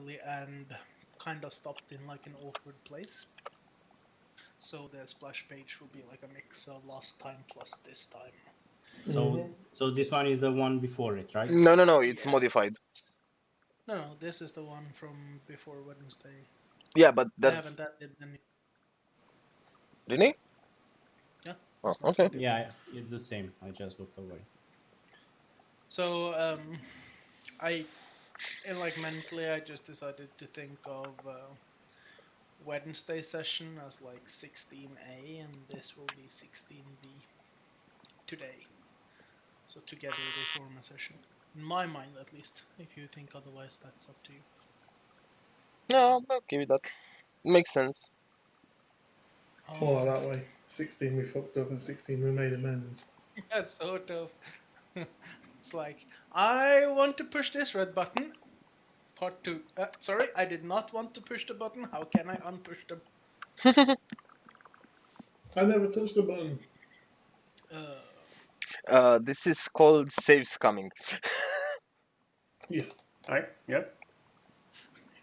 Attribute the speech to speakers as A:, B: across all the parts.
A: early and kind of stopped in like an awkward place. So the splash page will be like a mix of last time plus this time.
B: So this one is the one before it, right?
C: No, it's
A: Yeah.
C: modified.
A: No, this is the one from before Wednesday.
C: Yeah, but
A: I haven't
C: that's
A: added any.
C: really.
A: Yeah.
C: Oh,
A: it's not
C: okay.
A: really
B: Yeah, it's the same. I just looked away.
A: So I, and like mentally, I just decided to think of Wednesday session as like 16A, and this will be 16B today. So together they form a session. In my mind, at least. If you think otherwise, that's up to you.
C: No, I'll give you that. Makes sense.
D: More like that way. 16 we fucked up and 16 we made amends.
A: Yeah, sort of. It's like, I want to push this red button. Part 2. Sorry, I did not want to push the button. How can I unpush the...
D: I never touched the button.
C: This is called save scamming.
D: Right? Yep.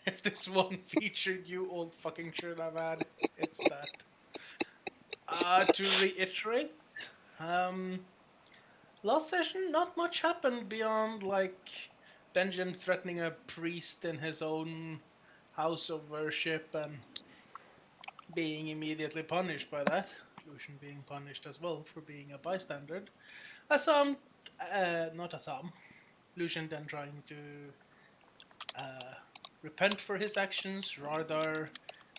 A: If there's one feature you all fucking should have had, it's that. To reiterate, last session, not much happened beyond, like, Benjamin threatening a priest in his own house of worship and being immediately punished by that. Lucian being punished as well for being a bystander. Assam, not Assam. Lucian then trying to repent for his actions, rather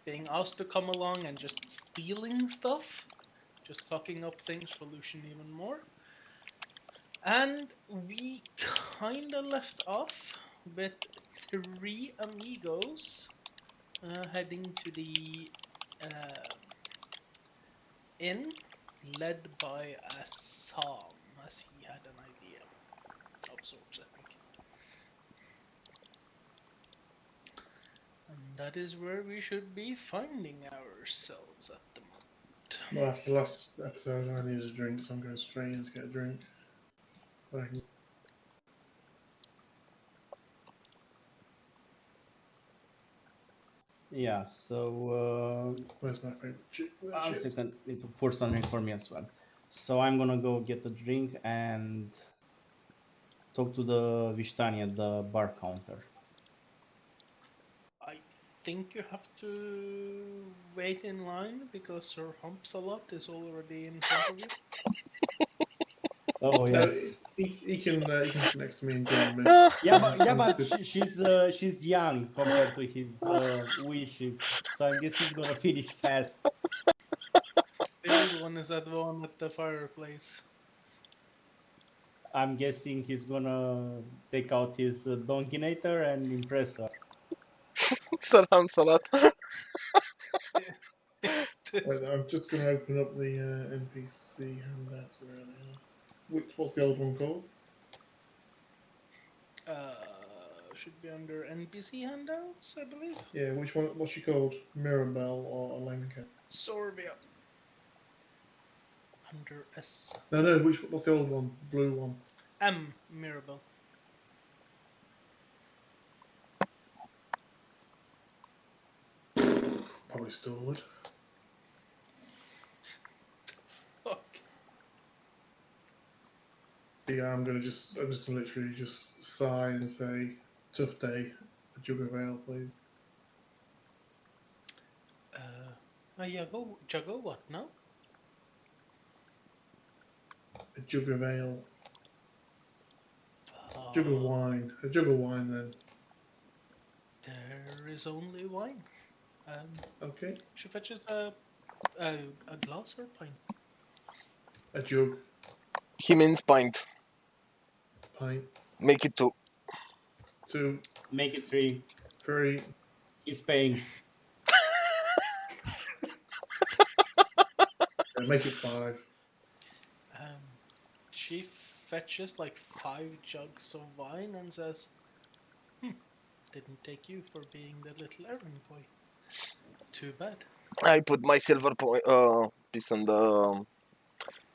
A: being asked to come along and just stealing stuff, just fucking up things for Lucian even more. And we kinda left off with 3 amigos heading to the inn, led by Assam, as he had an idea of sorts, I think. And that is where we should be finding ourselves at the moment.
D: Well, after the last episode, I needed a drink, so I'm going straight in to get a drink.
B: Yeah, so
D: Where's my favorite chip?
B: one second, need to pour something for me as well. So I'm gonna go get a drink and talk to the Vishtani at the bar counter.
A: I think you have to wait in line because Sir Humpsalot is already in front of you.
B: Oh
D: No,
B: yes.
D: he can sit next to me and join me.
B: But she's young compared to his wishes, so I guess he's gonna finish fast.
A: The old one is that one at the fireplace.
B: I'm guessing he's gonna take out his Donkinator and impress her.
C: Salam salat.
D: Wait, I'm just going to open up the NPC handouts. Where they are. What's the old one called?
A: Should be under NPC handouts, I believe.
D: Yeah, which one? What's she called? Mirabelle or Alenka?
A: Sorbia. Under S.
D: No. What's the old one? Blue one.
A: M. Mirabelle.
D: Probably still would.
A: Fuck.
D: Yeah, I'm just gonna literally just sigh and say, "Tough day. A jug of ale, please."
A: Jago what now?
D: A jug of ale. Jug of wine. A jug of wine, then.
A: There is only wine.
D: Okay.
A: She fetches a glass or pint?
D: A jug.
C: He means pint.
D: Pint.
C: Make it 2.
D: 2.
B: Make it 3.
D: 3.
B: He's paying.
D: Make it 5.
A: She fetches like 5 jugs of wine and says, didn't take you for being the little errand boy. Too bad.
C: I put my silver piece on the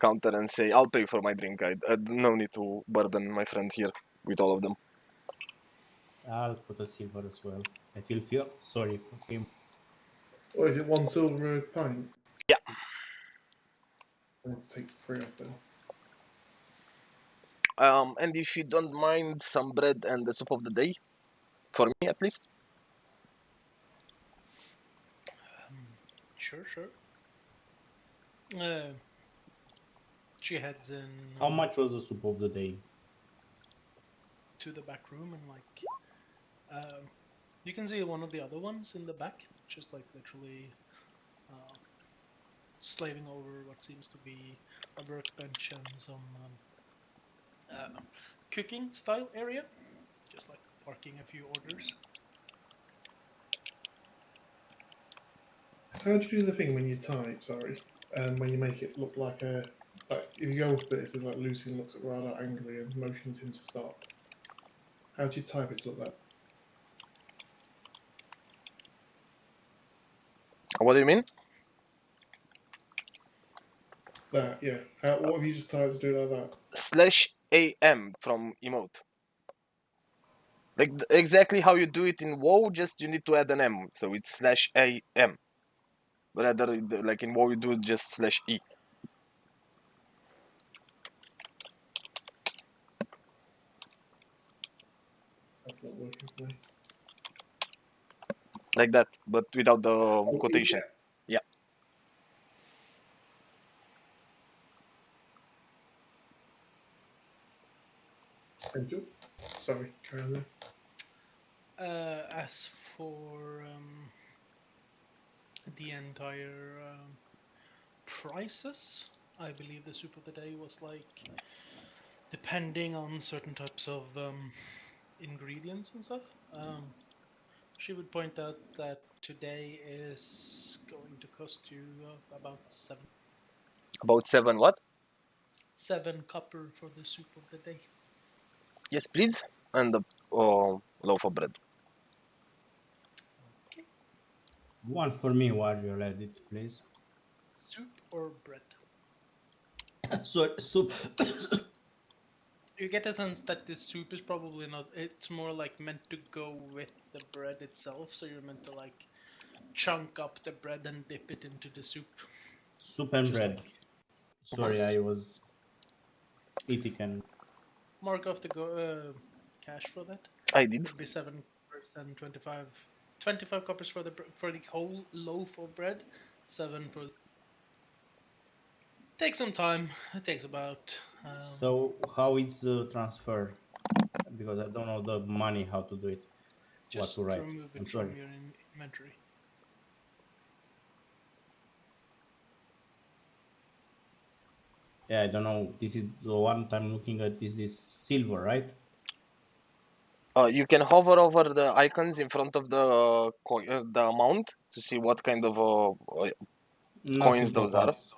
C: counter and say, I'll pay for my drink. I no need to burden my friend here with all of them.
B: I'll put a silver as well. I feel sorry for him.
D: Or is it 1 silver a pint?
C: Yeah.
D: I need to take 3 off then.
C: And if you don't mind, some bread and the soup of the day, for me at least.
A: Sure. She heads in
B: How much was the soup of the day?
A: to the back room and you can see one of the other ones in the back, just like literally slaving over what seems to be a workbench and some cooking style area, just like parking a few orders.
D: How do you do the thing when you type, sorry, and when you make it look like a... Like, if you go up a bit, it says like Lucy looks rather angry and motions him to stop. How do you type it to look like
C: What do you mean?
D: that? Yeah. What have you just typed to do like that?
C: /am from emote. Like exactly how you do it in WoW, just you need to add an M, so it's /am. Rather, like in WoW, you do it just /e.
D: That's not working for me.
C: Like that, but without the quotation.
D: Yeah. Thank you. Sorry, carry on there.
A: As for the entire prices, I believe the soup of the day was like, depending on certain types of ingredients and stuff. She would point out that today is going to cost you about
C: About 7 what?
A: 7 copper for the soup of the day.
C: Yes, please. And the loaf of bread.
A: Okay.
B: One for me, Warrior, let it, please.
A: Soup or bread?
B: So soup.
A: You get a sense that this soup is probably not. It's more like meant to go with the bread itself. So you're meant to like chunk up the bread and dip it into the soup.
B: Soup and
A: Just
B: bread.
A: like
B: Sorry, I was eating and
A: mark off the cash for that.
C: I did.
A: Would be 7 and 25 coppers for the whole loaf of bread. 7 for. Takes some time. It takes about.
B: so how is the transfer? Because I don't know the money how to do it. What
A: Just
B: to write?
A: remove
B: I'm
A: it
B: sorry.
A: from your inventory.
B: Yeah, I don't know. This is the one I'm looking at. Is this silver, right?
C: You can hover over the icons in front of the amount to see what kind of coins
B: Nothing
C: those
B: pop
C: are.
B: ups.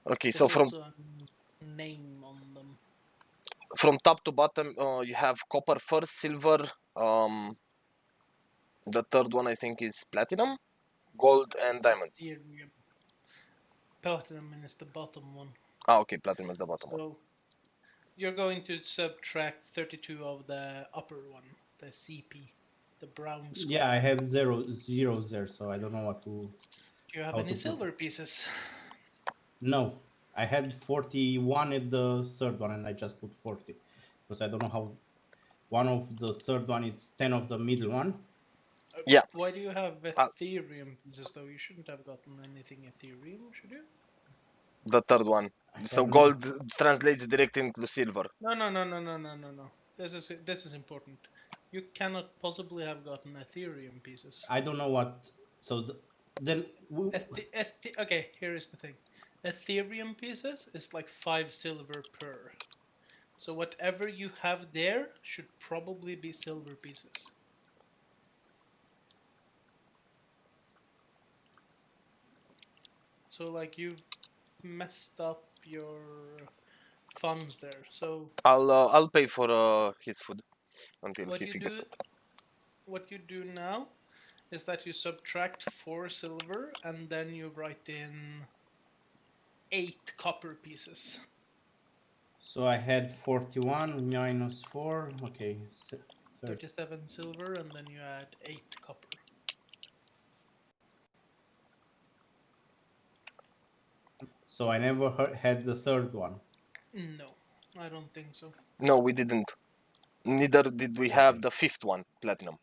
C: Okay,
A: There's
C: so from
A: also a name on them.
C: top to bottom, you have copper first, silver. The third one I think is platinum, gold, and diamond.
A: Ethereum. Platinum is the bottom one.
C: Ah, okay, platinum is the bottom one.
A: So you're going to subtract 32 of the upper one, the CP, the brown square.
B: Yeah, I have zeros there, so I don't know what to.
A: Do you have
B: how
A: any
B: to put
A: silver pieces?
B: No, I had 41 at the third one, and I just put 40 because I don't know how. One of the third one is 10 of the middle one.
C: Yeah.
A: Why do you have Ethereum pieces though? You shouldn't have gotten anything Ethereum, should you?
C: The third one. So gold translates directly into silver.
A: No. This is important. You cannot possibly have gotten Ethereum pieces.
B: I don't know what. So then.
A: Okay, here is the thing. Ethereum pieces is like 5 silver per. So whatever you have there should probably be silver pieces. So like you've messed up your funds there. So
C: I'll pay for his food until
A: what
C: he
A: you
C: figures
A: do
C: it.
A: what you do now is that you subtract 4 silver and then you write in 8 copper pieces.
B: So I had 41 minus 4. Okay,
A: 37 silver, and then you add 8 copper.
B: So I never had the third one.
A: No, I don't think so.
C: No, we didn't. Neither did we have the fifth one, platinum.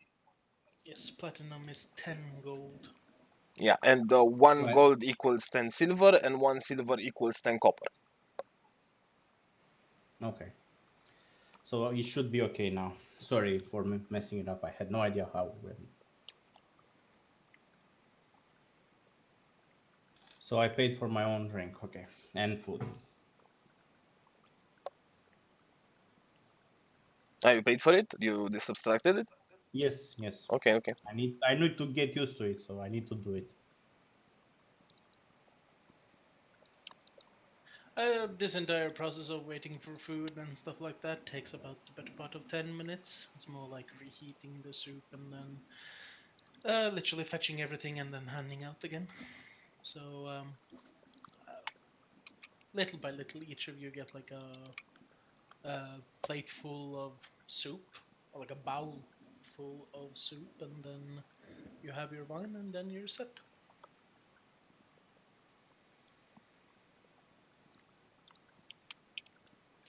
A: Yes, platinum is 10 gold.
C: Yeah, and
B: So
C: one gold equals 10 silver, and 1 silver equals 10 copper.
B: Okay. So it should be okay now. Sorry for messing it up. I had no idea how. So I paid for my own drink, okay, and food.
C: Ah, you paid for it? You subtracted it?
B: Yes, yes.
C: Okay, okay.
B: I need to get used to it, so I need to do it.
A: This entire process of waiting for food and stuff like that takes about the better part of 10 minutes. It's more like reheating the soup and then literally fetching everything and then handing out again. So little by little, each of you get like a plate full of soup, or like a bowl full of soup, and then you have your wine, and then you're set.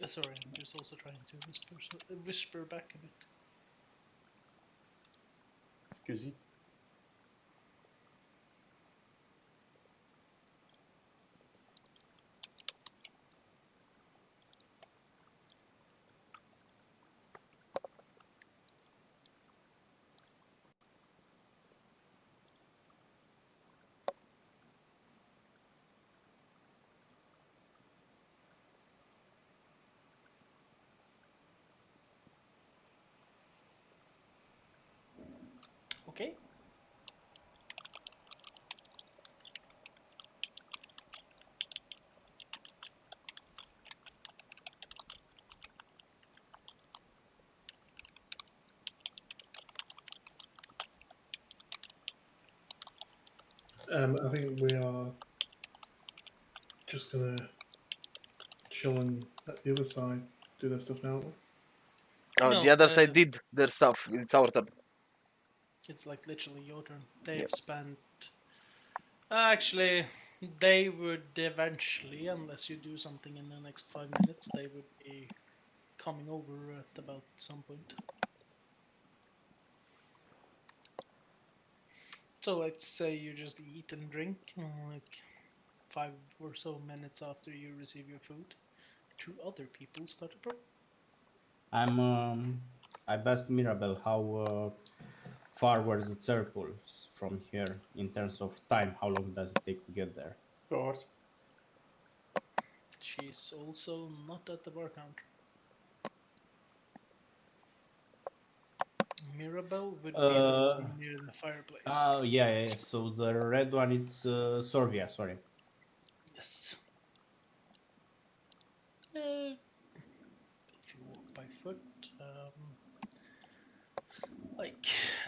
A: Sorry, I'm just also trying to whisper back a bit.
E: Excuse me.
A: Okay.
D: I think we are just gonna chill and let the other side do their stuff now.
C: Oh,
A: No,
C: the other side did their stuff. It's our turn.
A: it's like literally your turn. They've
C: Yep.
A: spent. Actually, they would eventually, unless you do something in the next 5 minutes, they would be coming over at about some point. So let's say you just eat and drink, like 5 or so minutes after you receive your food. Two other people start a problem.
B: I've asked Mirabel how far were the circles from here in terms of time. How long does it take to get there?
E: Of course.
A: She's also not at the bar counter. Mirabelle would be the one near the fireplace.
B: Oh yeah. So the red one, it's Sorvia. Sorry.
A: Yes. If you walk by foot, like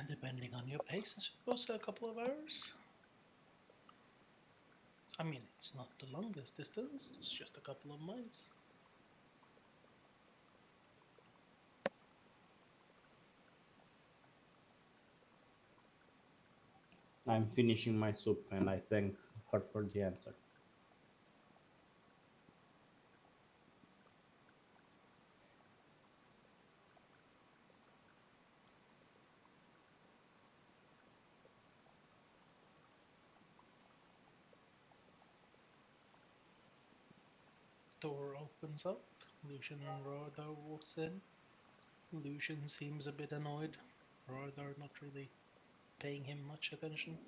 A: depending on your pace, I suppose a couple of hours. I mean, it's not the longest distance; it's just a couple of miles.
B: I'm finishing my soup, and I thank her for the answer.
A: Door opens up. Lucian and Rodar walks in. Lucian seems a bit annoyed. Rodar not really paying him much attention.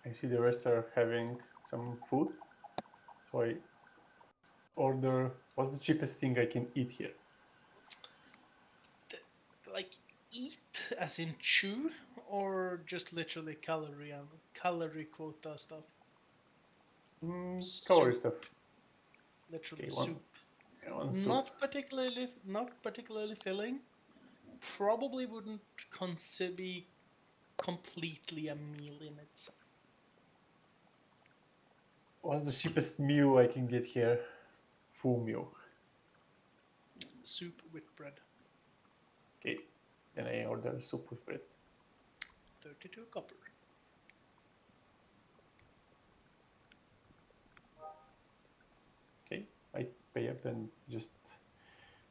E: I see the rest are having some food. So I order what's the cheapest thing I can eat here?
A: Like eat as in chew, or just literally calorie quota stuff?
E: Calorie
A: Soup,
E: stuff.
A: literally
E: Okay,
A: soup.
E: one soup.
A: Not particularly filling, probably wouldn't consider be completely a meal in itself.
E: What's the cheapest meal I can get here? Full meal.
A: Soup with bread,
E: Okay. Then I order soup with bread.
A: 32 copper.
E: Okay. I pay up and just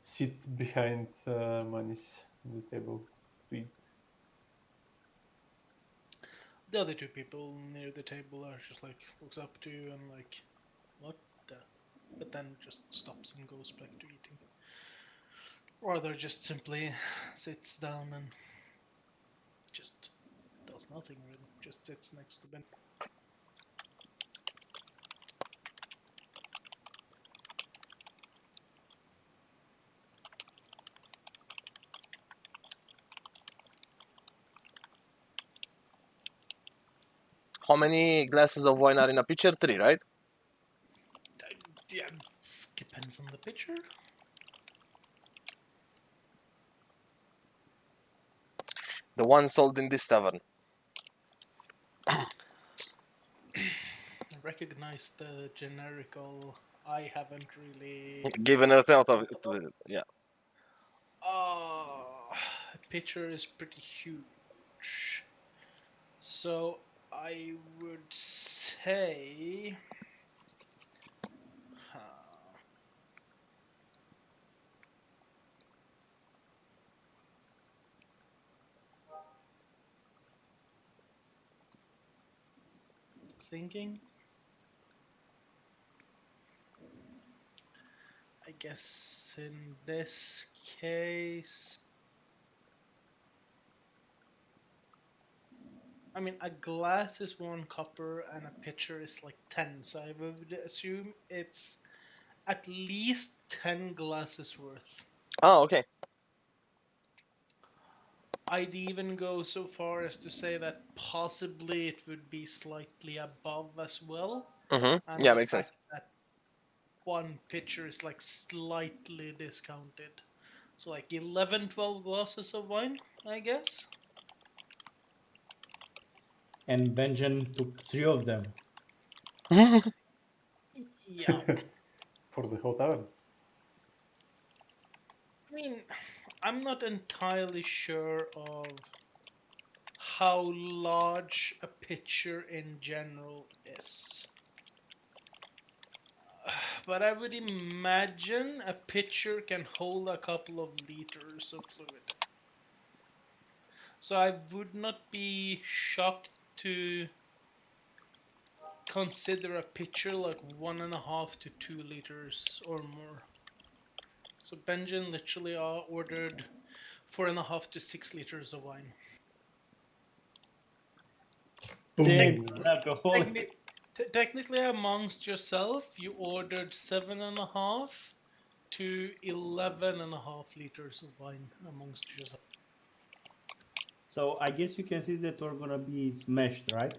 E: sit behind Manis on the table to eat.
A: The other two people near the table are just like looks up to you and like, what the? But then just stops and goes back to eating. Or other just simply sits down and just does nothing really. Just sits next to Ben.
C: How many glasses of wine are in a pitcher? 3, right?
A: Yeah, depends on the pitcher.
C: The one sold in this tavern.
A: I recognize the generical. I haven't really.
C: Given a thought of it, yeah.
A: A pitcher is pretty huge. So I would say. Thinking. I guess in this case. I mean, a glass is 1 copper and a pitcher is like 10, so I would assume it's at least 10 glasses worth.
C: Oh, okay.
A: I'd even go so far as to say that possibly it would be slightly above as well. And
C: Yeah,
A: the
C: makes
A: fact
C: sense.
A: that 1 pitcher is like slightly discounted. So like 11, 12 glasses of wine, I guess.
B: And Benjamin took 3 of them.
A: Yeah.
E: For the whole tavern.
A: I mean, I'm not entirely sure of how large a pitcher in general is. But I would imagine a pitcher can hold a couple of liters of fluid. So I would not be shocked to consider a pitcher like 1.5 to 2 liters or more. So Benjamin literally ordered 4.5 to 6 liters of wine.
B: Dang,
D: Boom.
B: alcoholic.
A: Technically, amongst yourself, you ordered 7.5 to 11.5 liters of wine amongst yourself.
B: So I guess you can see that we're gonna be smashed, right?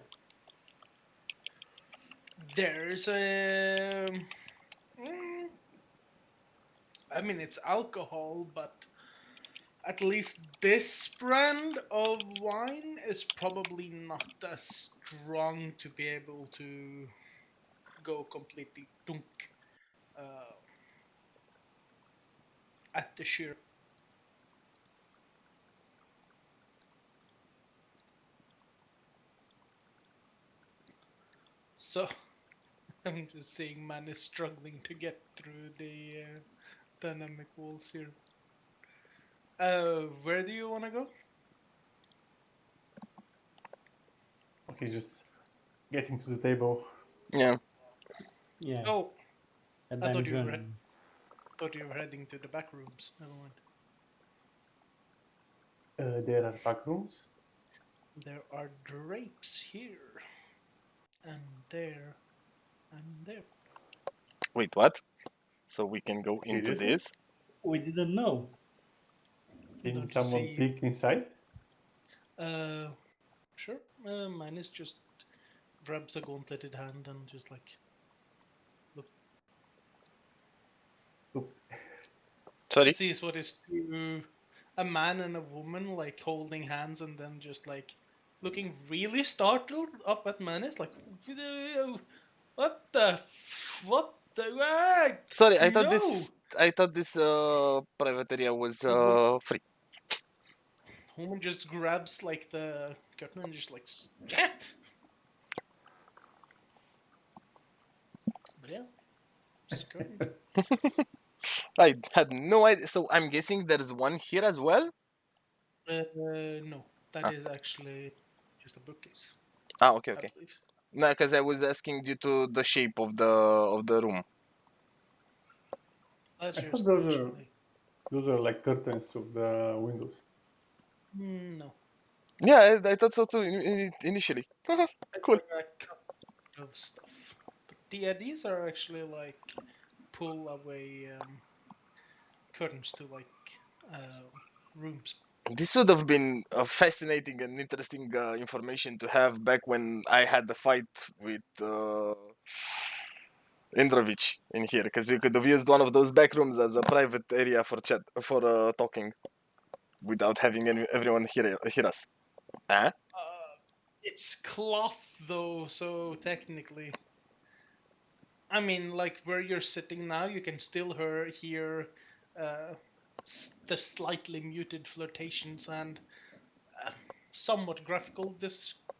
A: There's a. I mean, it's alcohol, but at least this brand of wine is probably not as strong to be able to go completely dunk at the sheer. So I'm just seeing man is struggling to get through the dynamic walls here. Where do you want to go?
E: Okay, just getting to the table.
C: Yeah.
B: Yeah.
A: Oh,
B: A
A: I thought you were
B: dungeon.
A: thought you were heading to the back rooms. Never mind.
E: There are back rooms.
A: There are drapes here, and there, and there.
C: Wait, what? So we can go into
E: Seriously?
C: this?
B: We didn't know.
E: Can
A: Don't you
E: someone
A: see?
E: peek inside?
A: Sure. Mine is just grabs a gauntleted hand and just like
E: Oops.
C: Sorry?
A: sees what is two a man and a woman like holding hands and then just like looking really startled up at Menace, like, what the, what the,
C: Sorry,
A: no.
C: I thought this private area was free.
A: Woman just grabs like the curtain and just like step. But yeah, scary.
C: I had no idea. So I'm guessing there's one here as well.
A: No, that
C: Ah.
A: is actually just a bookcase.
C: Ah, okay,
A: I
C: okay.
A: believe.
C: No, because I was asking due to the shape of the room.
A: That's
E: I
A: just
E: thought
A: actually
E: those are like curtains of the windows.
A: no.
C: Yeah, I thought so too initially.
A: It's
C: Cool.
A: like a couple of stuff. But these are actually like pull away curtains to like rooms.
C: This would have been a fascinating and interesting information to have back when I had the fight with Indrovich in here, because we could have used one of those back rooms as a private area for chat for talking without having everyone hear us. Huh?
A: It's cloth though, so technically, I mean, like where you're sitting now, you can still hear uh, the slightly muted flirtations and uh, somewhat graphical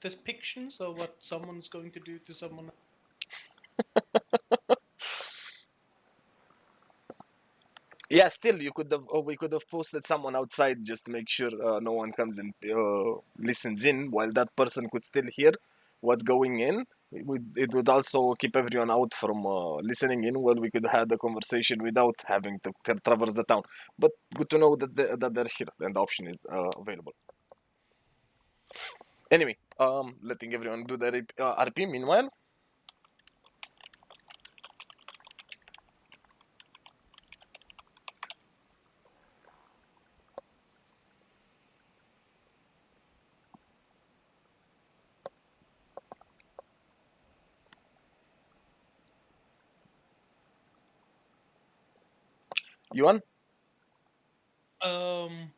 A: depictions of what someone's going to do to someone.
C: Yeah, still you could have. We could have posted someone outside just to make sure no one comes and listens in, while that person could still hear what's going in. It would also keep everyone out from listening in, while we could have the conversation without having to traverse the town. But good to know that they're here and the option is available. Anyway, letting everyone do their RP. Meanwhile, Yuan.
A: Um,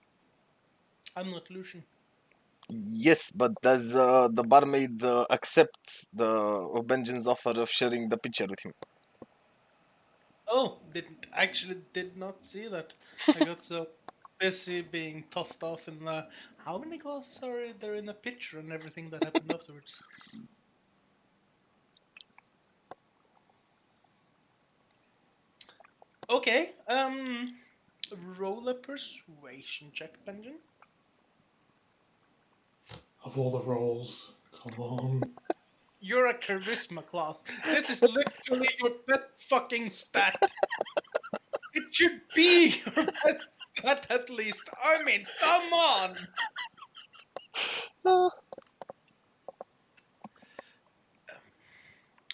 A: I'm not Lucian.
C: Yes, but does the barmaid accept the Benjamin's offer of sharing the picture with him?
A: Oh, did not see that. I got so busy being tossed off in the. How many glasses are there in the picture and everything that happened afterwards? Okay, roll a persuasion check, Benjamin.
D: Of all the roles, come on.
A: You're a charisma class. This is literally your pet fucking stat. It should be your best stat at least. I mean, come on.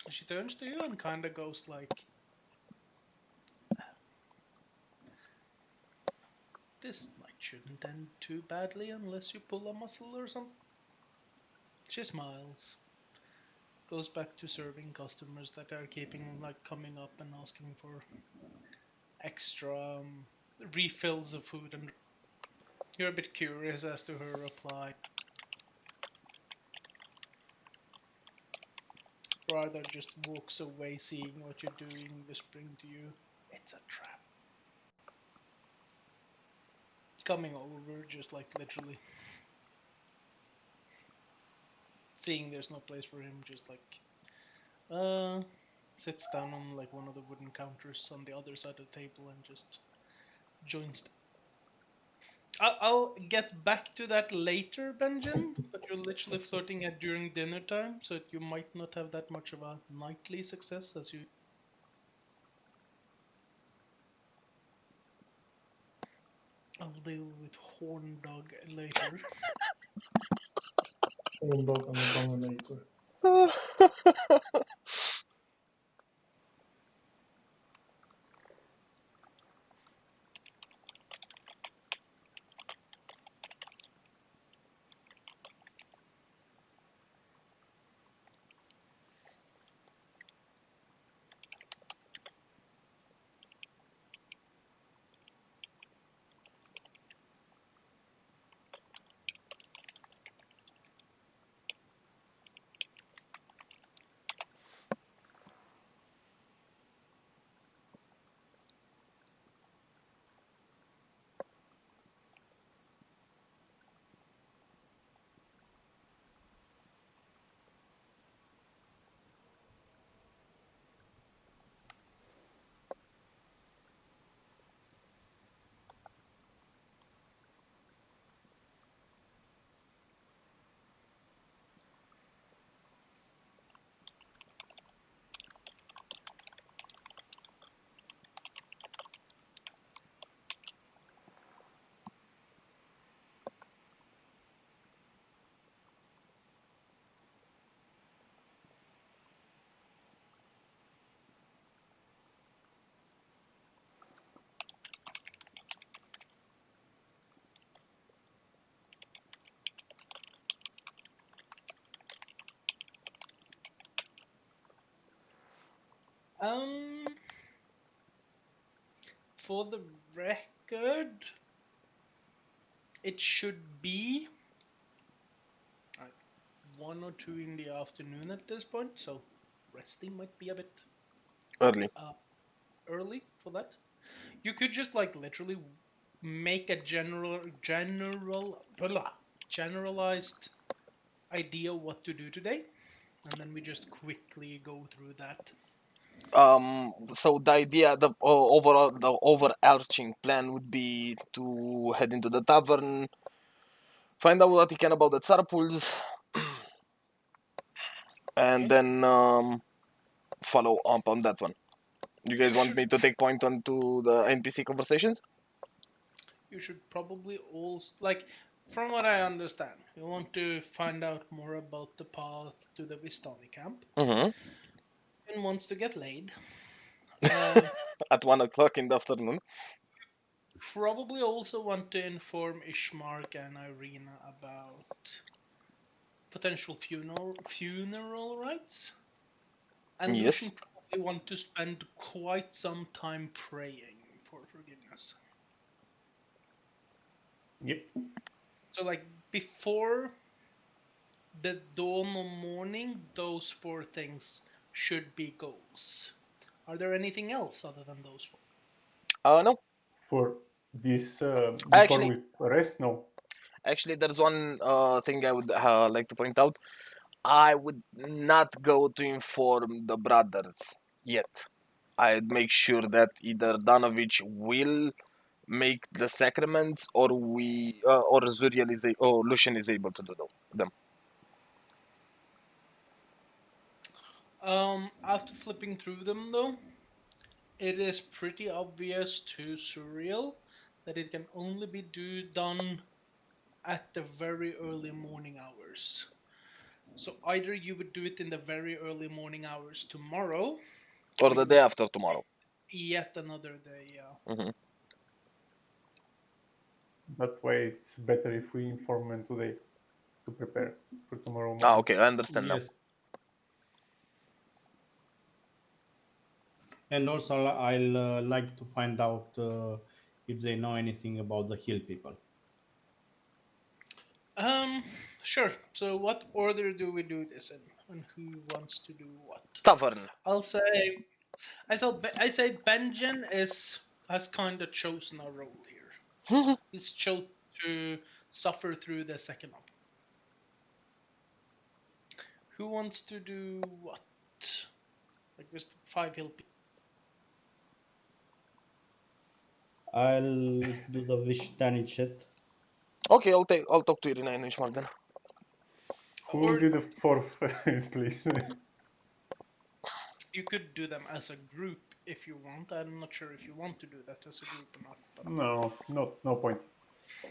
A: She turns to you and kind of goes like, "This night shouldn't end too badly unless you pull a muscle or something." She smiles. Goes back to serving customers that are keeping like coming up and asking for extra refills of food, and you're a bit curious as to her reply. Rather just walks away seeing what you're doing, whispering to you, "It's a trap." Coming over, just like literally seeing there's no place for him, just like sits down on like one of the wooden counters on the other side of the table and just joins. I'll get back to that later, Benjamin, but you're literally flirting at during dinner time, so you might not have that much of a nightly success as you. I'll deal with Horn Dog later.
D: Horn dog and the dominator.
A: Um, for the record, it should be like 1 or 2 in the afternoon at this point, so resting might be a bit
C: Early.
A: early for that. You could just like literally make a generalized idea what to do today, and then we just quickly go through that.
C: So the idea, the overall, the overarching plan would be to head into the tavern, find out what he can about the Tsar pools, and
A: Okay.
C: then follow up on that one. You guys want me to take point onto the NPC conversations?
A: You should probably also like, from what I understand, you want to find out more about the path to the Vistani camp
C: Mm-hmm.
A: and wants to get laid. Um,
C: At 1 o'clock in the afternoon.
A: probably also want to inform Ishmark and Irina about potential funeral rites. And
C: Yes.
A: Lucian probably want to spend quite some time praying for forgiveness.
E: Yep.
A: So like before the dawn of morning, those 4 things should be goals. Are there anything else other than those 4?
C: No.
E: For this, before
C: Actually,
E: we rest, no.
C: Actually, there's one thing I would like to point out. I would not go to inform the brothers yet. I'd make sure that either Danovich will make the sacraments, or or Zuriel or Lucian is able to do them.
A: After flipping through them though, it is pretty obvious to Surreal that it can only be done at the very early morning hours. So either you would do it in the very early morning hours tomorrow,
C: Or
A: or
C: the
A: you
C: day
A: would
C: after tomorrow.
A: yet another day, yeah.
C: Hmm.
E: That way, it's better if we inform them today to prepare for tomorrow
C: Ah,
E: morning.
C: okay, I understand
B: Yes. And also, I'll like to find out if they know anything about the hill people.
A: Sure. So what order do we do this in, and who wants to do what?
C: now. Tavern.
A: I'll say, I say Benjen has kind of chosen a role here. He's chosen to suffer through the second one. Who wants to do what? Like there's 5 hill people.
B: I'll do the Vishtani chat.
C: Okay, I'll talk to Irina and Ishmael then.
E: Who
A: Or
E: will be the fourth, please?
A: you could do them as a group if you want. I'm not sure if you want to do that as a group or not. But
E: No point.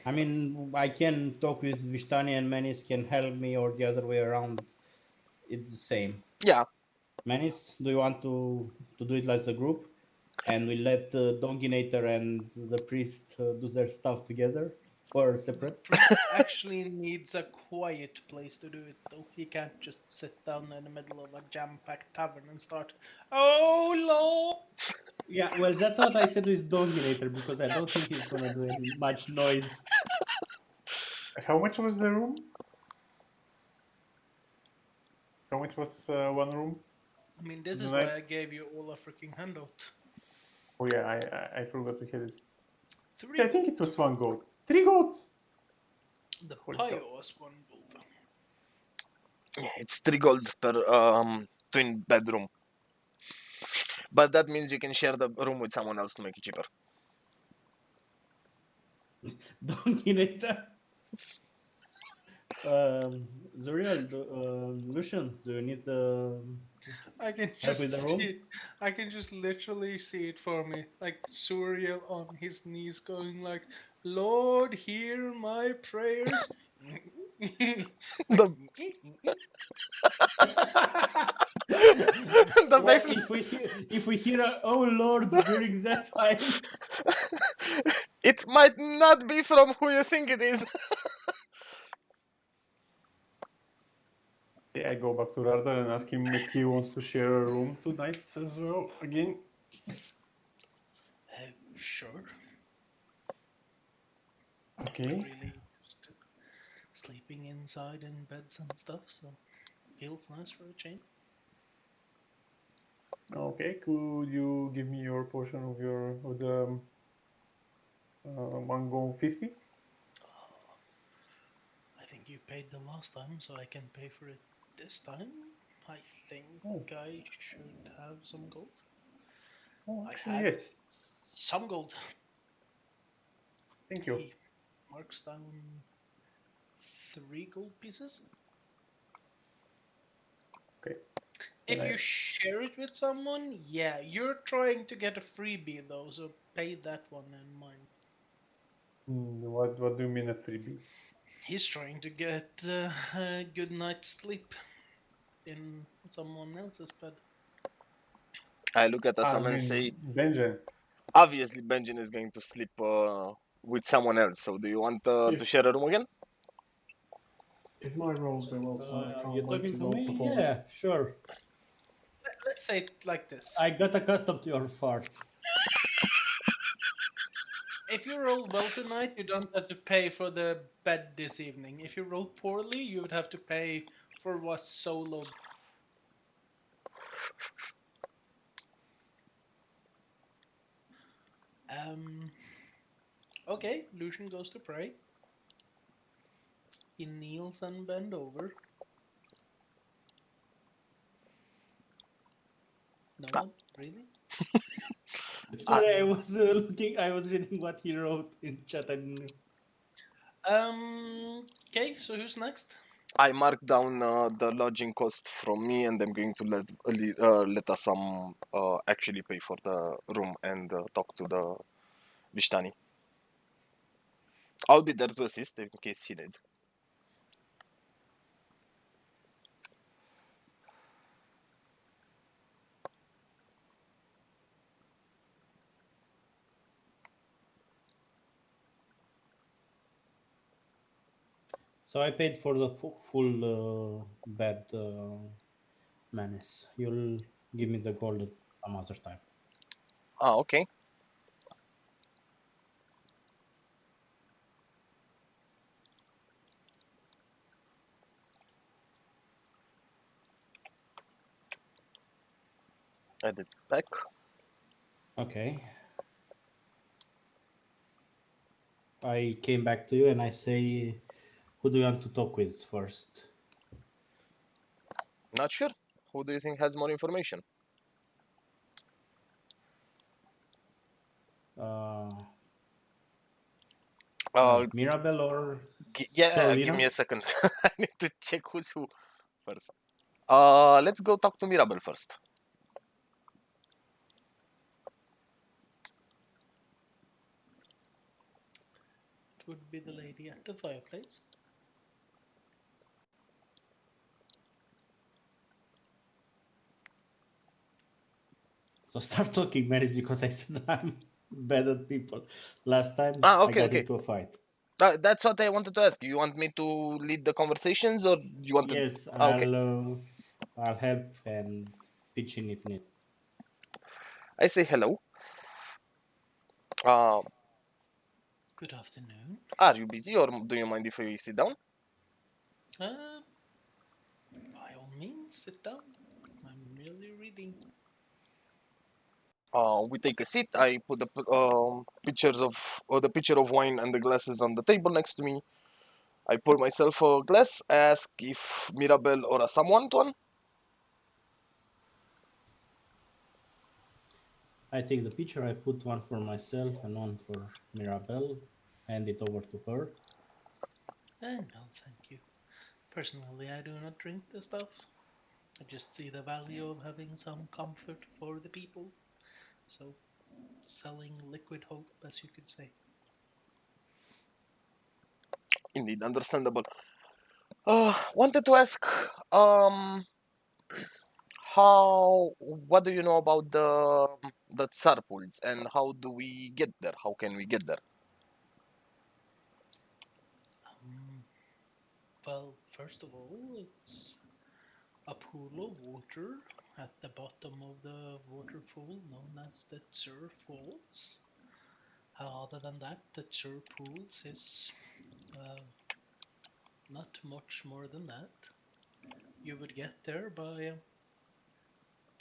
B: I mean, I can talk with Vishtani and Manis can help me, or the other way around. It's the same.
C: Yeah.
B: Manis, do you want to do it as a group? And we let Donkinator and the priest do their stuff together or
A: the
B: separate?
A: priest actually needs a quiet place to do it, though. He can't just sit down in the middle of a jam-packed tavern and start, "Oh Lord!"
B: Yeah, well, that's what I said with Donkinator because I don't think he's gonna do any much noise.
E: How much was the room? How much was one room?
A: I mean, this
E: The
A: is
E: night?
A: why I gave you all a freaking handout.
E: Oh yeah, I forgot we had it.
A: Three
E: See, I think
A: gold.
E: it was 1 gold. 3 gold.
A: The
E: Holy cow.
A: Pio was 1 gold.
C: Yeah, it's 3 gold per twin bedroom. But that means you can share the room with someone else to make it cheaper.
B: Donkinator. Zuriel, Lucian, do you need
A: I can
B: help
A: just
B: with the room?
A: see it. I can just literally see it for me, like Suriel on his knees, going like, "Lord, hear my prayers."
C: The, the
B: Well,
C: best.
B: if we hear "Oh Lord" during that time,
C: It might not be from who you think it is.
E: Okay, I go back to Radar and ask him if he wants to share a room tonight as well. Again.
A: Sure.
E: Okay.
A: Really used to sleeping inside in beds and stuff, so feels nice for a change.
E: Okay. Could you give me your portion of the mango 50?
A: I think you paid the last time, so I can pay for it this time. I think
E: Oh,
A: I should have some gold. I
E: actually,
A: had
E: yes.
A: some gold.
E: Thank you.
A: He marks down 3 gold pieces.
E: Okay.
A: If
E: Then
A: you share it with someone, yeah, you're trying to get a freebie though, so pay that one and mine.
E: What do you mean a freebie?
A: He's trying to get a good night's sleep in someone else's bed.
C: I look at
E: I
C: Asam and
E: mean,
C: say,
E: Benjen.
C: obviously Benjamin is going to sleep with someone else. So do you want to
D: If
C: share a room again?
D: if my rolls go well tonight, I
B: You're
D: can't wait
B: talking
D: to
B: to
D: roll
B: me?
D: performance.
B: Yeah, sure.
A: Let's say it like this.
B: I got accustomed to your farts.
A: If you roll well tonight, you don't have to pay for the bed this evening. If you roll poorly, you would have to pay for what solo. Okay, Lucian goes to pray. He kneels and bend over. No one? Really?
B: Sorry, I was looking. I was reading what he wrote in chat. And
A: Okay, so who's next?
C: I mark down the lodging cost from me, and I'm going to let Asam actually pay for the room and talk to the Vishtani. I'll be there to assist in case he needs.
B: so I paid for the full bed menace. You'll give me the gold at some other time.
C: Ah, okay. Add it back.
B: Okay. I came back to you and I say, who do you want to talk with first?
C: Not sure. Who do you think has more information?
B: Mirabel or
C: Yeah, give me
B: Solina?
C: a second. I need to check who's who first. Let's go talk to Mirabel first.
A: It would be the lady at the fireplace.
B: So start talking, marriage, because I said I'm bad at people. Last time
C: Ah,
B: I
C: okay,
B: got
C: okay.
B: into a fight.
C: That's what I wanted to ask. You want me to lead the conversations, or you want to?
B: Yes,
C: Ah, okay.
B: I'll help and pitch in if need.
C: I say hello.
A: Good afternoon.
C: Are you busy, or do you mind if we sit down?
A: By all means, sit down. I'm merely reading.
C: We take a seat. I put the the pitcher of wine and the glasses on the table next to me. I pour myself a glass. Ask if Mirabel or someone want one.
B: I take the picture, I put one for myself and one for Mirabelle, hand it over to her.
A: No, thank you. Personally, I do not drink the stuff. I just see the value of having some comfort for the people. So, selling liquid hope, as you could say.
C: Indeed, understandable. Wanted to ask, what do you know about the Tsar pools, and how do we get there? How can we get there?
A: Well, first of all, it's a pool of water at the bottom of the waterfall known as the Tsur Falls. Other than that, the Tsur Pools is not much more than that. You would get there by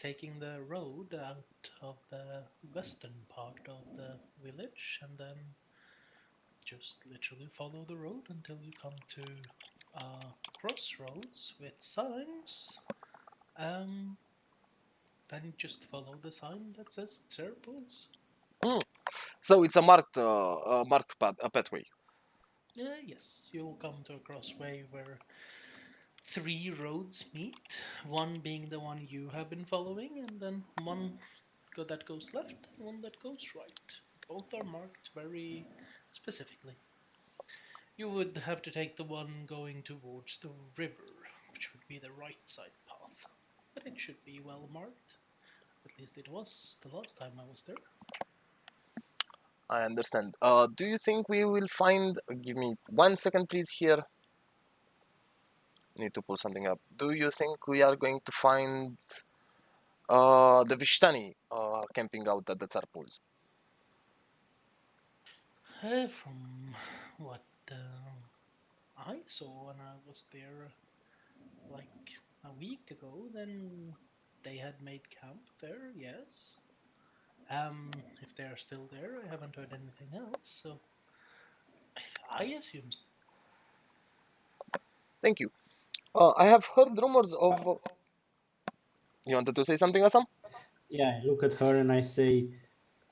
A: taking the road out of the western part of the village and then just literally follow the road until you come to crossroads with signs. Um, then you just follow the sign that says Circles.
C: So it's a marked path, a pathway.
A: Yes, you'll come to a crossway where three roads meet, one being the one you have been following, and then one that goes left and one that goes right. Both are marked very specifically. You would have to take the one going towards the river, which would be the right side path. But it should be well marked. At least it was the last time I was there.
C: I understand. Do you think we will find? Give me 1 second, please. Here, need to pull something up. Do you think we are going to find the Vishtani camping out at the Tsar pools?
A: From what I saw when I was there like a week ago, then they had made camp there, yes. If they're still there, I haven't heard anything else, so I assume.
C: Thank you. I have heard rumors of. You wanted to say something, Assam?
B: Yeah, I look at her and I say,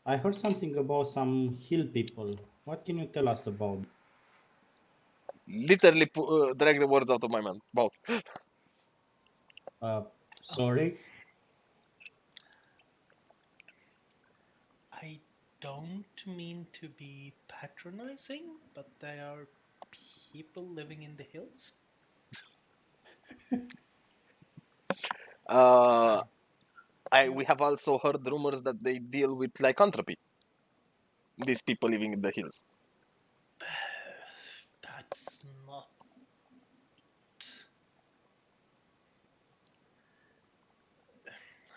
B: I heard something about some hill people. What can you tell us about?
C: Literally drag the words out of my mouth.
B: Uh,
A: Oh,
B: sorry.
A: I don't mean to be patronizing, but they are people living in the hills.
C: Uh, we have also heard rumors that they deal with lycanthropy. These people living in the hills.
A: That's not.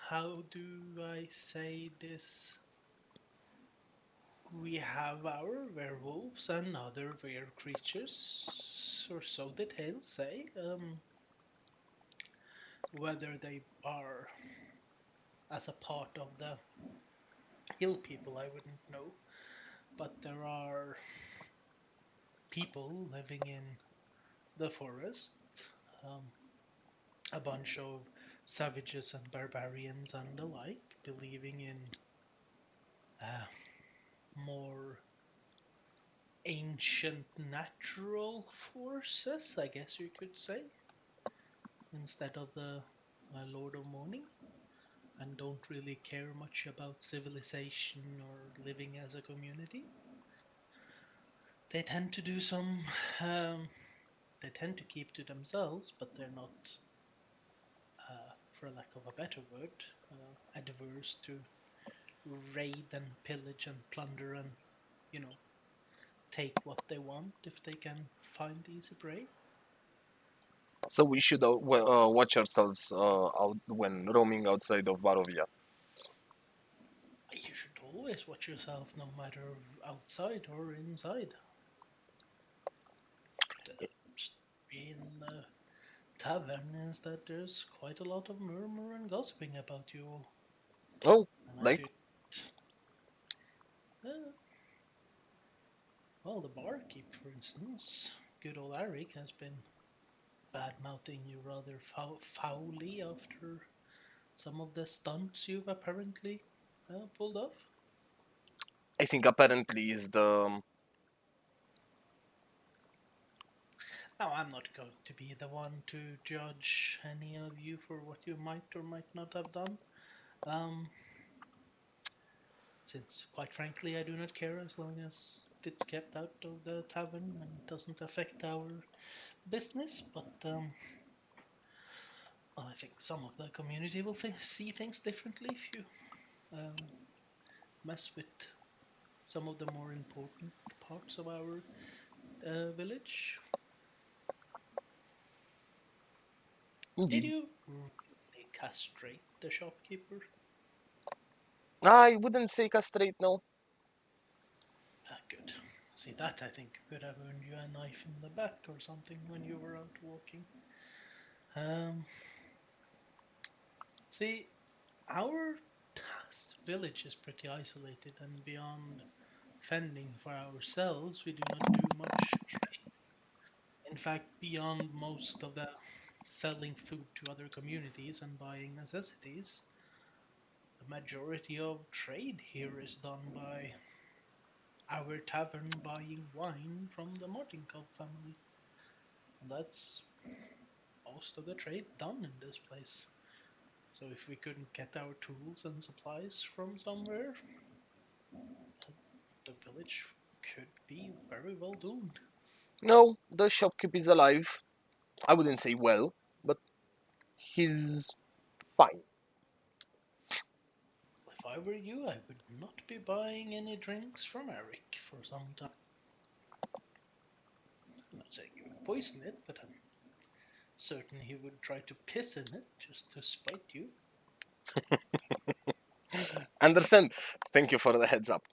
A: How do I say this? We have our werewolves and other weird creatures, or so the tales say. Whether they are as a part of the hill people, I wouldn't know. But there are people living in the forest, um, a bunch of savages and barbarians and the like, believing in uh, more ancient natural forces, I guess you could say, instead of the Lord of Morning, and don't really care much about civilization or living as a community. They tend to do some. They tend to keep to themselves, but they're not, for lack of a better word, adverse to raid and pillage and plunder and, you know, take what they want if they can find easy prey.
C: So we should watch ourselves out when roaming outside of Barovia.
A: You should always watch yourself, no matter outside or inside. Just in the tavern is that there's quite a lot of murmur and gossiping about you all.
C: Oh,
A: And I
C: like
A: could. Uh, well, the barkeep, for instance, good old Eric, has been bad mouthing you rather foully after some of the stunts you've apparently pulled off.
C: I think apparently is the
A: Now, I'm not going to be the one to judge any of you for what you might or might not have done. Um, since, quite frankly, I do not care as long as it's kept out of the tavern and doesn't affect our business. But well, I think some of the community will see things differently if you um, mess with some of the more important parts of our village. Did
C: Indeed.
A: you really castrate the shopkeeper?
C: I wouldn't say castrate, no.
A: Ah, good. See, that I think could have earned you a knife in the back or something when you were out walking. Um, see, our village is pretty isolated, and beyond fending for ourselves, we do not do much trade. In fact, beyond most of the selling food to other communities and buying necessities, the majority of trade here is done by our tavern buying wine from the Martinkov family. And that's most of the trade done in this place. So if we couldn't get our tools and supplies from somewhere, the village could be very well doomed.
C: No, the shopkeep is alive. I wouldn't say well, but he's fine.
A: If I were you, I would not be buying any drinks from Eric for some time. I'm not saying you would poison it, but I'm certain he would try to piss in it just to spite you.
C: Understand? Thank you for the heads up.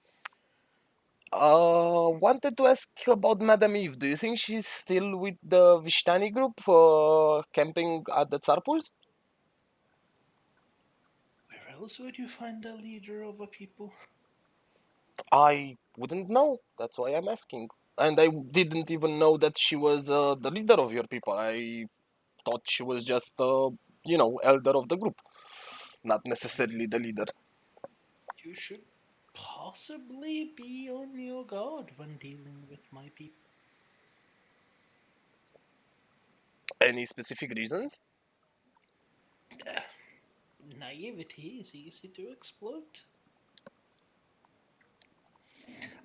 C: Wanted to ask about Madame Eve. Do you think she's still with the Vishtani group, camping at the Tsar pools?
A: Where else would you find a leader of a people?
C: I wouldn't know. That's why I'm asking. And I didn't even know that she was the leader of your people. I thought she was just, elder of the group, not necessarily the leader.
A: You should possibly be on your guard when dealing with my people.
C: Any specific reasons?
A: Uh, Naivety is easy to exploit.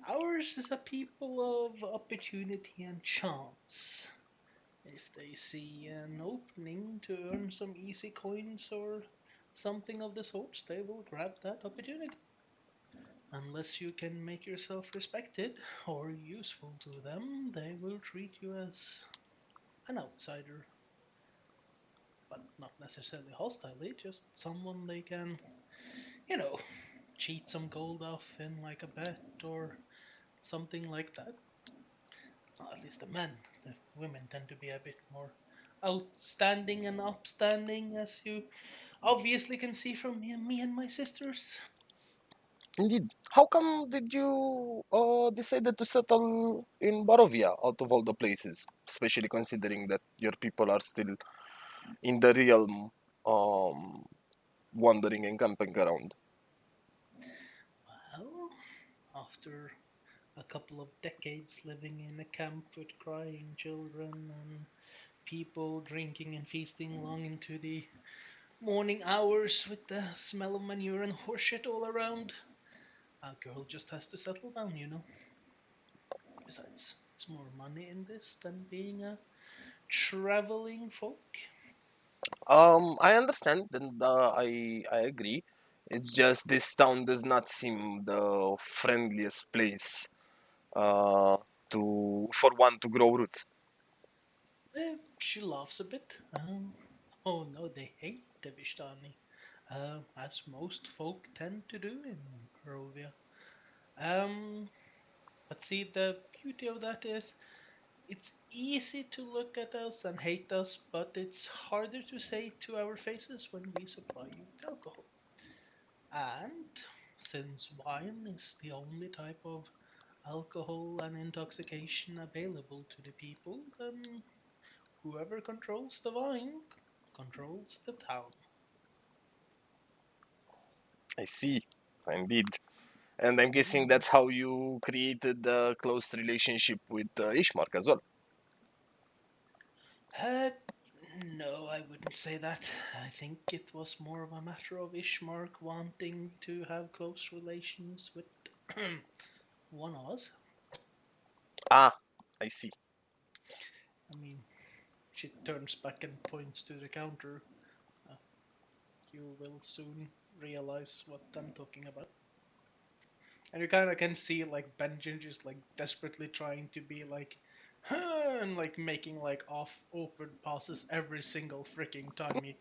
A: Ours is a people of opportunity and chance. If they see an opening to earn some easy coins or something of the sorts, they will grab that opportunity. Unless you can make yourself respected or useful to them, they will treat you as an outsider, but not necessarily hostilely, just someone they can, you know, cheat some gold off in like a bet or something like that. Well, at least the men. The women tend to be a bit more outstanding and upstanding, as you obviously can see from me and my sisters.
C: Indeed. How come did you decided to settle in Barovia out of all the places, especially considering that your people are still in the realm, um, wandering and camping around?
A: Well, after a couple of decades living in a camp with crying children and people drinking and feasting long into the morning hours with the smell of manure and horseshit all around, a girl just has to settle down, you know. Besides, it's more money in this than being a traveling folk.
C: I understand and I agree. It's just this town does not seem the friendliest place uh, to for one to grow roots.
A: She laughs a bit. Oh no, they hate the Vishtani, as most folk tend to do in Barovia. Um, but see, the beauty of that is it's easy to look at us and hate us, but it's harder to say to our faces when we supply you with alcohol. And since wine is the only type of alcohol and intoxication available to the people, then whoever controls the vine controls the town.
C: I see, indeed. And I'm guessing
A: Mm.
C: that's how you created a close relationship with Ishmark as well.
A: Uh, no, I wouldn't say that. I think it was more of a matter of Ishmark wanting to have close relations with one of us.
C: Ah, I see.
A: I mean, she turns back and points to the counter. Uh, you will soon realize what I'm talking about. And you kind of can see like Benjamin just like desperately trying to be like and like making like off open passes every single freaking time you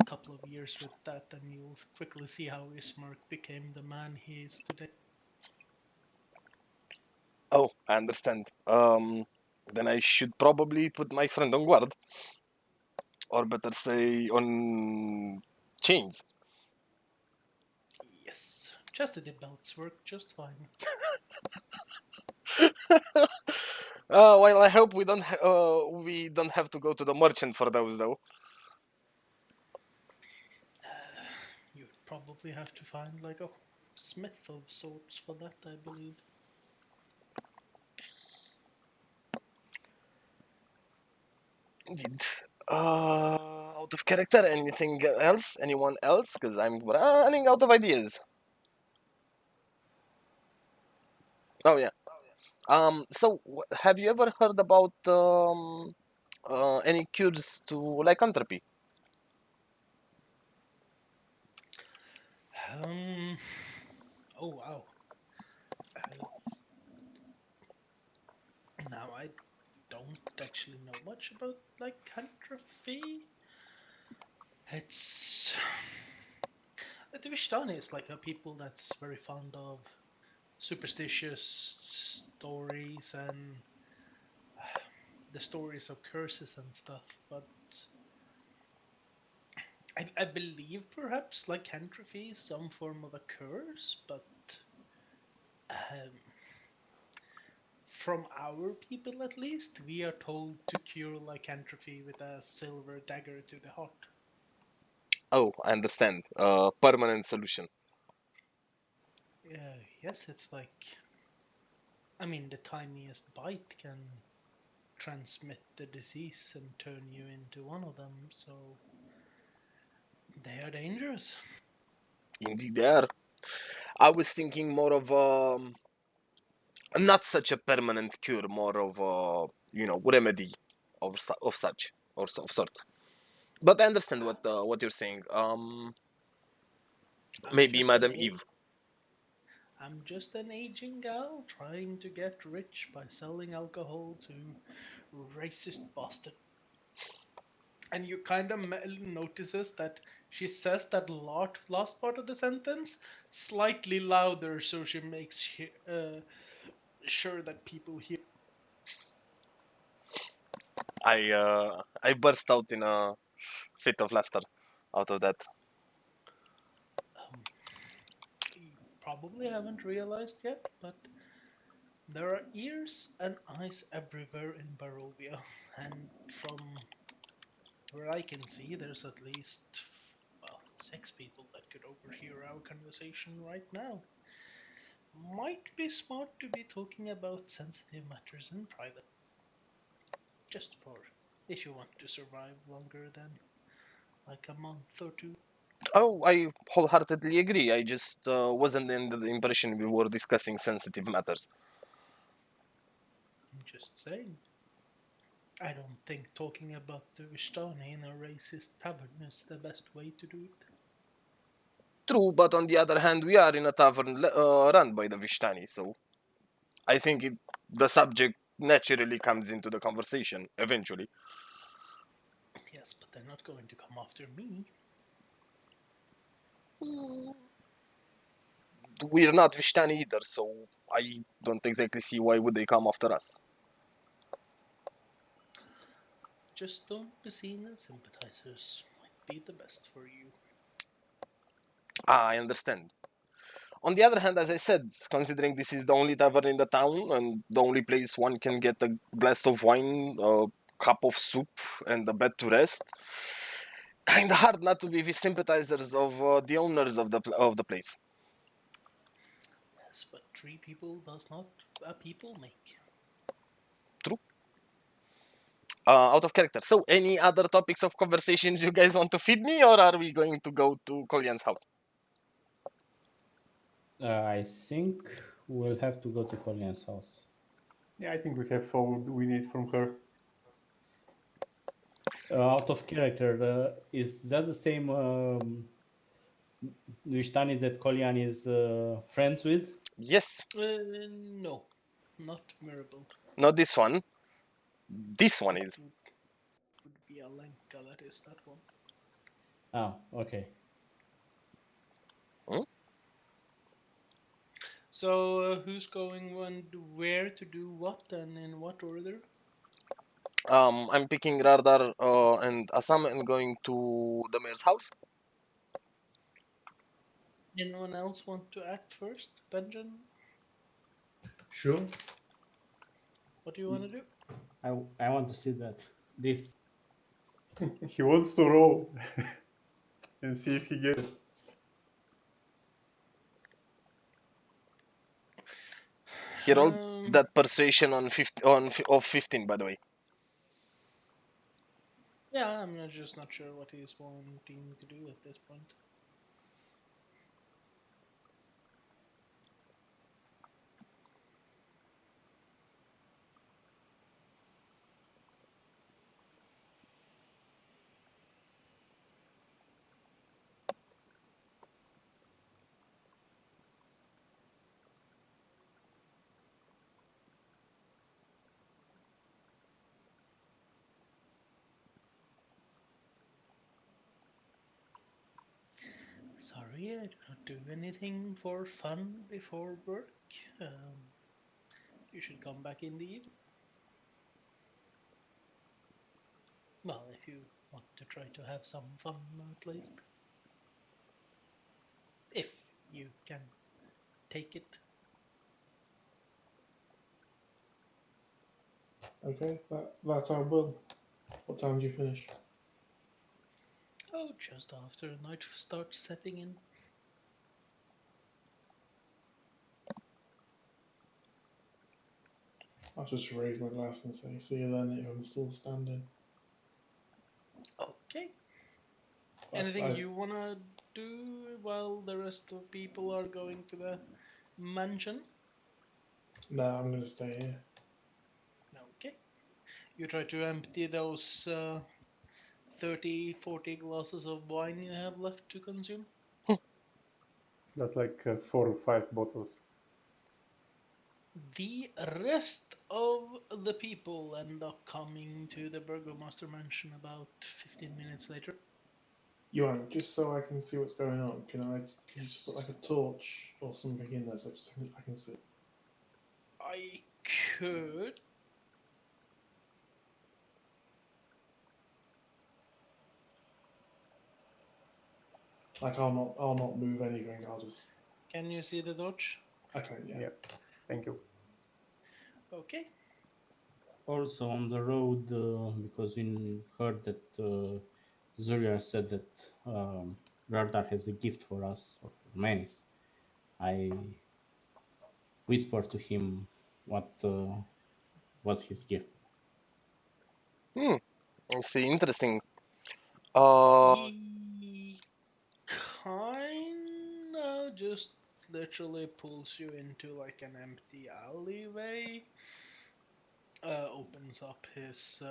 A: couple of years with that, and you'll quickly see how his smirk became the man he is today.
C: Oh, I understand. Then I should probably put my friend on guard, or better say, on chains.
A: Yes, chastity belts work just fine.
C: Well, I hope we don't have to go to the merchant for those, though.
A: You'd probably have to find like a smith of sorts for that, I believe.
C: Indeed. Out of character. Anything else? Anyone else? Because I'm running out of ideas. Oh yeah. So have you ever heard about any cures to lycanthropy?
A: Um. Oh wow. Now I don't actually know much about lycanthropy. It's the Vishtani is like a people that's very fond of superstitious stories and the stories of curses and stuff, but I believe perhaps lycanthropy is some form of a curse, but um, from our people at least, we are told to cure lycanthropy with a silver dagger to the heart.
C: Oh, I understand. Permanent solution.
A: Yes, it's like, I mean, the tiniest bite can transmit the disease and turn you into one of them, so they are dangerous.
C: Indeed, they are. I was thinking more of not such a permanent cure, more of a remedy of such of sorts. But I understand what you're saying.
A: I'm
C: Maybe
A: just an
C: Madam
A: a-
C: Eve.
A: I'm just an aging gal trying to get rich by selling alcohol to racist bastard. And you kind of notices that she says that last part of the sentence slightly louder, so she makes sure that people hear.
C: I burst out in a fit of laughter out of that.
A: Um, you probably haven't realized yet, but there are ears and eyes everywhere in Barovia, and from where I can see, there's at least, well, 6 people that could overhear our conversation right now. Might be smart to be talking about sensitive matters in private, just for if you want to survive longer than like a month or two.
C: Oh, I wholeheartedly agree. I just wasn't in the impression we were discussing sensitive matters.
A: I'm just saying. I don't think talking about the Vishtani in a racist tavern is the best way to do it.
C: True, but on the other hand, we are in a tavern run by the Vishtani, so I think the subject naturally comes into the conversation eventually.
A: Yes, but they're not going to come after me.
C: We're not Vishtani either, so I don't exactly see why would they come after us.
A: Just don't be seen as sympathizers. Might be the best for you.
C: Ah, I understand. On the other hand, as I said, considering this is the only tavern in the town and the only place one can get a glass of wine, a cup of soup, and a bed to rest, kind of hard not to be sympathizers of the owners of the place.
A: Yes, but 3 people does not a people make.
C: True. Out of character. So, any other topics of conversations you guys want to feed me, or are we going to go to Kolyan's house?
B: I think we'll have to go to Kolyan's house.
E: Yeah, I think we have food we need from her.
B: Out of character, is that the same Vishtani that Kolyan is friends with?
C: Yes,
A: No, not Mirabel.
C: not this one. This one is.
A: Would be Alenka, that is that one.
B: Oh, okay.
A: So who's going and where to do what and in what order?
C: I'm picking Radar and Assam and going to the mayor's house.
A: Anyone else want to act first? Benjamin,
D: Sure.
A: what do you want to do?
B: I want to see that. This.
E: He wants to roll and see if he gets it.
C: He rolled
A: Um,
C: that persuasion on 15, by the way.
A: Yeah, I'm just not sure what he's wanting to do at this point. Sorry, I do not do anything for fun before work. You should come back indeed. Well, if you want to try to have some fun at least. If you can take it.
D: Okay, that's our will. What time do you finish?
A: Oh, just after night starts setting in.
D: I'll just raise my glass and say, see you then if I'm still standing.
A: Okay.
D: That's
A: Anything
D: nice.
A: you wanna do while the rest of people are going to the mansion?
D: No, I'm going to stay here.
A: Okay. You try to empty those 30, 40 glasses of wine you have left to consume.
E: That's like 4 or 5 bottles.
A: The rest of the people end up coming to the Burgomaster mansion about 15 minutes later.
D: Yuan, just so I can see what's going on, can you just put
A: Yes.
D: like a torch or something in there so just I can see?
A: I could.
D: Like I'll not move anything. I'll just.
A: Can you see the torch?
D: Okay, yeah.
E: Yeah. Thank you.
A: Okay.
B: Also on the road, because we heard that Zuriel said that Rardar has a gift for us, or for Manis. I whispered to him what was his gift.
C: I see. Interesting. Uh,
A: He kinda just literally pulls you into like an empty alleyway. Opens up his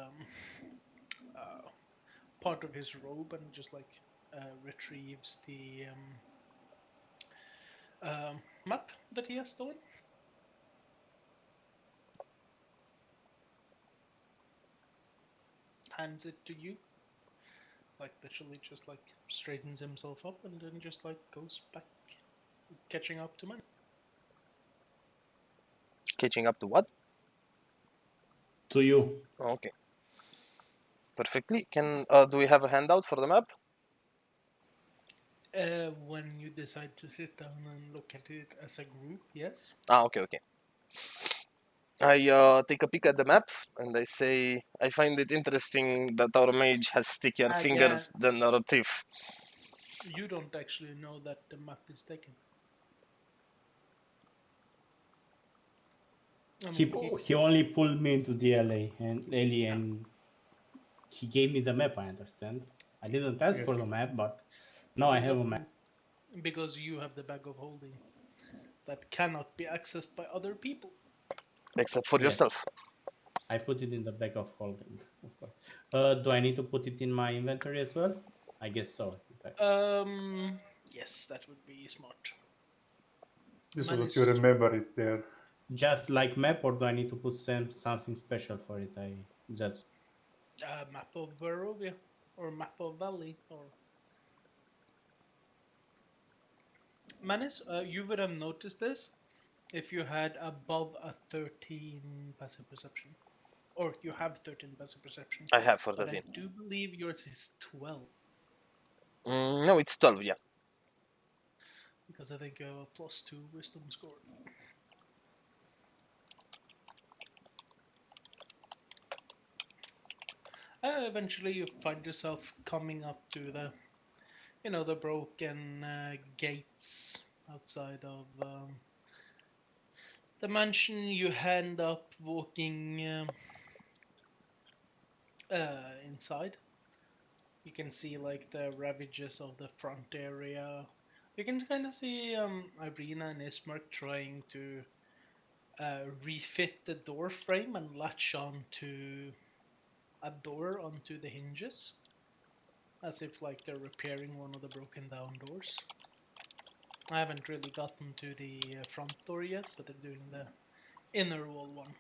A: part of his robe and just like retrieves the map that he has stolen. Hands it to you. Like literally just like straightens himself up and then just like goes back, catching up to man.
C: catching up to what?
B: To you.
C: Okay. Perfectly. Can do we have a handout for the map?
A: When you decide to sit down and look at it as a group, yes.
C: Okay, okay. I take a peek at the map and I say I find it interesting that our mage has stickier
A: Again.
C: fingers than our thief.
A: You don't actually know that the map is taken. I
B: He
A: mean,
B: he only pulled me into the alley and he gave me the map. I understand. I didn't ask
E: Yeah.
B: for the map, but now I have a map.
A: because you have the bag of holding that cannot be accessed by other people.
C: Except for
B: Yes.
C: yourself.
B: I put it in the bag of holding, of course. Do I need to put it in my inventory as well? I guess so. In fact.
A: Yes, that would be smart.
E: Just so that
A: Managed
E: you
A: to
E: remember it there.
B: Just like map, or do I need to put something special for it? I just
A: map of Barovia or map of Valley or Manis. You would have noticed this if you had above a 13 passive perception, or you have 13 passive perception.
C: I have for
A: But I
C: 13.
A: do believe yours is 12
C: No, it's 12. Yeah.
A: because I think you have a +2 wisdom score. Eventually, you find yourself coming up to the broken gates outside of the mansion. You end up walking inside. You can see like the ravages of the front area. You can kind of see Irina and Ismark trying to refit the door frame and latch onto a door onto the hinges, as if like they're repairing one of the broken down doors. I haven't really gotten to the front door yet, but they're doing the inner wall one.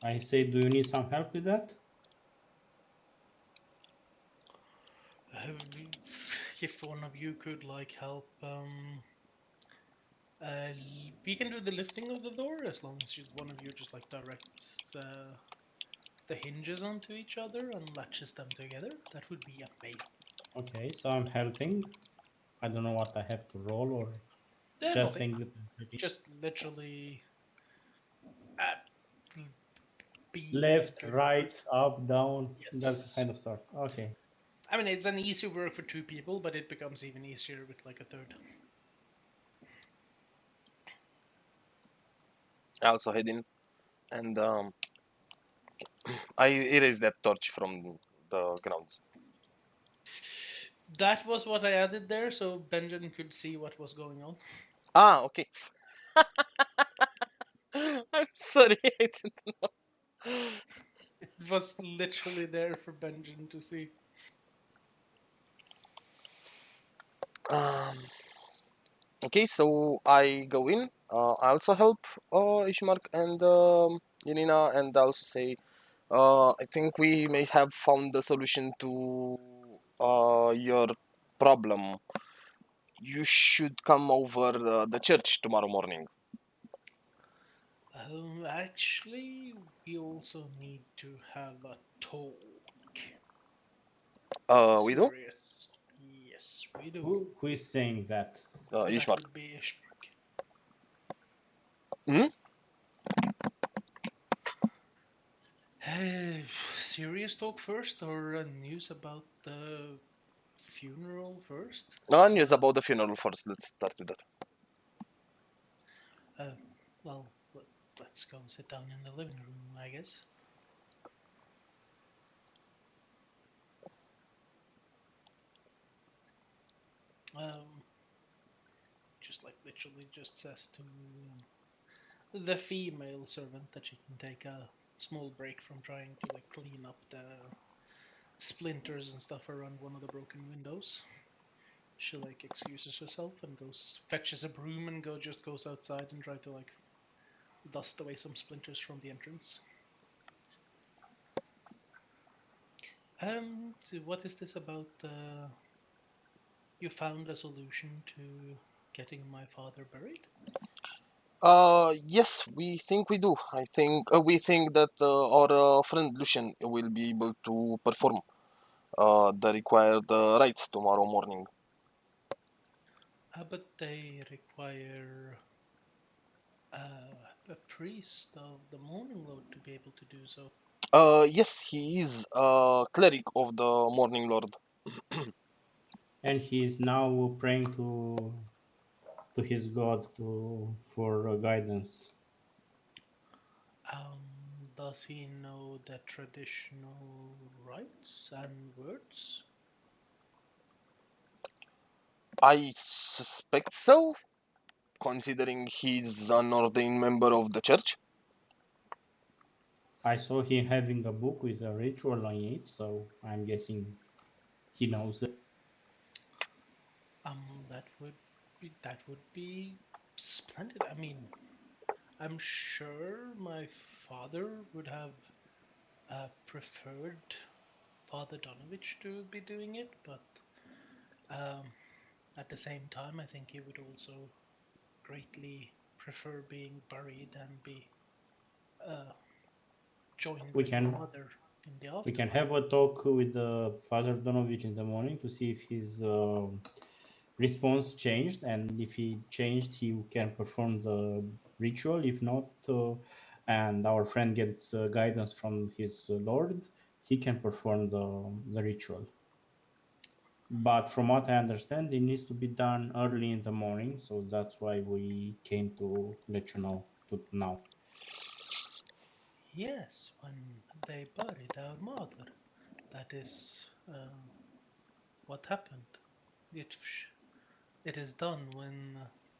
B: I say, do you need some help with that?
A: If one of you could like help, we can do the lifting of the door as long as one of you just like directs the hinges onto each other and latches them together. That would be amazing.
B: Okay, so I'm helping. I don't know what I have to roll, or just
A: Nothing.
B: things that I'm helping.
A: Just literally uh, be
B: Left,
A: good.
B: right, up, down, that
A: Yes.
B: kind of stuff. Okay.
A: I mean, it's an easy work for 2 people, but it becomes even easier with like a third.
C: I also head in, and I erase that torch from the grounds.
A: That was what I added there, so Benjamin could see what was going on.
C: Ah, okay. I'm sorry. I didn't know.
A: It was literally there for Benjamin to see.
C: Um, okay, so I go in. I also help Ishmark and Yanina, and I also say, I think we may have found the solution to your problem. You should come over the church tomorrow morning.
A: Actually, we also need to have a talk.
C: We do?
A: Serious. Yes, we do.
B: Who is saying that?
A: That
C: Ishmark.
A: would be Ishmark.
C: Hmm?
A: Serious talk first, or news about the funeral first?
C: News about the funeral first. Let's start with that.
A: Uh, well, let's go sit down in the living room, I guess. Just like literally just says to the female servant that she can take a small break from trying to like clean up the splinters and stuff around one of the broken windows. She like excuses herself and goes fetches a broom and goes outside and try to like dust away some splinters from the entrance. So what is this about? You found a solution to getting my father buried?
C: Yes, we think we do. I think we think that our friend Lucian will be able to perform the required rites tomorrow morning.
A: But they require a priest of the Morning Lord to be able to do so.
C: Yes, he is a cleric of the Morning Lord.
B: And he is now praying to his god to for guidance.
A: Does he know the traditional rites and words?
C: I suspect so. considering he's an ordained member of the church?
B: I saw him having a book with a ritual on it, so I'm guessing he knows it.
A: That would be splendid. I mean, I'm sure my father would have preferred Father Donovich to be doing it, but um, at the same time, I think he would also greatly prefer being buried and be uh, joined
B: We
A: with my
B: can
A: mother in the
B: we can
A: afterlife.
B: have a talk with Father Donovich in the morning to see if his response changed, and if he changed, he can perform the ritual. If not, and our friend gets guidance from his Lord, he can perform the ritual. But from what I understand, it needs to be done early in the morning, so that's why we came to let you know now.
A: Yes, when they buried our mother, that is what happened. It it is done when,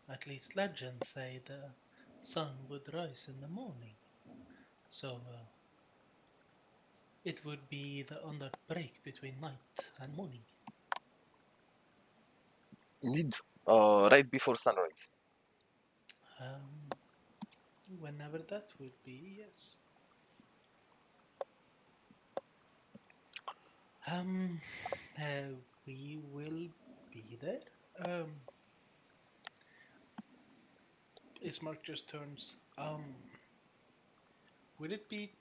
A: at least legends say, the sun would rise in the morning. So it would be on that break between night and morning.
C: Indeed, right before sunrise.
A: Um, Whenever that would be, yes. Um, we will be there. Um, Ismark just turns. Would it be?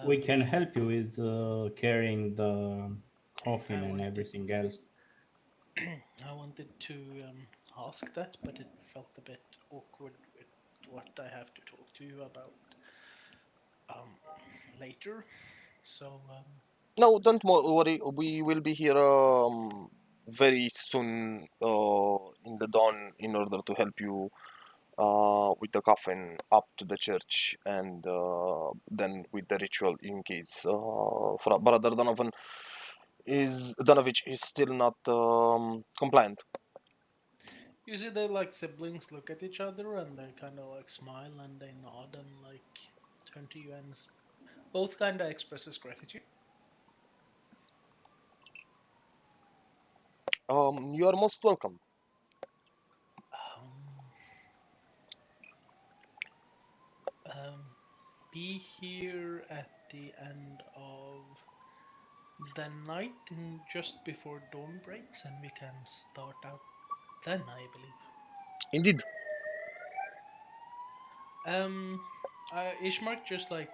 B: We
A: Um,
B: can help you with carrying the
A: I
B: coffin and
A: wanted,
B: everything else.
A: I wanted to ask that, but it felt a bit awkward with what I have to talk to you about um, later. So
C: No, don't worry. We will be here very soon in the dawn in order to help you with the coffin up to the church and then with the ritual in case Brother Donovich is still not compliant.
A: you see, they like siblings look at each other and they kind of like smile and they nod and like turn to you and both kind of expresses gratitude.
C: You are most welcome.
A: Um, um, be here at the end of the night and just before dawn breaks, and we can start out then, I believe.
C: Indeed.
A: Um, Ishmark just like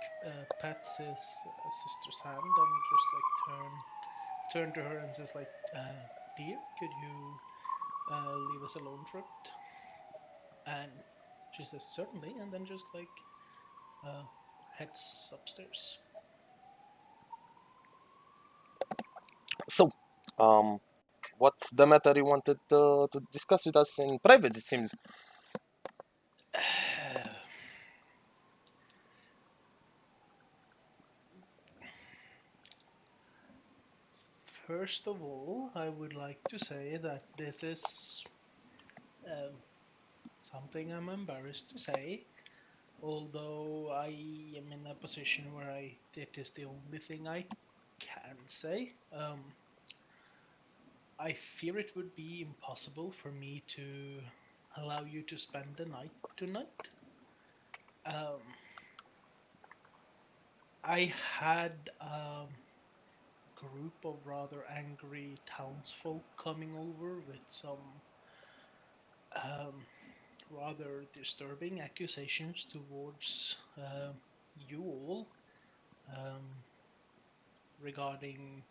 A: pats his sister's hand and just like turn to her and says like, "Dear, could you leave us alone for a bit?" And she says, "Certainly," and then just like uh, heads upstairs.
C: So, um, what's the matter you wanted to discuss with us in private? It seems.
A: First of all, I would like to say that this is um, something I'm embarrassed to say, although I am in a position where it is the only thing I can say. I fear it would be impossible for me to allow you to spend the night tonight. Um, I had a group of rather angry townsfolk coming over with some um, rather disturbing accusations towards you all um, regarding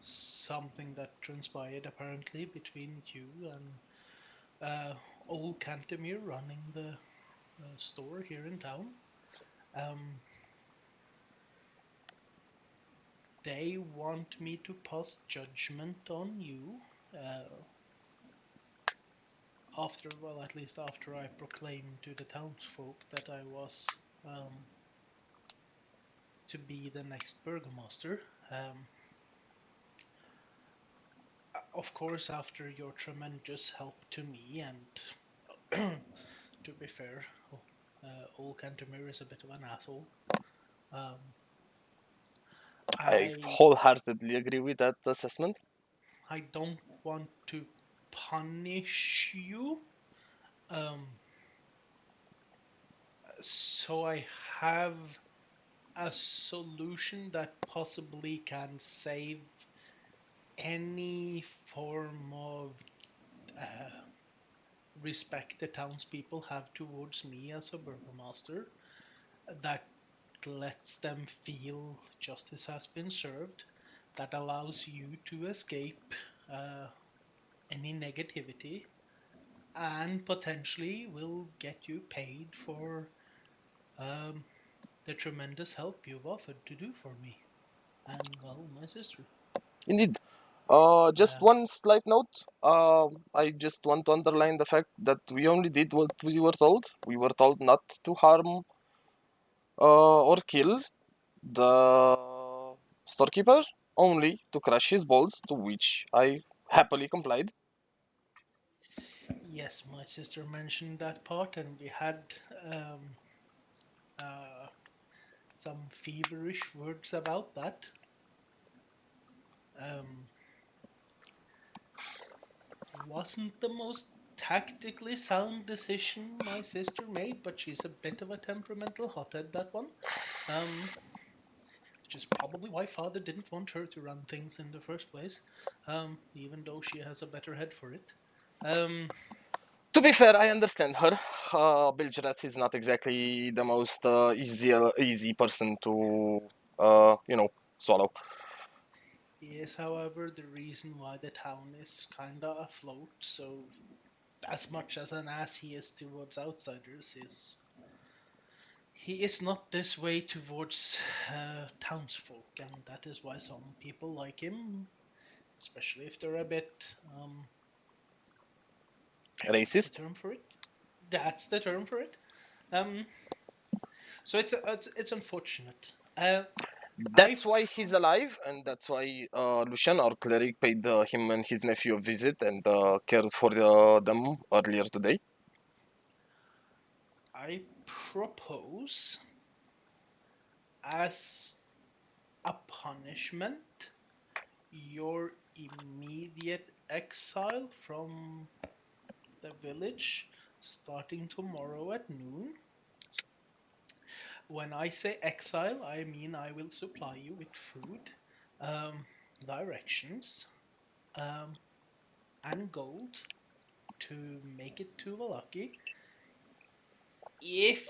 A: something that transpired apparently between you and old Cantemir running the store here in town. Um, they want me to pass judgment on you after, well, at least after I proclaimed to the townsfolk that I was to be the next burgomaster. Um, Of course, after your tremendous help to me, and to be fair, old Cantermere is a bit of an asshole. Um,
C: I
A: I
C: wholeheartedly agree with that assessment.
A: I don't want to punish you. Um, so I have a solution that possibly can save any form of uh, respect the townspeople have towards me as a burgomaster, that lets them feel justice has been served, that allows you to escape uh, any negativity, and potentially will get you paid for um, the tremendous help you've offered to do for me and, well, my sister.
C: Indeed. Just
A: Uh,
C: one slight note. I just want to underline the fact that we only did what we were told. We were told not to harm or kill the storekeeper, only to crush his balls, to which I happily complied.
A: yes, my sister mentioned that part, and we had um, uh, some feverish words about that. Um, wasn't the most tactically sound decision my sister made, but she's a bit of a temperamental hothead, that one. Um, which is probably why father didn't want her to run things in the first place, even though she has a better head for it. Um,
C: To be fair, I understand her. Bilgerat is not exactly the most easy person to, swallow.
A: he is, however, the reason why the town is kinda afloat, so as much as an ass he is towards outsiders, he is not this way towards townsfolk, and that is why some people like him, especially if they're a bit what's the
C: Racist.
A: term for it? That's the term for it. Um, so it's unfortunate. I
C: That's why he's alive, and that's why Lucian, our cleric, paid him and his nephew a visit and cared for them earlier today.
A: I propose as a punishment your immediate exile from the village starting tomorrow at noon. When I say exile, I mean I will supply you with food, um, directions, um, and gold to make it to Valaki. If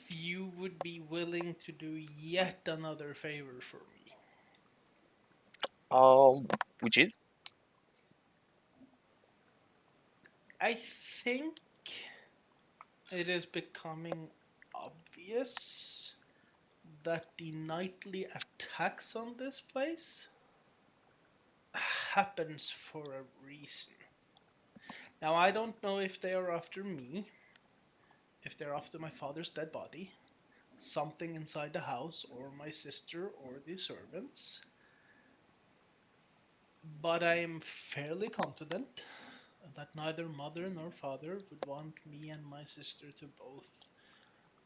A: you would be willing to do yet another favor for me,
C: Which is
A: I think it is becoming obvious that the nightly attacks on this place happens for a reason. Now, I don't know if they are after me, if they're after my father's dead body, something inside the house, or my sister, or the servants, but I am fairly confident that neither mother nor father would want me and my sister to both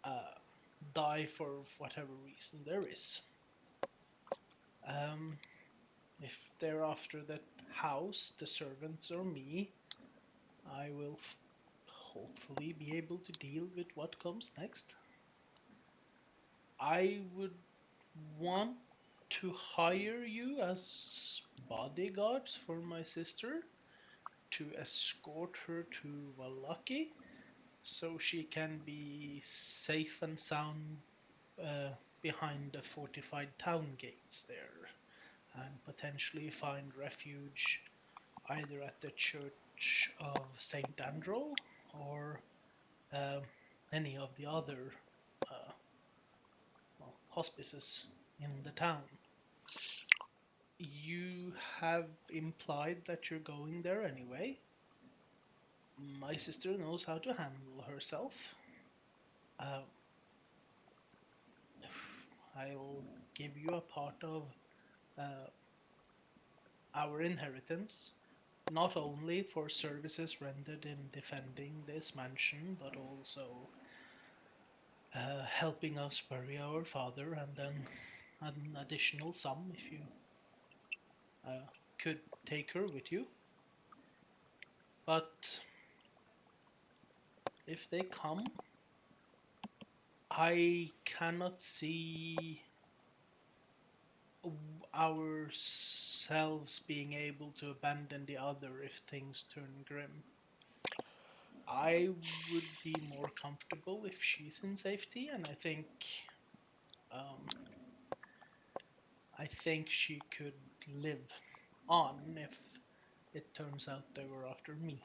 A: uh, die for whatever reason there is. Um, if they're after the house, the servants, or me, I will hopefully be able to deal with what comes next. I would want to hire you as bodyguards for my sister to escort her to Wallaki so she can be safe and sound uh, behind the fortified town gates there and potentially find refuge either at the Church of St. Andro or um, any of the other uh, well, hospices in the town. You have implied that you're going there anyway. My sister knows how to handle herself. Uh, I'll give you a part of uh, our inheritance not only for services rendered in defending this mansion, but also helping us bury our father, and then an additional sum if you could take her with you. But if they come, I cannot see ourselves being able to abandon the other if things turn grim. I would be more comfortable if she's in safety, and um, I think she could live on if it turns out they were after me.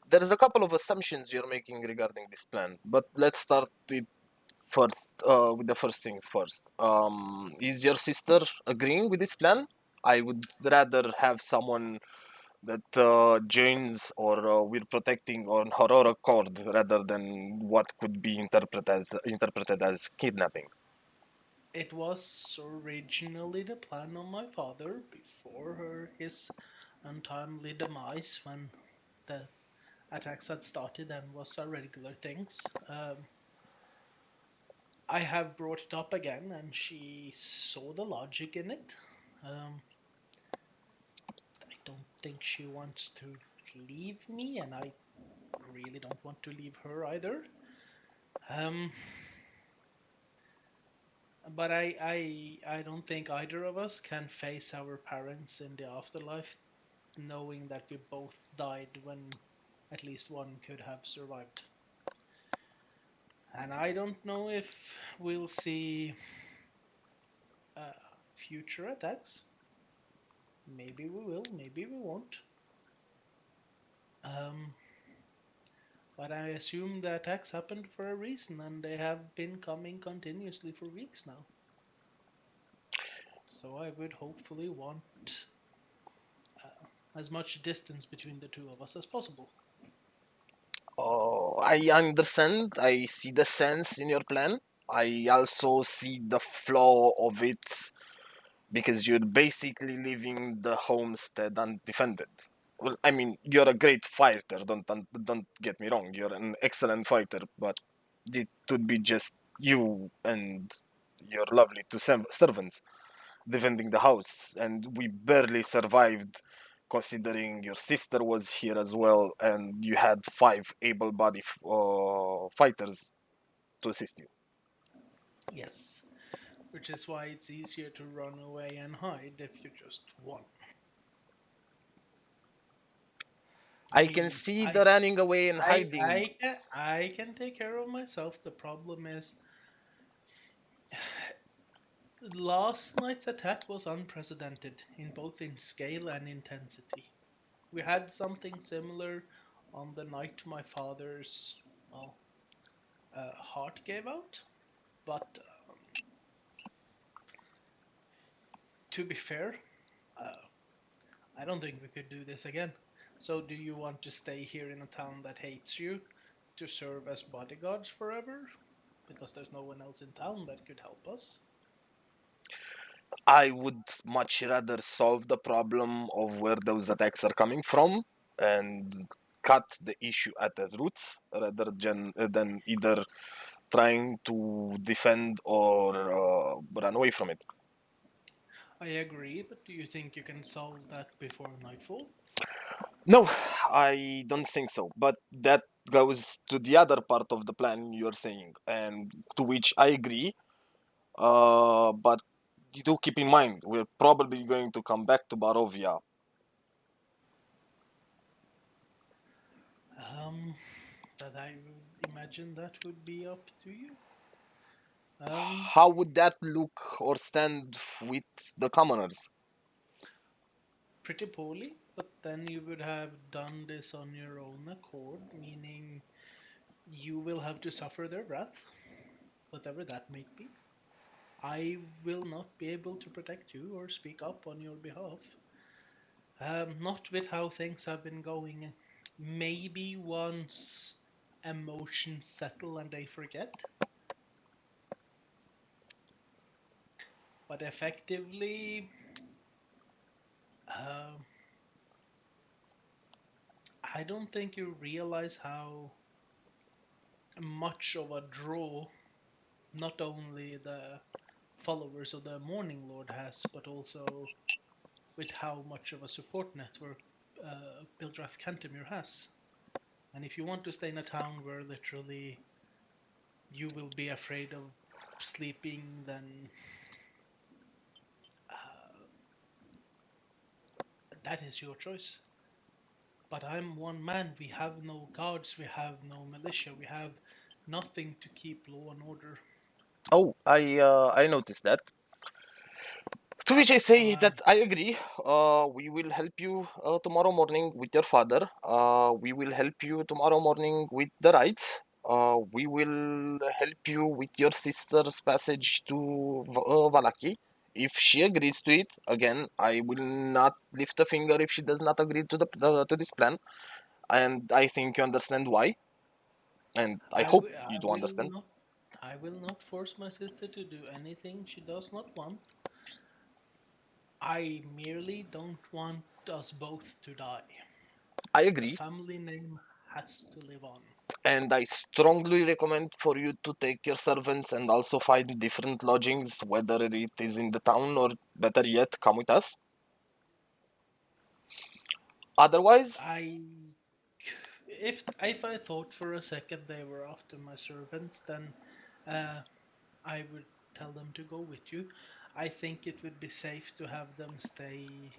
C: There is a couple of assumptions you're making regarding this plan, but let's start it first with the first things first. Is your sister agreeing with this plan? I would rather have someone that joins or we're protecting on her own accord rather than what could be interpreted as kidnapping.
A: It was originally the plan of my father before his untimely demise when the attacks had started and was a regular things. I have brought it up again, and she saw the logic in it. Um, I don't think she wants to leave me, and I really don't want to leave her either. Um, but I don't think either of us can face our parents in the afterlife, knowing that we both died when at least one could have survived. And I don't know if we'll see uh, future attacks. Maybe we will, maybe we won't. Um, but I assume the attacks happened for a reason, and they have been coming continuously for weeks now. So I would hopefully want as much distance between the two of us as possible.
C: Oh, I understand. I see the sense in your plan. I also see the flaw of it because you're basically leaving the homestead undefended. Well, I mean, you're a great fighter. Don't get me wrong. You're an excellent fighter, but it would be just you and your lovely two servants defending the house, and we barely survived. Considering your sister was here as well, and you had five able-bodied fighters to assist you.
A: Yes, which is why it's easier to run away and hide if you just one. I
C: I can
A: mean,
C: see the running away and hiding.
A: I can take care of myself. The problem is, last night's attack was unprecedented in both in scale and intensity. We had something similar on the night my father's well, heart gave out, but to be fair, uh, I don't think we could do this again. So, do you want to stay here in a town that hates you to serve as bodyguards forever? Because there's no one else in town that could help us.
C: I would much rather solve the problem of where those attacks are coming from and cut the issue at the roots rather than either trying to defend or run away from it.
A: I agree, but do you think you can solve that before nightfall?
C: No, I don't think so. But that goes to the other part of the plan you're saying, and to which I agree. But you do keep in mind, we're probably going to come back to Barovia.
A: Um, that I would imagine that would be up to you. Um,
C: How would that look or stand with the commoners?
A: Pretty poorly, but then you would have done this on your own accord, meaning you will have to suffer their wrath, whatever that may be. I will not be able to protect you or speak up on your behalf. Not with how things have been going. Maybe once emotions settle and they forget, but effectively, uh, I don't think you realize how much of a draw not only the followers of the Morning Lord has, but also with how much of a support network Bildrath Cantemir has. And if you want to stay in a town where literally you will be afraid of sleeping, then that is your choice. But I'm one man. We have no guards, we have no militia, we have nothing to keep law and order.
C: Oh, I noticed that. To which I say that I agree. We will help you tomorrow morning with your father. We will help you tomorrow morning with the rights. We will help you with your sister's passage to Valaki. If she agrees to it, again, I will not lift a finger if she does not agree to the to this plan. And I think you understand why. And I
A: I,
C: hope
A: w-
C: you
A: I
C: do
A: will
C: understand.
A: not I will not force my sister to do anything she does not want. I merely don't want us both to die.
C: I
A: The
C: agree.
A: family name has to live on.
C: And I strongly recommend for you to take your servants and also find different lodgings, whether it is in the town or better yet, come with us. Otherwise,
A: I if I thought for a second they were after my servants, then I would tell them to go with you. I think it would be safe to have them stay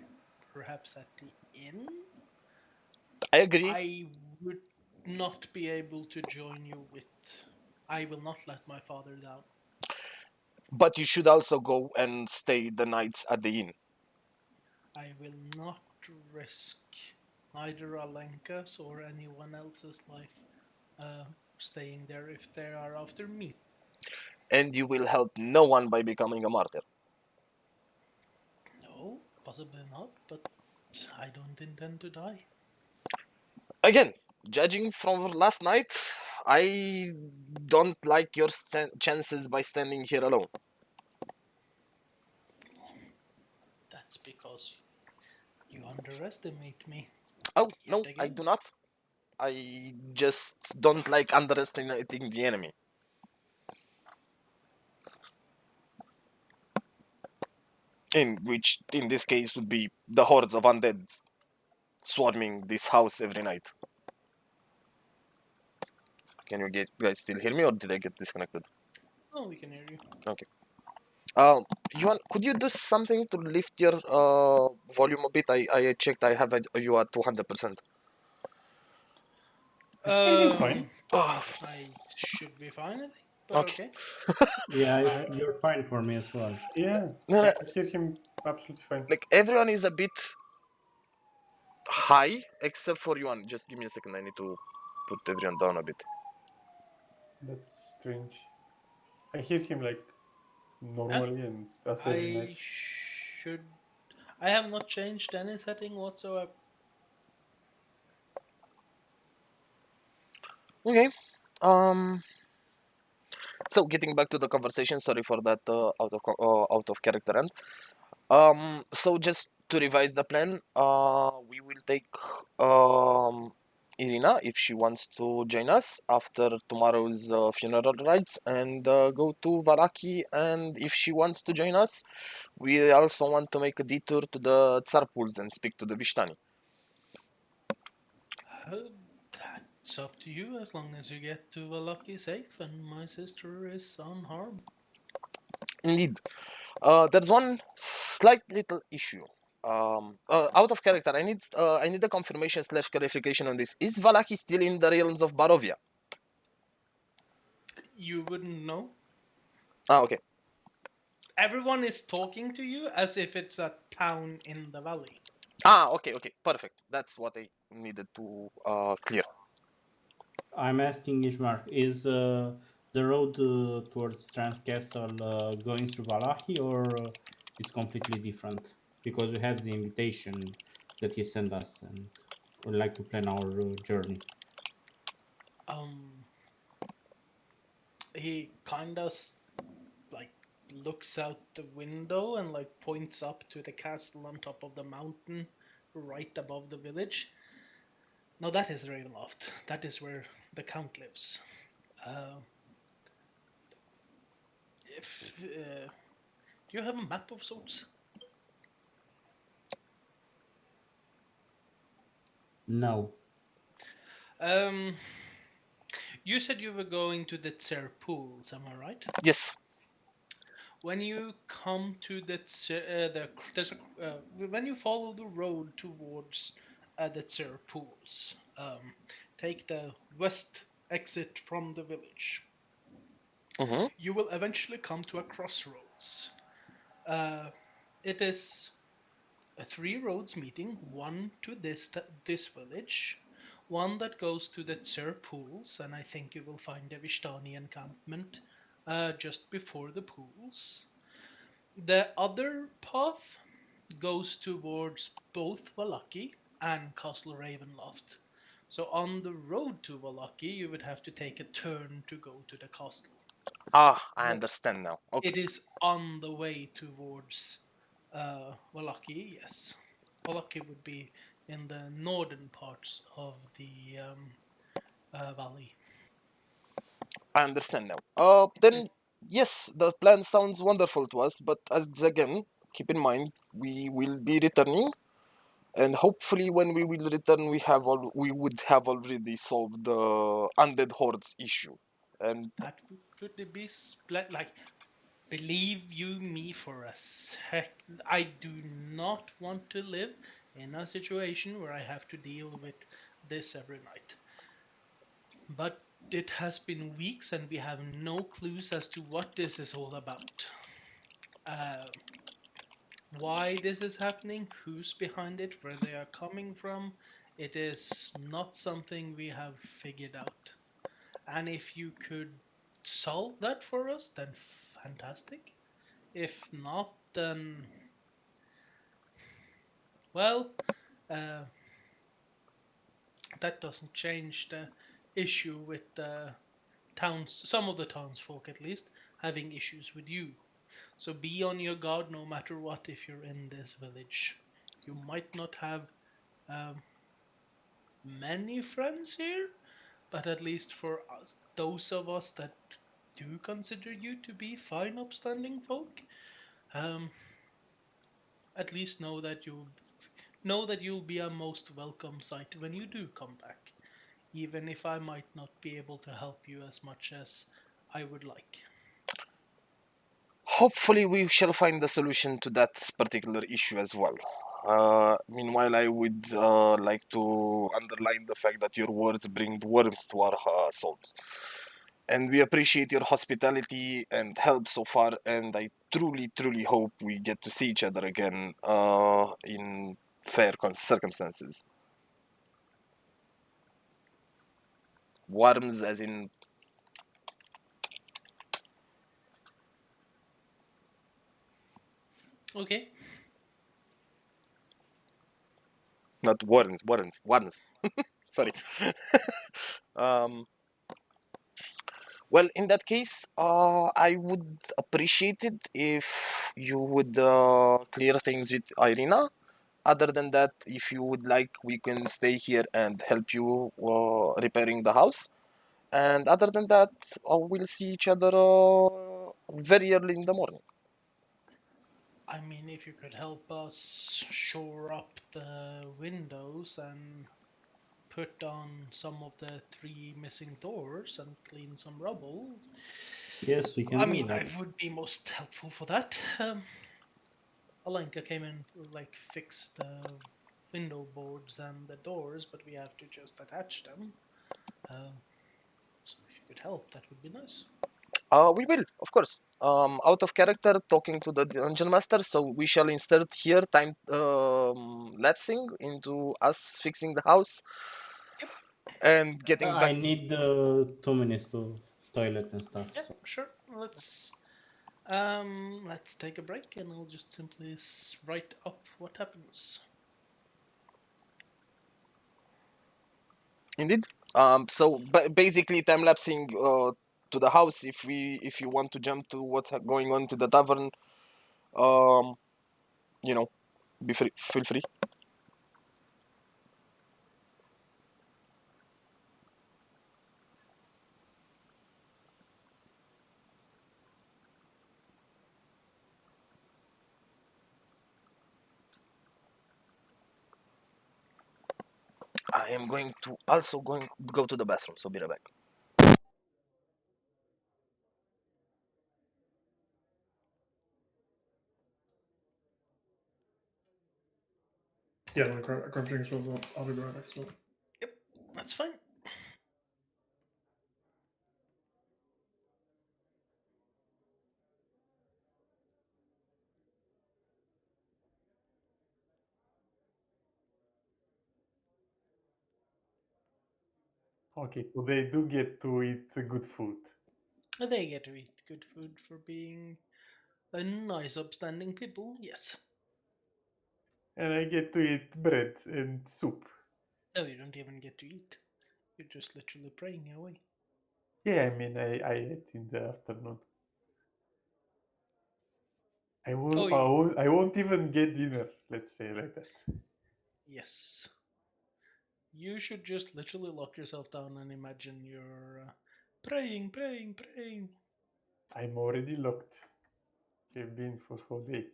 A: perhaps at the inn.
C: I agree,
A: I would not be able to join you with. I will not let my father down.
C: but you should also go and stay the nights at the inn.
A: I will not risk either Alenka's or anyone else's life uh, staying there if they are after me.
C: And you will help no one by becoming a martyr.
A: No, possibly not, but I don't intend to die.
C: Again, judging from last night, I don't like your chances by standing here alone.
A: That's because you underestimate me
C: Oh,
A: yet
C: no, I
A: again.
C: do not. I just don't like underestimating the enemy. In which, in this case, would be the hordes of undead swarming this house every night. Can you guys still hear me, or did I get disconnected?
A: Oh, we can hear you.
C: Okay. Yuan, could you do something to lift your volume a bit? I checked. I have you at 200%.
E: I hear him fine.
C: Oh,
A: I should be fine, I think, but
C: okay.
A: okay.
B: Yeah,
E: I,
B: you're fine for me as well.
E: yeah,
C: No, no,
E: I hear him absolutely fine.
C: like everyone is a bit high except for Yuan. Just give me a second. I need to put everyone down a bit.
E: That's strange. I hear him like normally and as every night.
A: I should. I have not changed any setting whatsoever.
C: Okay. Um. So getting back to the conversation. Sorry for that out of character end. So just to revise the plan, we will take Irina if she wants to join us after tomorrow's funeral rites and go to Valaki. And if she wants to join us, we also want to make a detour to the Tsar pools and speak to the Vishtani.
A: That's up to you as long as you get to Valaki safe and my sister is unharmed.
C: Indeed, there's one slight little issue. Out of character, I need a confirmation slash clarification on this. Is Valaki still in the realms of Barovia?
A: You wouldn't know.
C: Ah, okay.
A: Everyone is talking to you as if it's a town in the valley.
C: Ah, okay, okay, perfect. That's what I needed to clear.
B: I'm asking Ishmar, is the road towards Strands Castle going through Valachi or is completely different? Because we have the invitation that he sent us and would like to plan our journey.
A: Um, he kinda like looks out the window and like points up to the castle on top of the mountain right above the village. No, that is Ravenloft. That is where the Count lives. Uh, if Do you have a map of sorts?
B: No.
A: Um, you said you were going to the Tser pools, am I right?
C: Yes.
A: When you come to when you follow the road towards the Tser pools, take the west exit from the village.
C: Mm-hmm.
A: You will eventually come to a crossroads. Uh, it is three roads meeting, one to this village, one that goes to the Tser pools, and I think you will find a Vishtani encampment just before the pools. The other path goes towards both Valaki and Castle Ravenloft. So on the road to Valaki, you would have to take a turn to go to the castle.
C: Ah, I
A: But
C: understand now.
A: it
C: Okay.
A: is on the way towards Valaki, yes. Valaki would be in the northern parts of the valley.
C: I understand now. Then yes, the plan sounds wonderful to us, but as again, keep in mind we will be returning, and hopefully when we will return, we would have already solved the undead hordes issue. And
A: That would be like, believe you me for a sec, I do not want to live in a situation where I have to deal with this every night. But it has been weeks and we have no clues as to what this is all about. Uh, why this is happening, who's behind it, where they are coming from, it is not something we have figured out. And if you could solve that for us, then fantastic. If not, then, well, uh, that doesn't change the issue with the towns, some of the townsfolk at least, having issues with you. So be on your guard no matter what if you're in this village. You might not have um, many friends here, but at least for us, those of us that do consider you to be fine, upstanding folk, um, at least know that you'll be a most welcome sight when you do come back, even if I might not be able to help you as much as I would like.
C: hopefully we shall find the solution to that particular issue as well. Meanwhile, I would like to underline the fact that your words bring warmth to our souls. And we appreciate your hospitality and help so far, and I truly, truly hope we get to see each other again in fair circumstances. Worms, as in
A: Okay,
C: not worms, worms, worms. Sorry. Um, well, in that case, I would appreciate it if you would clear things with Irina. Other than that, if you would like, we can stay here and help you repairing the house. And other than that, we'll see each other very early in the morning.
A: I mean, if you could help us shore up the windows and put on some of the three missing doors and clean some rubble,
B: Yes, we can
A: I
B: do
A: mean,
B: that.
A: I would be most helpful for that. Alenka came and like fixed the window boards and the doors, but we have to just attach them. So if you could help, that would be nice.
C: We will, of course. Out of character, talking to the dungeon master, so we shall insert here time lapsing into us fixing the house
A: Yep.
C: and getting
B: I
C: back.
B: need 2 minutes to toilet and stuff.
A: Yeah,
B: So
A: sure. Let's take a break, and I'll just simply write up what happens.
C: Indeed. So basically, time lapsing to the house. If you want to jump to what's going on to the tavern, um, you know, be free, feel free. I am going to also go to the bathroom, so be right back.
D: Yeah, I grab drinks as well. I'll be right back as well.
A: Yep, that's fine.
E: Okay, so they do get to eat good food.
A: They get to eat good food for being a nice, upstanding people, yes.
E: And I get to eat bread and soup.
A: No, you don't even get to eat. You're just literally praying away.
E: Yeah, I mean, I ate in the afternoon.
A: Oh,
E: I won't even get dinner, let's say like that.
A: yes. You should just literally lock yourself down and imagine you're praying, praying, praying.
E: I'm already locked. I've been for whole day.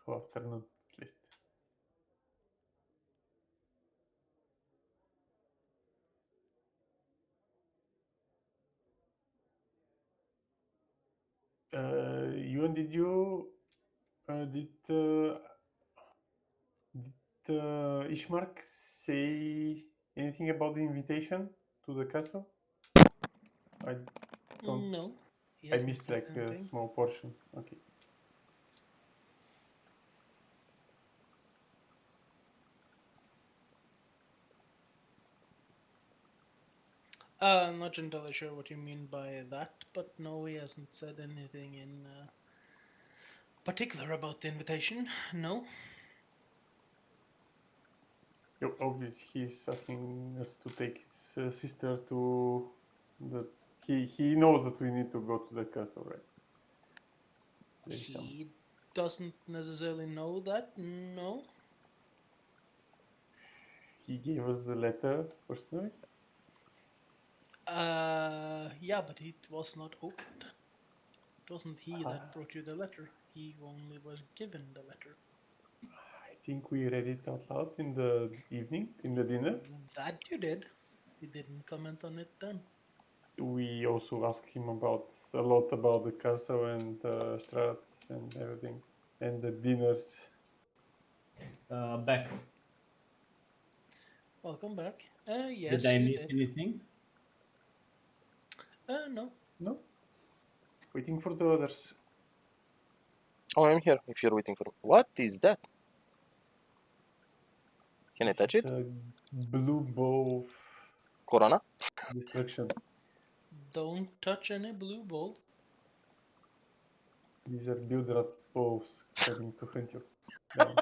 E: Whole afternoon, at least. Ewan, did Ishmark say anything about the invitation to the castle? I don't.
A: No, he
E: I
A: hasn't
E: missed
A: said
E: like a
A: anything.
E: small portion. Okay.
A: I'm not entirely sure what you mean by that, but no, he hasn't said anything in particular about the invitation. No.
E: Obviously, he's asking us to take his sister to the. He knows that we need to go to the castle, right? There is some.
A: He doesn't necessarily know that, no.
E: He gave us the letter personally.
A: Yeah, but it was not opened. It wasn't he that
E: Ah.
A: brought you the letter. He only was given the letter.
E: I think we read it out loud in the evening, in the dinner.
A: That you did. He didn't comment on it then.
E: We also asked him a lot about the castle and Strat and everything, and the dinners.
B: Back.
A: Welcome back.
B: Did
A: Yes,
B: I
A: you
B: miss
A: did.
B: anything?
A: No.
E: No, waiting for the others.
C: Oh, I'm here. If you're waiting for me. What is that? Can I touch
E: It's
C: it?
E: a blue bow of
C: Corona?
E: destruction.
A: Don't touch any blue ball.
E: These are Buildrat bows coming to hunt you down.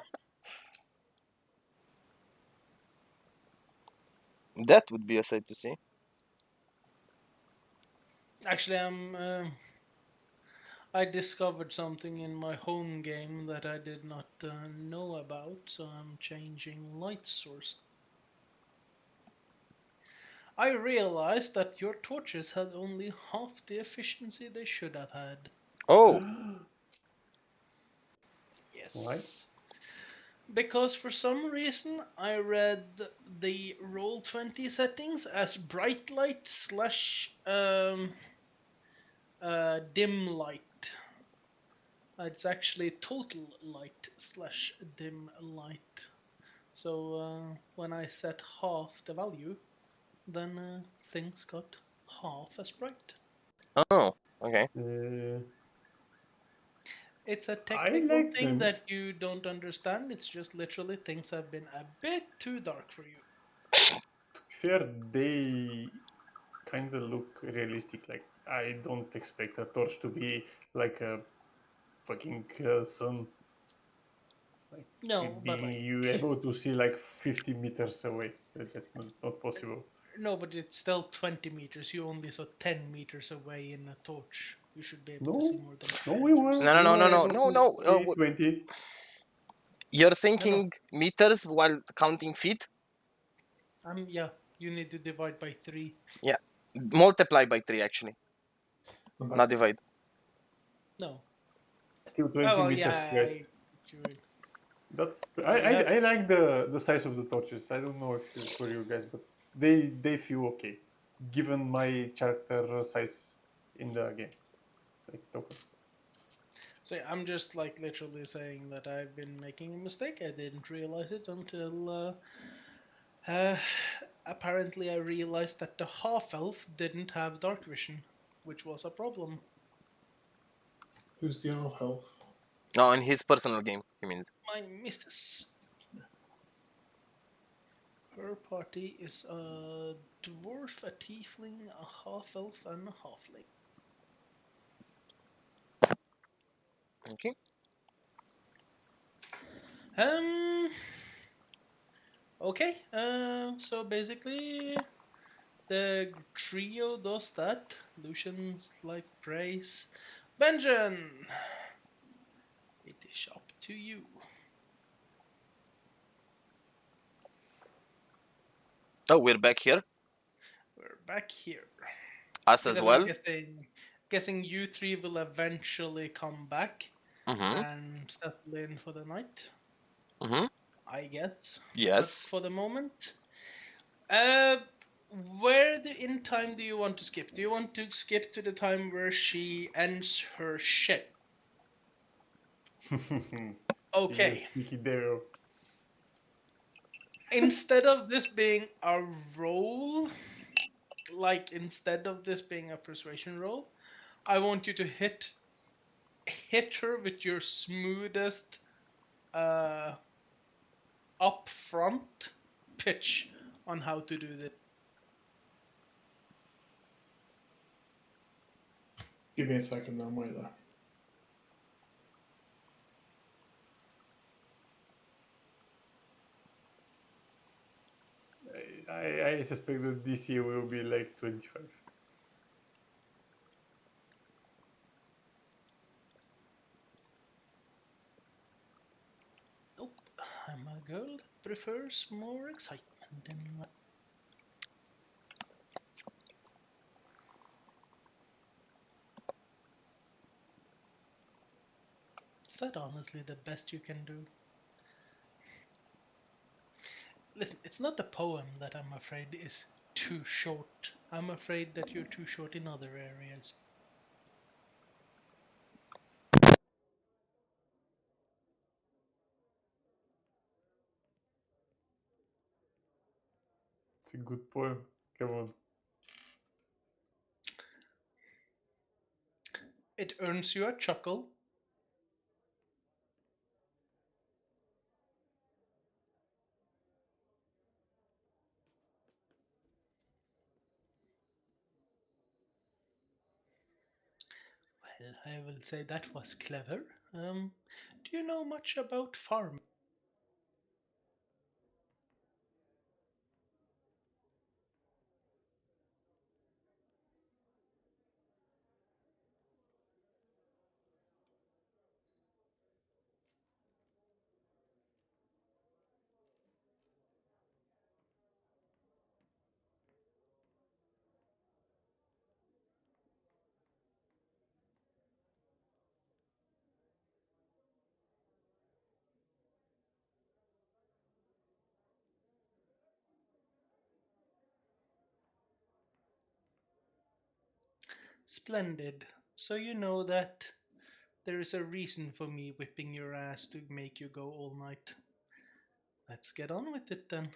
C: That would be a sight to see.
A: Actually, I discovered something in my home game that I did not know about, so I'm changing light source. I realized that your torches had only half the efficiency they should have had.
C: Oh,
E: Why?
A: Yes. Because for some reason I read the Roll20 settings as bright light slash dim light. It's actually total light slash dim light. So when I set half the value, then things got half as bright.
C: oh, okay.
A: It's a
E: I
A: technical
E: like
A: thing
E: them.
A: that you don't understand. It's just literally things have been a bit too dark for you.
E: To be fair, they kind of look realistic. Like I don't expect a torch to be like a fucking sun. Like
A: No,
E: it
A: but
E: being you able to see like 50 meters away. That's not possible.
A: no, but it's still 20 meters. You only saw 10 meters away in a torch. You should be able to see
E: No,
A: more than
E: no,
A: 10
E: we
A: meters.
E: were
C: No, no,
E: we
C: no,
E: were
C: no, no,
E: able
C: no,
E: to
C: no.
E: see 20.
C: You're
A: No.
C: thinking meters while counting feet?
A: Yeah, you need to divide by 3.
C: Yeah. Multiply by 3, actually.
D: I'm back.
C: Not divide.
A: No.
E: Still 20
A: Oh, well,
E: meters,
A: yeah,
E: guys.
A: you would.
E: That's
A: Oh, you have
E: I like the size of the torches. I don't know if it's for you guys, but they feel okay, given my character size in the game, like token.
A: So yeah, I'm just like literally saying that I've been making a mistake. I didn't realize it until uh, apparently I realized that the half elf didn't have dark vision, which was a problem.
D: Who's the half elf?
C: No, in his personal game, he means.
A: My missus. Her party is a dwarf, a tiefling, a half elf, and a halfling.
C: Okay.
A: Um. Okay. So basically, the trio does that. Lucian's like praise. Benjamin, it is up to you.
C: Oh, we're back here.
A: We're back here
C: Us as
A: because I'm
C: well.
A: guessing you three will eventually come back
C: Mm-hmm.
A: and settle in for the night.
C: Mm-hmm.
A: I guess. But
C: Yes.
A: for the moment, uh, in time do you want to skip? Do you want to skip to the time where she ends her ship?
E: You
A: Okay.
E: sneaky devil.
A: Instead of this being a roll, like instead of this being a persuasion roll, I want you to hit her with your smoothest uh upfront pitch on how to do this.
D: Give me a second, then wait there.
E: I suspect that DC will be like 25.
A: Nope, I'm a girl that prefers more excitement in life. Is that honestly the best you can do? Listen, it's not the poem that I'm afraid is too short. I'm afraid that you're too short in other areas.
E: It's a good poem. Come on.
A: It earns you a chuckle. Well, I will say that was clever. Do you know much about farming? Splendid. So you know that there is a reason for me whipping your ass to make you go all night. Let's get on with it then.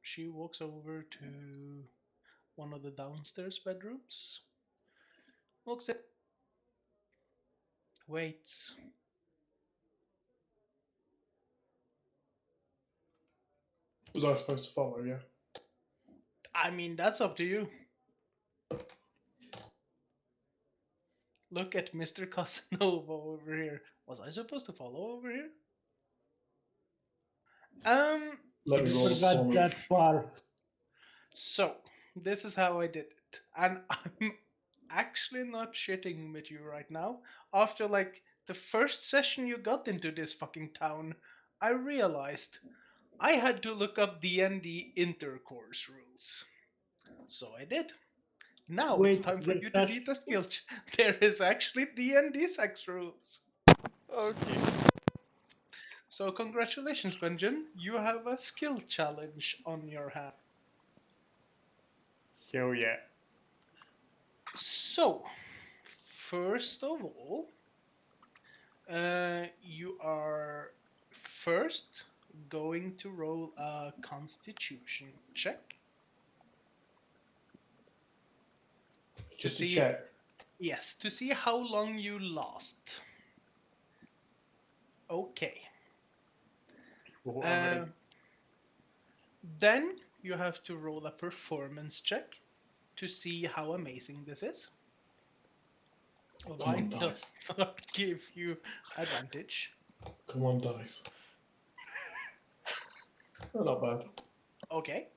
A: She walks over to one of the downstairs bedrooms. Walks in, waits.
D: Was I supposed to follow? Yeah.
A: I mean, that's up to you. Look at Mr. Casanova over here. Was I supposed to follow over here? Um,
D: Let
B: You
D: me roll
B: never
D: a
B: got
D: performance.
B: that far.
A: so this is how I did it. And I'm actually not shitting with you right now. After like the first session you got into this fucking town, I realized I had to look up D&D intercourse rules. So I did. Now it's time for you to beat the skill. There is actually D&D sex rules.
C: Okay.
A: So congratulations, Benjamin. You have a skill challenge on your hand.
E: Hell yeah.
A: So, first of all, you are first going to roll a Constitution check to
D: Just to
A: see,
D: check.
A: yes, to see how long you last. Okay.
E: Oh, I'm ready.
A: Then you have to roll a performance check to see how amazing this is.
D: Come
A: Why
D: on,
A: does
D: dice.
A: not give you advantage?
D: Come on, dice. Oh, not bad.
A: Okay.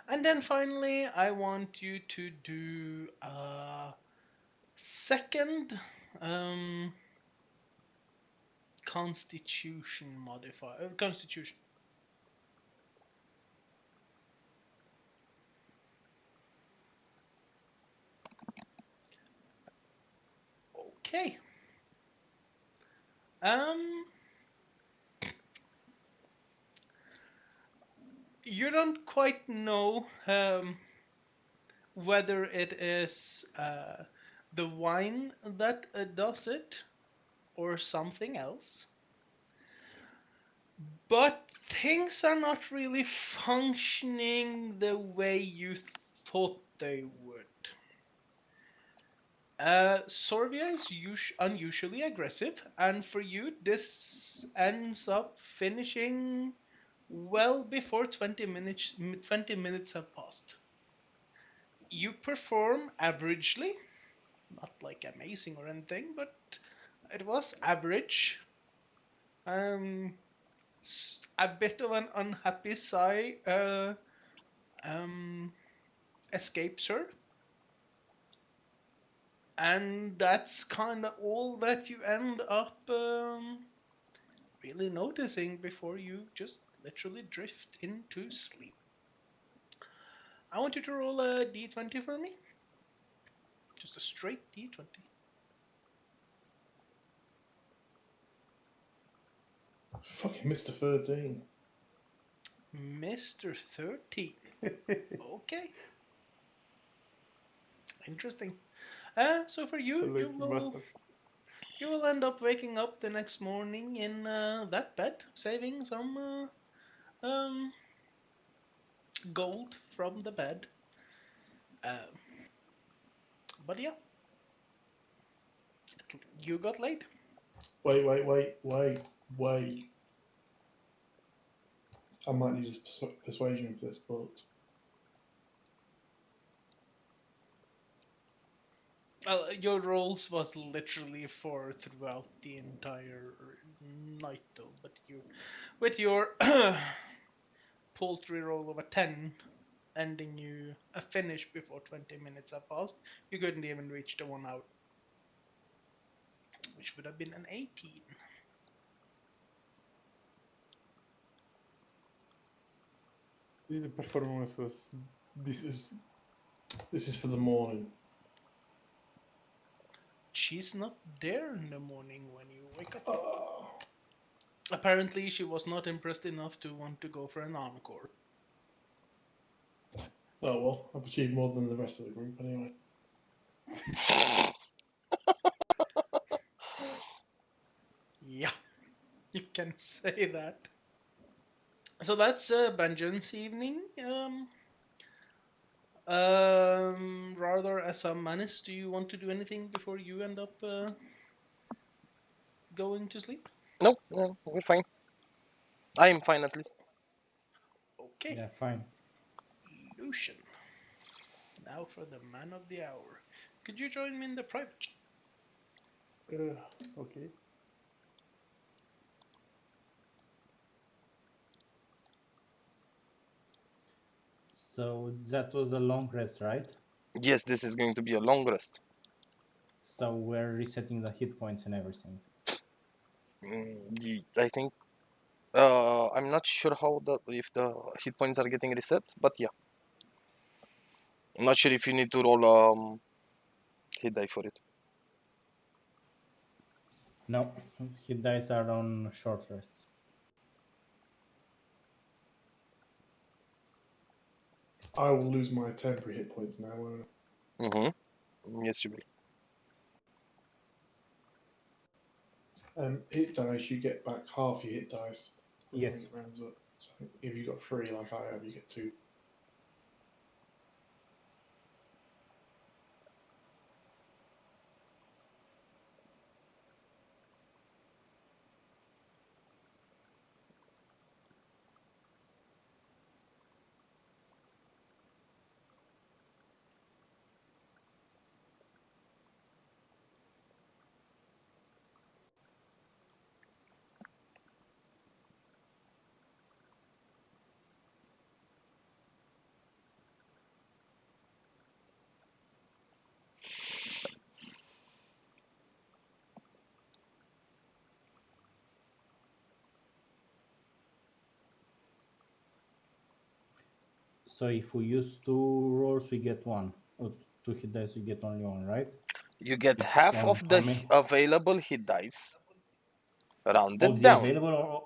A: And then finally, I want you to do a second Constitution modifier. Constitution. Okay. Um, you don't quite know whether it is the wine that does it or something else. But things are not really functioning the way you thought they would. Sorvia is unusually aggressive, and for you, this ends up finishing well before 20 minutes have passed. You perform averagely, not like amazing or anything, but it was average. Um, a bit of an unhappy sigh um, escapes her, and that's kind of all that you end up really noticing before you just literally drift into sleep. I want you to roll a d20 for me. Just a straight d20.
D: Fucking Mr. 13.
A: Mr. 13. Okay. Interesting. So for you,
E: Lucky bastard.
A: you will end up waking up the next morning in that bed, saving some gold from the bed. Uh, but yeah, you got laid.
D: Wait. I might use persuasion for this, but
A: Your rolls was literally for throughout the entire night, though. But you, with your paltry roll of a 10, ending you a finish before 20 minutes have passed, you couldn't even reach the 1 hour, which would have been an 18.
E: This performance was
D: this is for the morning.
A: She's not there in the morning when you wake up.
D: Oh,
A: Apparently, she was not impressed enough to want to go for an encore.
D: oh well, I've achieved more than the rest of the group anyway.
A: Yeah, you can say that. So that's Benjamin's evening. Rather as a menace, do you want to do anything before you end up going to sleep?
C: No, no, we're fine. I'm fine at least.
A: Okay,
B: Yeah, fine.
A: Lucian. Now for the man of the hour. Could you join me in the private?
E: okay.
B: So that was a long rest, right?
C: Yes, this is going to be a long rest.
B: So we're resetting the hit points and everything.
C: I think. I'm not sure how if the hit points are getting reset, but yeah. I'm not sure if you need to roll hit die for it.
B: No, hit dice are on short rests.
D: I will lose my temporary hit points now, won't I?
C: Mm-hmm. Yes, you will.
D: Hit dice, you get back half your hit dice when
B: Yes.
D: it rounds up. So if you got 3 like I have, you get 2.
B: So if we use 2 rolls, we get 1. Or 2 hit dice, we get only 1, right?
C: You get
B: It's
C: half
B: on
C: of
B: how
C: the
B: many?
C: available hit dice, rounded
B: Of the
C: down.
B: available or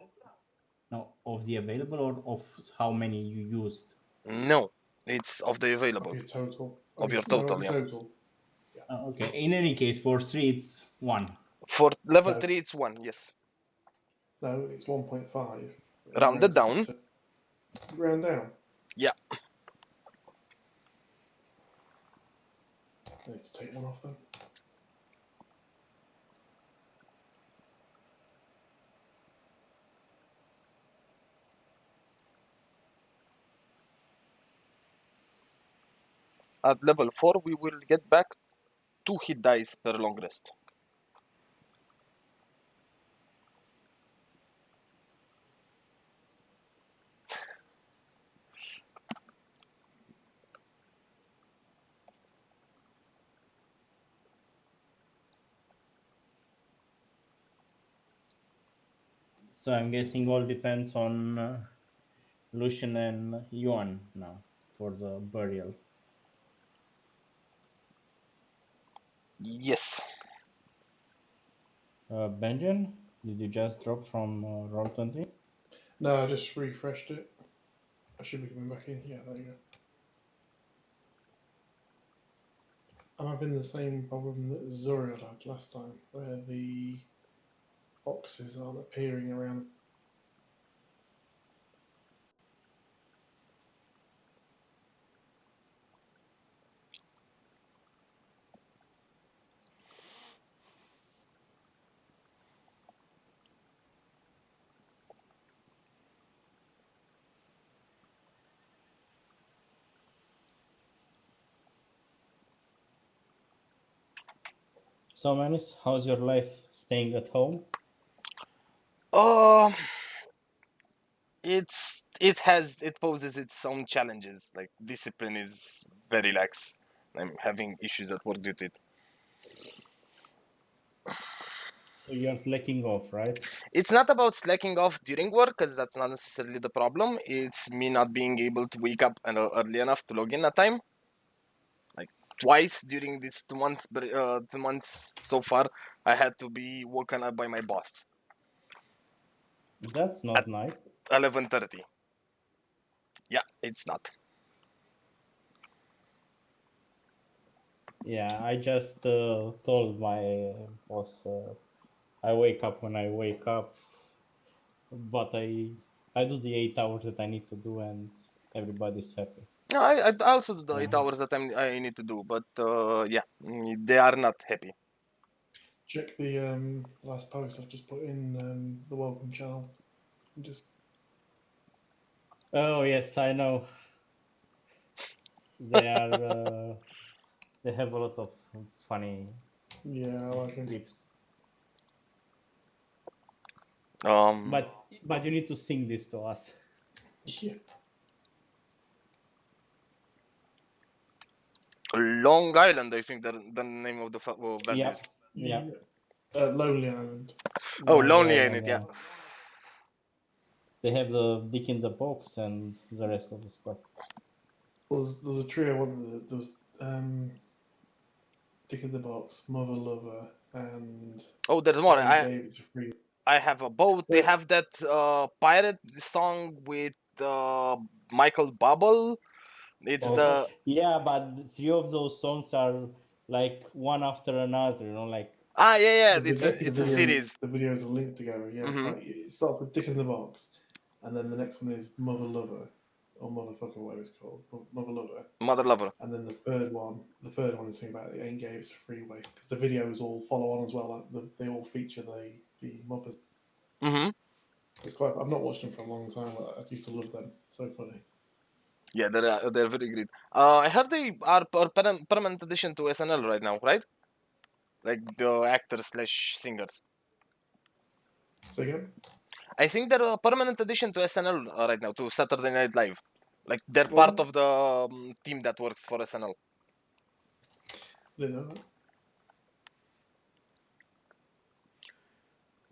B: no, of the available or of how many you used?
C: No, it's of the
D: Of
C: available.
D: your total.
C: Of your
D: No,
C: total,
D: of
C: yeah.
D: your total.
B: Okay. In any case, for 3 it's 1.
C: For level
D: No.
C: 3, it's 1, yes.
D: No, it's 1.5.
C: Rounded down.
D: Round down.
C: Yeah.
D: I need to take one off then.
C: At level 4, we will get back 2 hit dice per long rest.
B: So I'm guessing all depends on Lucian and Yuan now for the burial.
C: Yes.
B: Benjamin, did you just drop from Roll20?
D: No, I just refreshed it. I should be coming back in. Yeah, there you go. I'm having the same problem that Zoriel had last time, where the boxes aren't appearing around.
B: So Manis, how's your life staying at home?
C: Uh, it poses its own challenges. Like discipline is very lax. I'm having issues at work due to it.
B: So you're slacking off, right?
C: It's not about slacking off during work, because that's not necessarily the problem. It's me not being able to wake up early enough to log in at time. Like twice during these 2 months, 2 months so far, I had to be woken up by my boss
B: That's not nice.
C: 11:30. Yeah, it's not.
B: Yeah, I just told my boss I wake up when I wake up, but I do the 8 hours that I need to do, and everybody's happy.
C: No, I also do the
B: Yeah.
C: 8 hours that I need to do, but yeah, they are not happy.
D: Check the last post I've just put in the welcome channel. Just
B: Oh yes, I know. They are. They have a lot of funny
D: yeah, I like him.
B: clips,
C: Um,
B: but you need to sing this to us.
D: Yeah.
C: Long Island, I think the name of the band
B: Yeah,
C: is.
B: yeah.
D: Lonely Island.
C: Oh,
B: Lonely
C: Lonely in
B: Island,
C: it, yeah.
B: They have the Dick in the Box and the rest of the stuff.
D: Well, there's a trio. One there was Dick in the Box, Mother Lover, and
C: Oh, there's more.
D: Ain't Gave It to Free.
C: I have a boat. They
D: Wait.
C: have that pirate song with Michael Bubble. It's the
B: Yeah, but three of those songs are like one after another. Like
C: yeah.
D: The, vid-
C: It's a series.
D: the videos are linked together. Yeah,
C: Mhm.
D: like it starts with Dick in the Box, and then the next one is Mother Lover, or Motherfucker, whatever it's called, Mother Lover.
C: Mother Lover.
D: And then the third one is something about the Ain't Gave It's a Freeway, because the videos all follow on as well. Like they all feature the mothers.
C: Mhm.
D: It's quite. I've not watched them for a long time. But I used to love them. So funny.
C: Yeah, they're very great. I heard they are permanent addition to SNL right now, right? Like the actors slash singers.
D: So again,
C: I think they're a permanent addition to SNL right now, to Saturday Night Live. Like they're
D: Well,
C: part of the team that works for SNL.
D: didn't know that.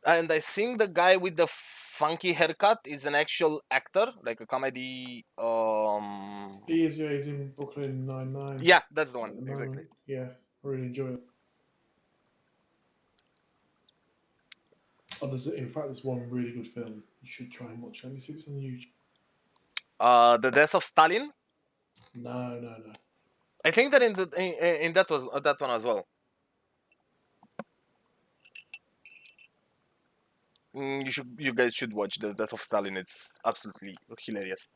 C: And I think the guy with the funky haircut is an actual actor, like a comedy.
D: He is. Yeah, he's in Brooklyn Nine-Nine.
C: Yeah, that's the
D: At
C: one
D: the moment.
C: exactly.
D: Yeah, I really enjoy it. Oh, in fact, there's one really good film you should try and watch. Let me see if it's on YouTube.
C: The Death of Stalin.
D: No.
C: I think that in that was that one as well. You guys should watch The Death of Stalin. It's absolutely hilarious.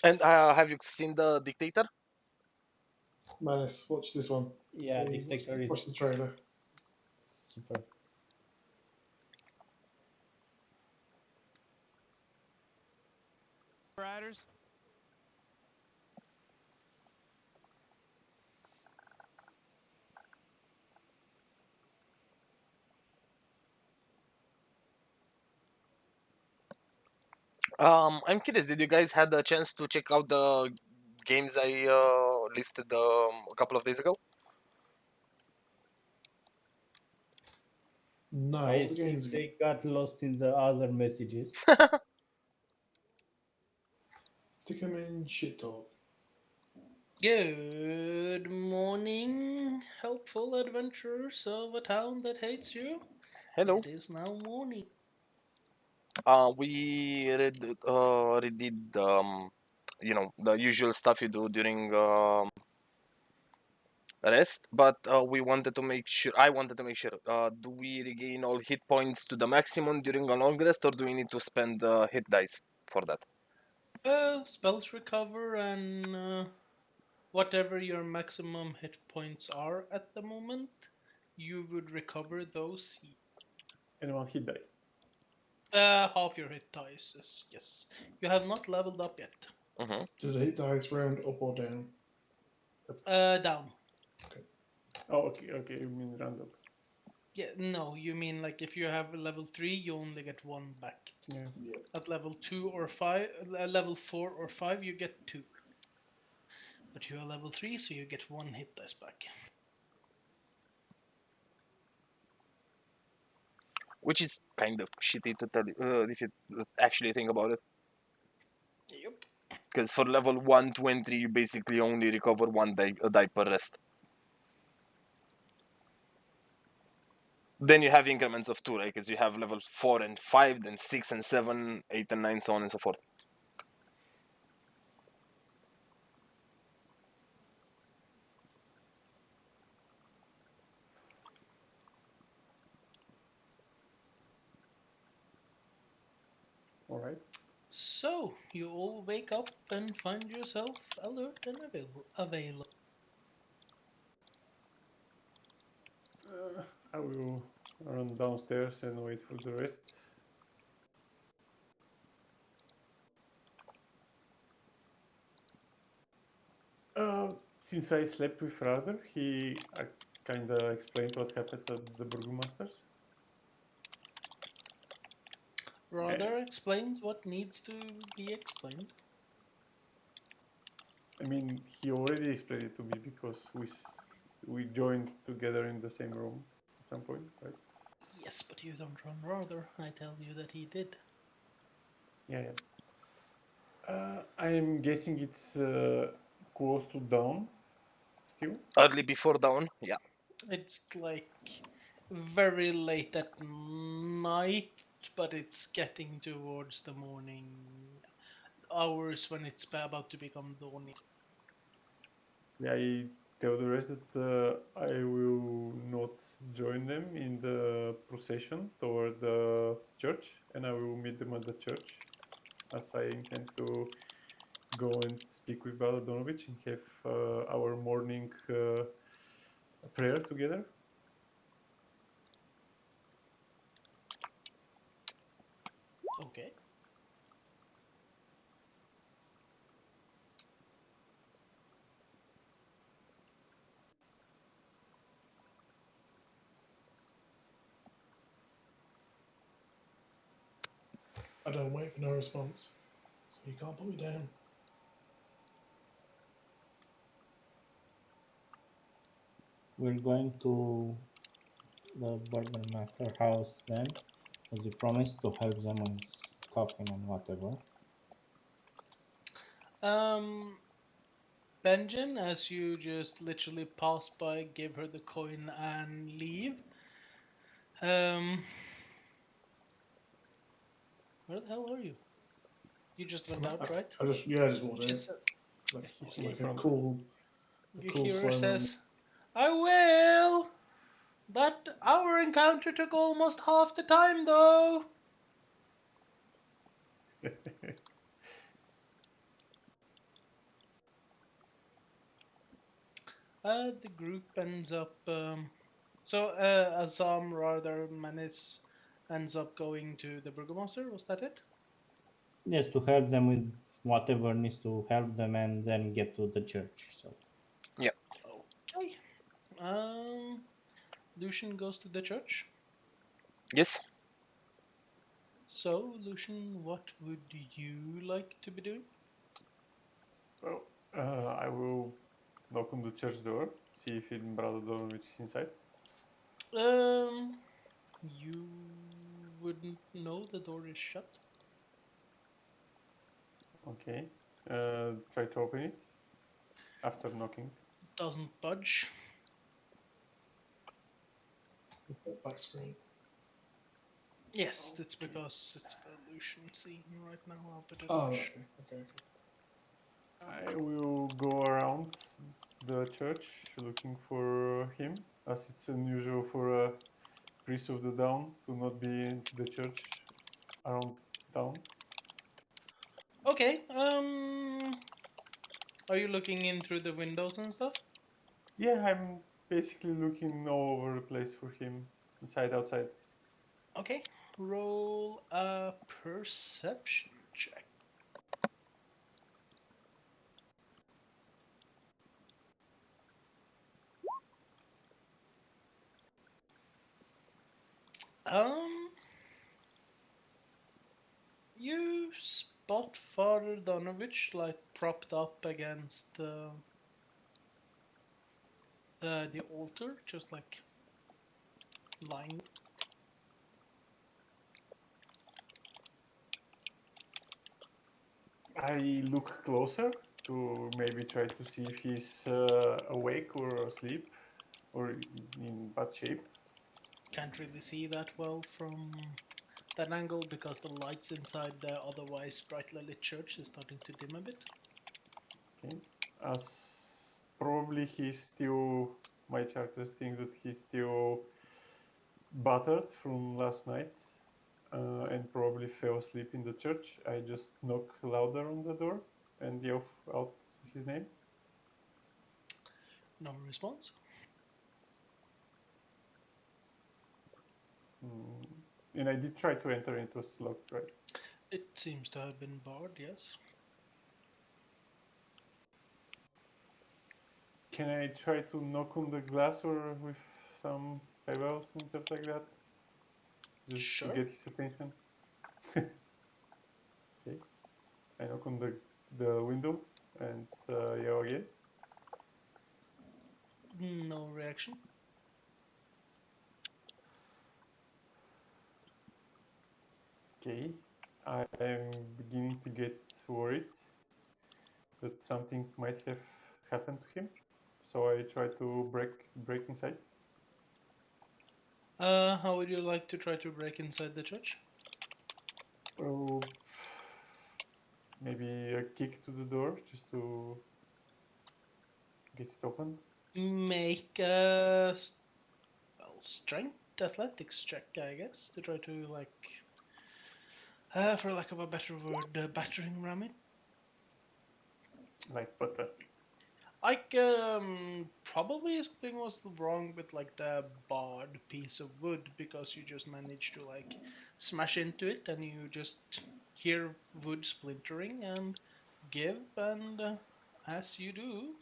C: And have you seen The Dictator?
D: Manus, watch this one.
B: yeah,
D: Okay,
B: Dictator.
D: watch the trailer.
B: Super.
F: Riders.
C: I'm curious. Did you guys had a chance to check out the games I listed a couple of days ago?
D: No,
B: I
D: what the
B: think
D: games again?
B: they got lost in the other messages.
D: Stick 'em in shit talk.
A: Good morning, helpful adventurers of a town that hates you.
C: Hello.
A: It is now morning.
C: We redid the usual stuff you do during rest, but we wanted to make sure. I wanted to make sure. Do we regain all hit points to the maximum during a long rest, or do we need to spend hit dice for that?
A: Spells recover and whatever your maximum hit points are at the moment, you would recover those.
E: And one hit die.
A: Half your hit dice. Yes. You have not leveled up yet.
C: Mm-hmm.
D: Does it hit dice round up or down?
A: Down.
E: Oh, okay, you mean random.
A: Yeah, no, you mean like if you have level 3, you only get 1 back.
E: Yeah.
A: At level 2 or 5, level 4 or 5, you get 2. But you are level 3, so you get 1 hit dice back.
C: Which is kind of shitty to tell you, if you actually think about it.
A: Yep.
C: Because for level 1 to entry, you basically only recover one die per rest. Then you have increments of 2, right? Because you have level 4 and 5, then 6 and 7, 8 and 9, so on and so forth.
E: All right.
A: So, you all wake up and find yourself alert and available.
E: I will run downstairs and wait for the rest. Since I slept with Radar, he kind of explained what happened at the Burgomaster's.
A: Rather explains what needs to be explained.
E: I mean, he already explained it to me because we joined together in the same room at some point, right?
A: Yes, but you don't run rather. I tell you that he did.
E: Yeah. I'm guessing it's close to dawn still.
C: Early before dawn. Yeah.
A: It's like very late at night, but it's getting towards the morning hours when it's about to become dawning.
E: Yeah, I tell the rest that I will not join them in the procession toward the church, and I will meet them at the church, as I intend to go and speak with Brother Donovich and have our morning prayer together.
A: Okay.
D: I don't wait for no response, so you can't put me down.
B: We're going to the burgomaster house then, as you promised to help them with coffin and whatever.
A: Benjen, as you just literally pass by, give her the coin and leave. Um, where the hell are you? You just went out, right?
D: I just walked in.
A: Just
D: Like,
E: He's
D: it's
E: in the
D: like a
E: front.
D: cool
A: you hear her
D: slow moment.
A: says, "I will." That our encounter took almost half the time, though. The group ends up. Azam rather Menace ends up going to the Burgomaster. Was that it?
B: Yes, to help them with whatever needs to help them and then get to the church. So
C: Yeah.
A: Okay. Um, Lucian goes to the church.
C: Yes.
A: So, Lucian, what would you like to be doing?
E: Well, I will knock on the church door, see if Brother Donovich is inside.
A: You wouldn't know the door is shut.
E: Okay. Try to open it after knocking.
A: Doesn't budge.
D: Back screen.
A: Yes, that's
E: Okay.
A: because it's the Lucian scene right now. I'll put it
D: Oh,
A: on.
D: okay.
E: I will go around the church looking for him, as it's unusual for a priest of the dawn to not be in the church around dawn.
A: Okay. Are you looking in through the windows and stuff?
E: Yeah, I'm basically looking all over the place for him, inside, outside.
A: Okay. Roll a perception check. Um, you spot Father Donovich like propped up against the altar, just like lying.
E: I look closer to maybe try to see if he's awake or asleep or in bad shape.
A: Can't really see that well from that angle because the lights inside the otherwise brightly lit church is starting to dim a bit.
E: Okay, as probably he's still, my characters think that he's still battered from last night and probably fell asleep in the church. I just knock louder on the door and yell out his name.
A: No response.
E: Mm. And I did try to enter, it was locked, right?
A: It seems to have been barred, yes.
E: Can I try to knock on the glass or with some pebbles and stuff like that? Just to
A: Sure.
E: get his attention. Okay. I knock on the window and yell again.
A: No reaction.
E: Okay, I am beginning to get worried that something might have happened to him. So I try to break inside.
A: How would you like to try to break inside the church?
E: Oh, maybe a kick to the door just to get it open.
A: Make a strength athletics check, I guess, to try to for lack of a better word, battering ram it.
E: Like, but
A: Probably something was wrong with the barred piece of wood because you just managed to smash into it and you just hear wood splintering and give, and as you do,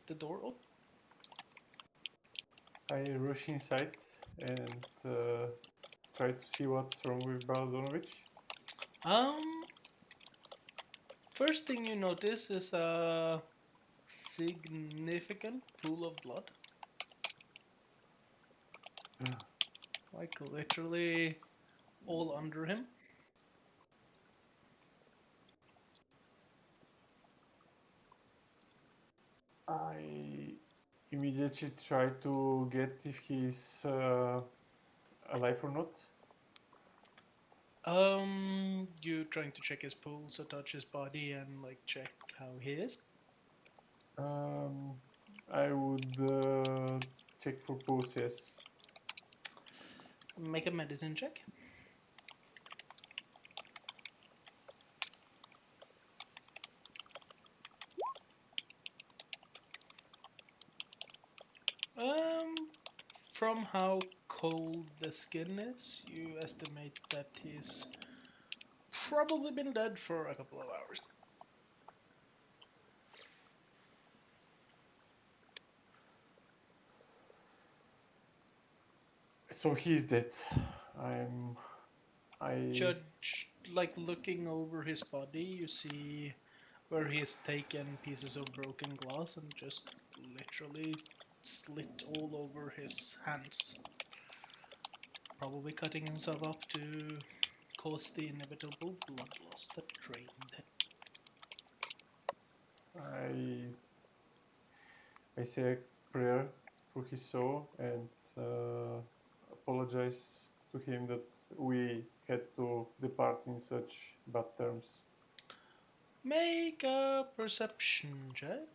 A: the door opens.
E: I rush inside and try to see what's wrong with Baladonovich.
A: Um, First thing you notice is a significant pool of blood, literally all under him.
E: I immediately try to get if he's alive or not.
A: You trying to check his pulse or touch his body and check how he is?
E: Um, I would check for pulse, yes.
A: Make a medicine check. Um, from how cold the skin is, you estimate that he's probably been dead for a couple of hours.
E: So he's dead. I'm. I.
A: Judge, looking over his body, you see where he's taken pieces of broken glass and just literally slit all over his hands. Probably cutting himself up to cause the inevitable blood loss that drained him.
E: I. I say a prayer for his soul and apologize to him that we had to depart in such bad terms.
A: Make a perception check.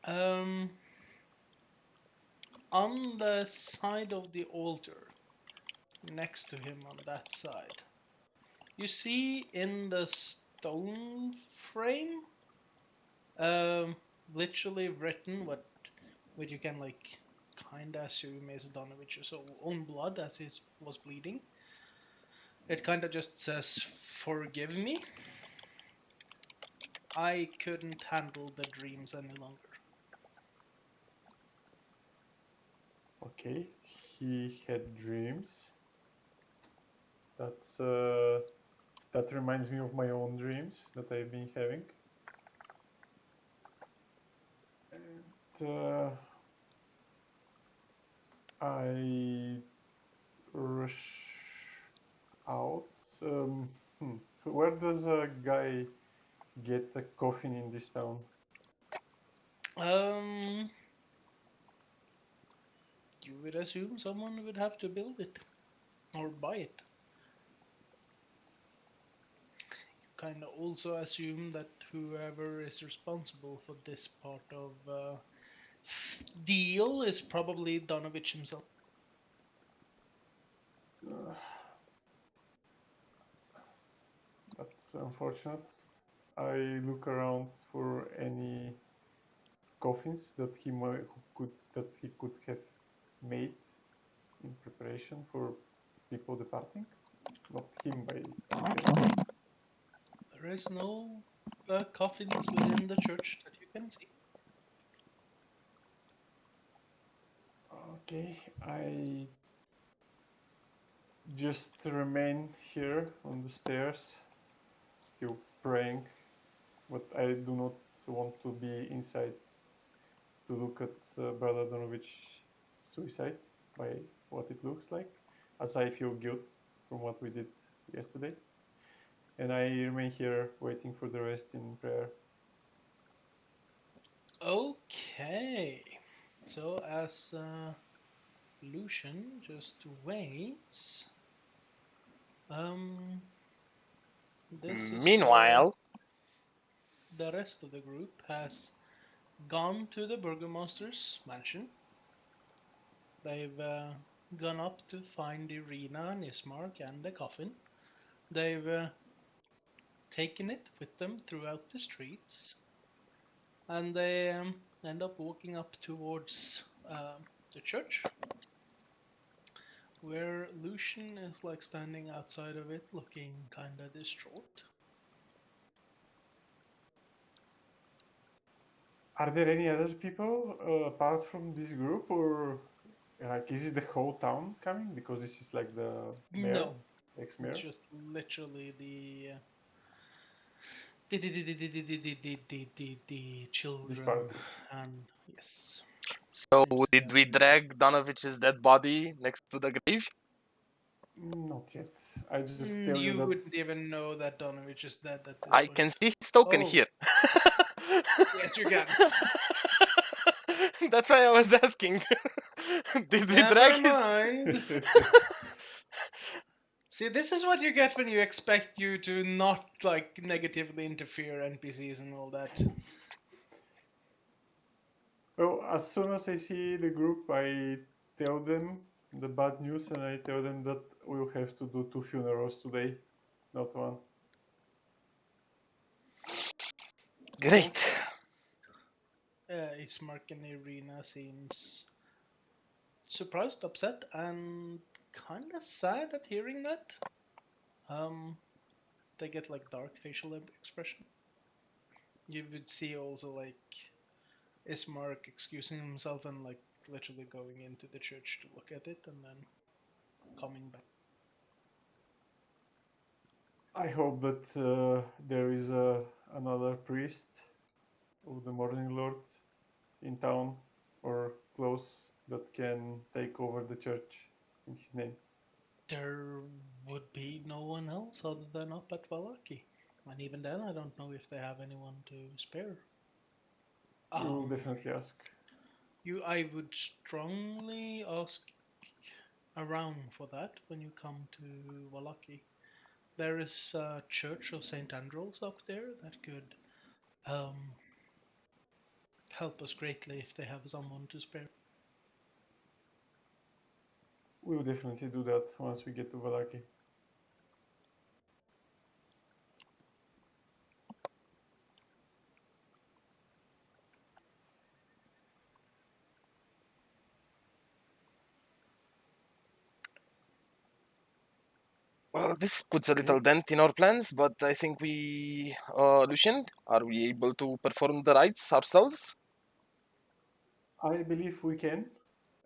A: Um, on the side of the altar, next to him on that side, you see in the stone frame, um, literally written what you can kinda assume is Donovich's own blood as he was bleeding. It kinda just says, "Forgive me. I couldn't handle the dreams any longer."
E: Okay, he had dreams. That's that reminds me of my own dreams that I've been having. And I rush out. Hmm. Where does a guy get a coffin in this town?
A: Um, you would assume someone would have to build it or buy it. You kind of also assume that whoever is responsible for this part of deal is probably Donovich himself.
E: Uh, that's unfortunate. I look around for any coffins that he could have made in preparation for people departing. Not him by any chance.
A: There is no coffins within the church that you can see.
E: Okay, I just remain here on the stairs, still praying, but I do not want to be inside to look at Brother Donovich's suicide by what it looks like, as I feel guilt from what we did yesterday. And I remain here waiting for the rest in prayer.
A: Okay. So as Lucian just waits, this is where
C: Meanwhile,
A: the rest of the group has gone to the Burgomaster's mansion. They've gone up to find Irina, Nismark, and the coffin. They've taken it with them throughout the streets, and they end up walking up towards the church, where Lucian is like standing outside of it, looking kinda distraught.
E: Are there any other people apart from this group, or like is this the whole town coming? Because this is like the mayor,
A: No, it's
E: ex-mayor.
A: just literally the
E: This
A: children,
E: party.
A: and yes.
C: so
A: Literally
C: did we drag Donovich's dead body next to the grave?
E: Not yet. I just tell you
A: You
E: that.
A: wouldn't even know that Donovich is dead at this
C: I
A: point.
C: can see his token
A: Oh,
C: here.
A: yes, you can.
C: That's why I was asking. Did we
A: Never
C: drag his?
A: mind. See, this is what you get when you expect you to not like negatively interfere NPCs and all that.
E: Well, as soon as I see the group, I tell them the bad news, and I tell them that we'll have to do 2 funerals today, not one.
C: Great.
A: Ismark and Irina seems surprised, upset, and kind of sad at hearing that. They get like dark facial expression. You would see also like Ismark excusing himself and like literally going into the church to look at it and then coming back.
E: I hope that there is another priest of the Morning Lord in town or close that can take over the church in his name.
A: There would be no one else other than up at Valaki. And even then, I don't know if they have anyone to spare.
E: We will definitely ask.
A: I would strongly ask around for that when you come to Valaki. There is a Church of St. Andrews up there that could um, help us greatly if they have someone to spare.
E: We will definitely do that once we get to Valaki.
C: Well, this puts a little dent in our plans, but I think Lucian, are we able to perform the rites ourselves?
E: I believe we can,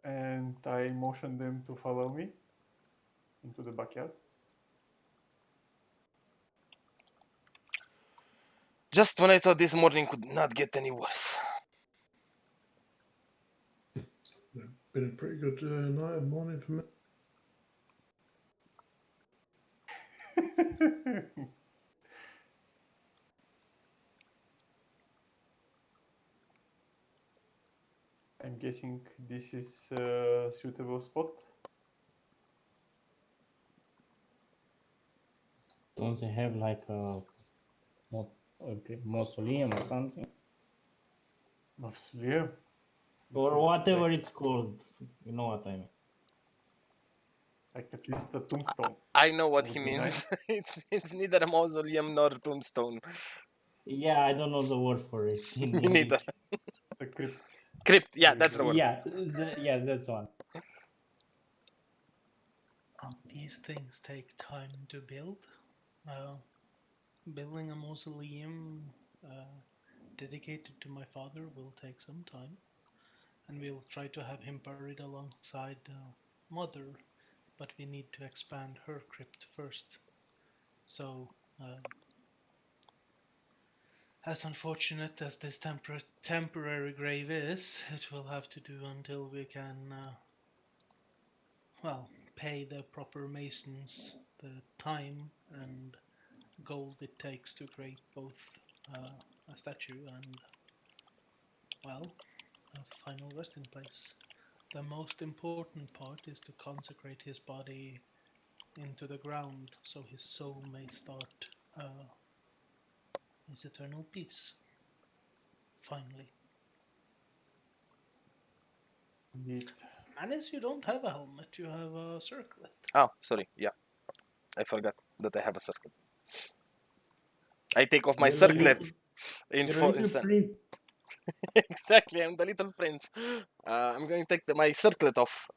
E: and I motion them to follow me into the backyard.
C: Just when I thought this morning could not get any worse.
D: Been a pretty good night and morning for me.
E: I'm guessing this is a suitable spot.
B: Don't they have like a mausoleum or something?
E: Mausoleum.
B: Or whatever it's called. You know what I mean.
E: Like at least a tombstone.
C: I know what
E: Would
C: he
E: be
C: means.
E: nice.
C: It's neither a mausoleum nor a tombstone.
B: Yeah, I don't know the word for it in
C: Me neither.
B: English.
E: It's a crypt.
C: Crypt, yeah, that's the word.
B: Yeah, yeah, that's one.
A: These things take time to build. Building a mausoleum dedicated to my father will take some time, and we'll try to have him buried alongside mother, but we need to expand her crypt first. So As unfortunate as this temporary grave is, it will have to do until we can, well, pay the proper masons the time and gold it takes to create both a statue and, well, a final resting place. The most important part is to consecrate his body into the ground so his soul may start his eternal peace. Finally.
E: Indeed.
A: Manis, you don't have a helmet, you have a circlet.
C: Oh, sorry. Yeah, I forgot that I have a circlet. I take off my
B: You're a
C: circlet
B: little-
C: in
B: You're a
C: for
B: little
C: instant.
B: prince.
C: Exactly, I'm the little prince. I'm going to take my circlet off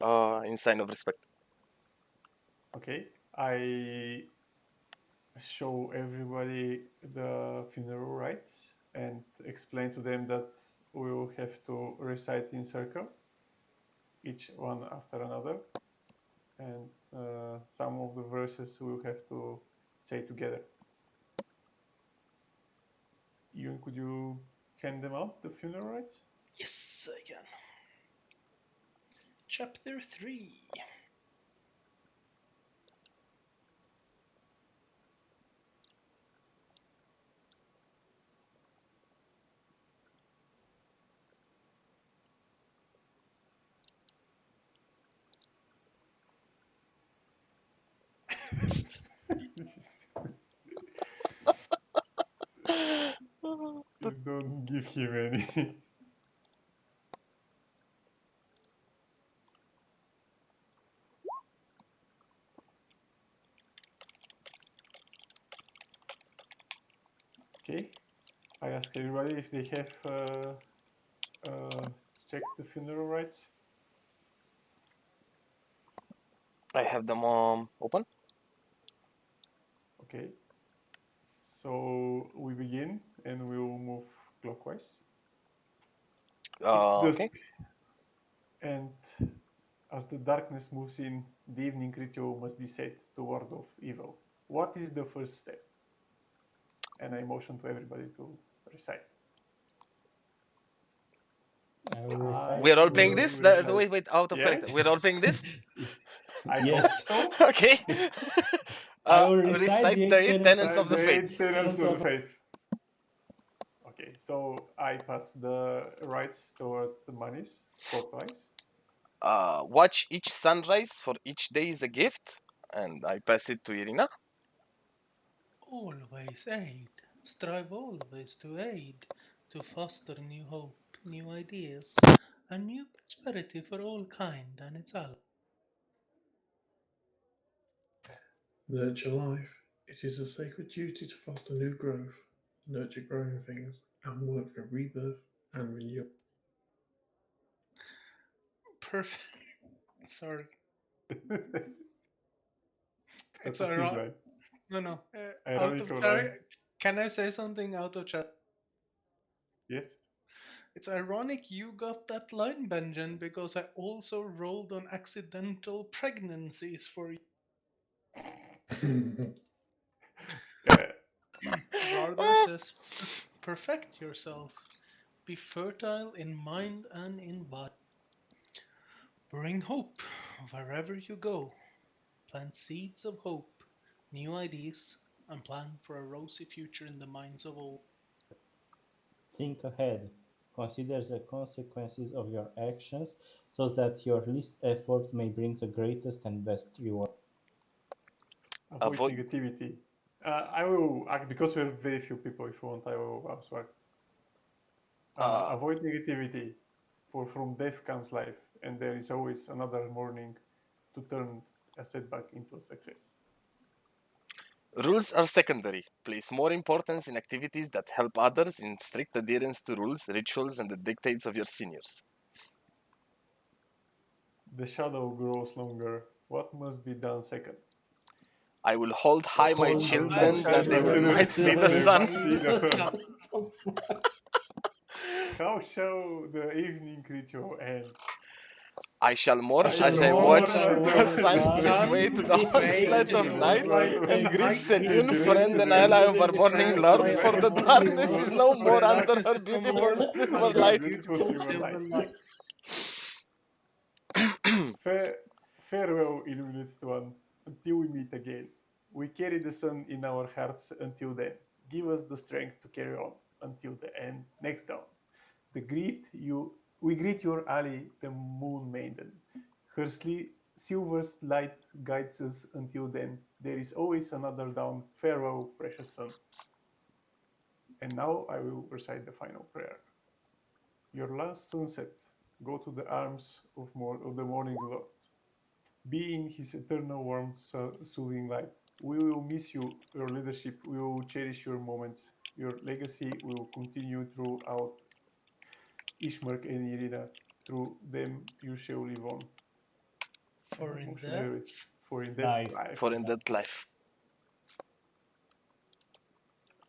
C: in sign of respect.
E: Okay. I show everybody the funeral rites and explain to them that we will have to recite in circle, each one after another, and some of the verses we will have to say together. Ewan, could you hand them out, the funeral rites?
A: Yes, I can. Chapter 3.
E: You don't give him any. Okay. I ask everybody if they have checked the funeral rites.
C: I have them open.
E: Okay. So we begin and we will move clockwise. It's dusk,
C: Okay.
E: and as the darkness moves in, the evening ritual must be set to ward off evil. What is the first step? And I motion to everybody to recite.
B: I will recite.
C: We're all playing
E: will
C: this?
E: recite.
C: Wait, out of
E: Yeah?
C: character. We're all playing this?
E: I
B: Yes.
E: hope so.
C: Okay.
B: I will recite the
C: the
B: eight
C: tenets of the
E: The
C: faith.
E: eight tenets
B: Tenets
E: of the
B: of-
E: faith. Okay, so I pass the rights toward the Manis, clockwise.
C: Watch each sunrise, for each day is a gift. And I pass it to Irina.
A: Always aid. Strive always to aid, to foster new hope, new ideas, and new prosperity for all kind and its allies.
D: Nurture life. It is a sacred duty to foster new growth, nurture growing things, and work for rebirth and renewal.
A: Perfect. Sorry.
E: That
A: It's
E: was his
A: ironic.
E: line.
A: No. Out of
E: Ironical line.
A: character. Can I say something out of character?
E: Yes.
A: It's ironic you got that line, Benjamin, because I also rolled on accidental pregnancies for you.
E: Yeah.
A: Vardar says, perfect yourself. Be fertile in mind and in body. Bring hope wherever you go. Plant seeds of hope, new ideas, and plan for a rosy future in the minds of all.
B: Think ahead. Consider the consequences of your actions so that your least effort may bring the greatest and best reward.
E: Avoid
C: Avoid-
E: negativity. I will act because we're very few people. If you want, I will also act. Avoid negativity, for from death comes life, and there is always another morning to turn a setback into a success.
C: Rules are secondary. Place more importance in activities that help others in strict adherence to rules, rituals, and the dictates of your seniors.
E: The shadow grows longer. What must be done second?
C: I will hold high my
B: Hold
C: children
B: my
C: that they
B: children
C: might see the
E: They
C: sun.
E: might see the sun. How shall the evening ritual end?
C: I shall mourn
D: I shall
C: as I
D: mourn
C: watch
D: as I
C: the
D: watch
C: sun
D: the
C: give
A: sun
C: way to the
A: give way
C: onslaught
A: to
C: of
A: the
C: night,
A: onslaught
C: and
A: of
C: greet
A: night.
C: Selene, friend and ally of our morning lord,
A: Ally
C: for
A: of
C: the
A: morning
C: darkness is
A: lord,
C: no
A: for
C: more
A: the
C: under
A: darkness
C: her
A: is no
C: beautiful
A: more
C: silver
A: under
C: light.
E: Beautiful
A: beautiful
E: silver
A: silver
E: light.
A: light.
E: Farewell, illuminated one, until we meet again. We carry the sun in our hearts until then. Give us the strength to carry on until the end. Next down. We greet your ally, the Moon Maiden. Her silver light guides us until then. There is always another dawn. Farewell, precious sun. And now I will recite the final prayer. Your last sunset, go to the arms of the morning Lord. Be in his eternal warm, soothing light. We will miss you, your leadership. We will cherish your moments. Your legacy will continue throughout Ishmark and Irina. Through them you shall live on.
A: For in
E: Emotional
A: that,
E: heritage. For in
B: Life.
E: death, life.
C: For in that life.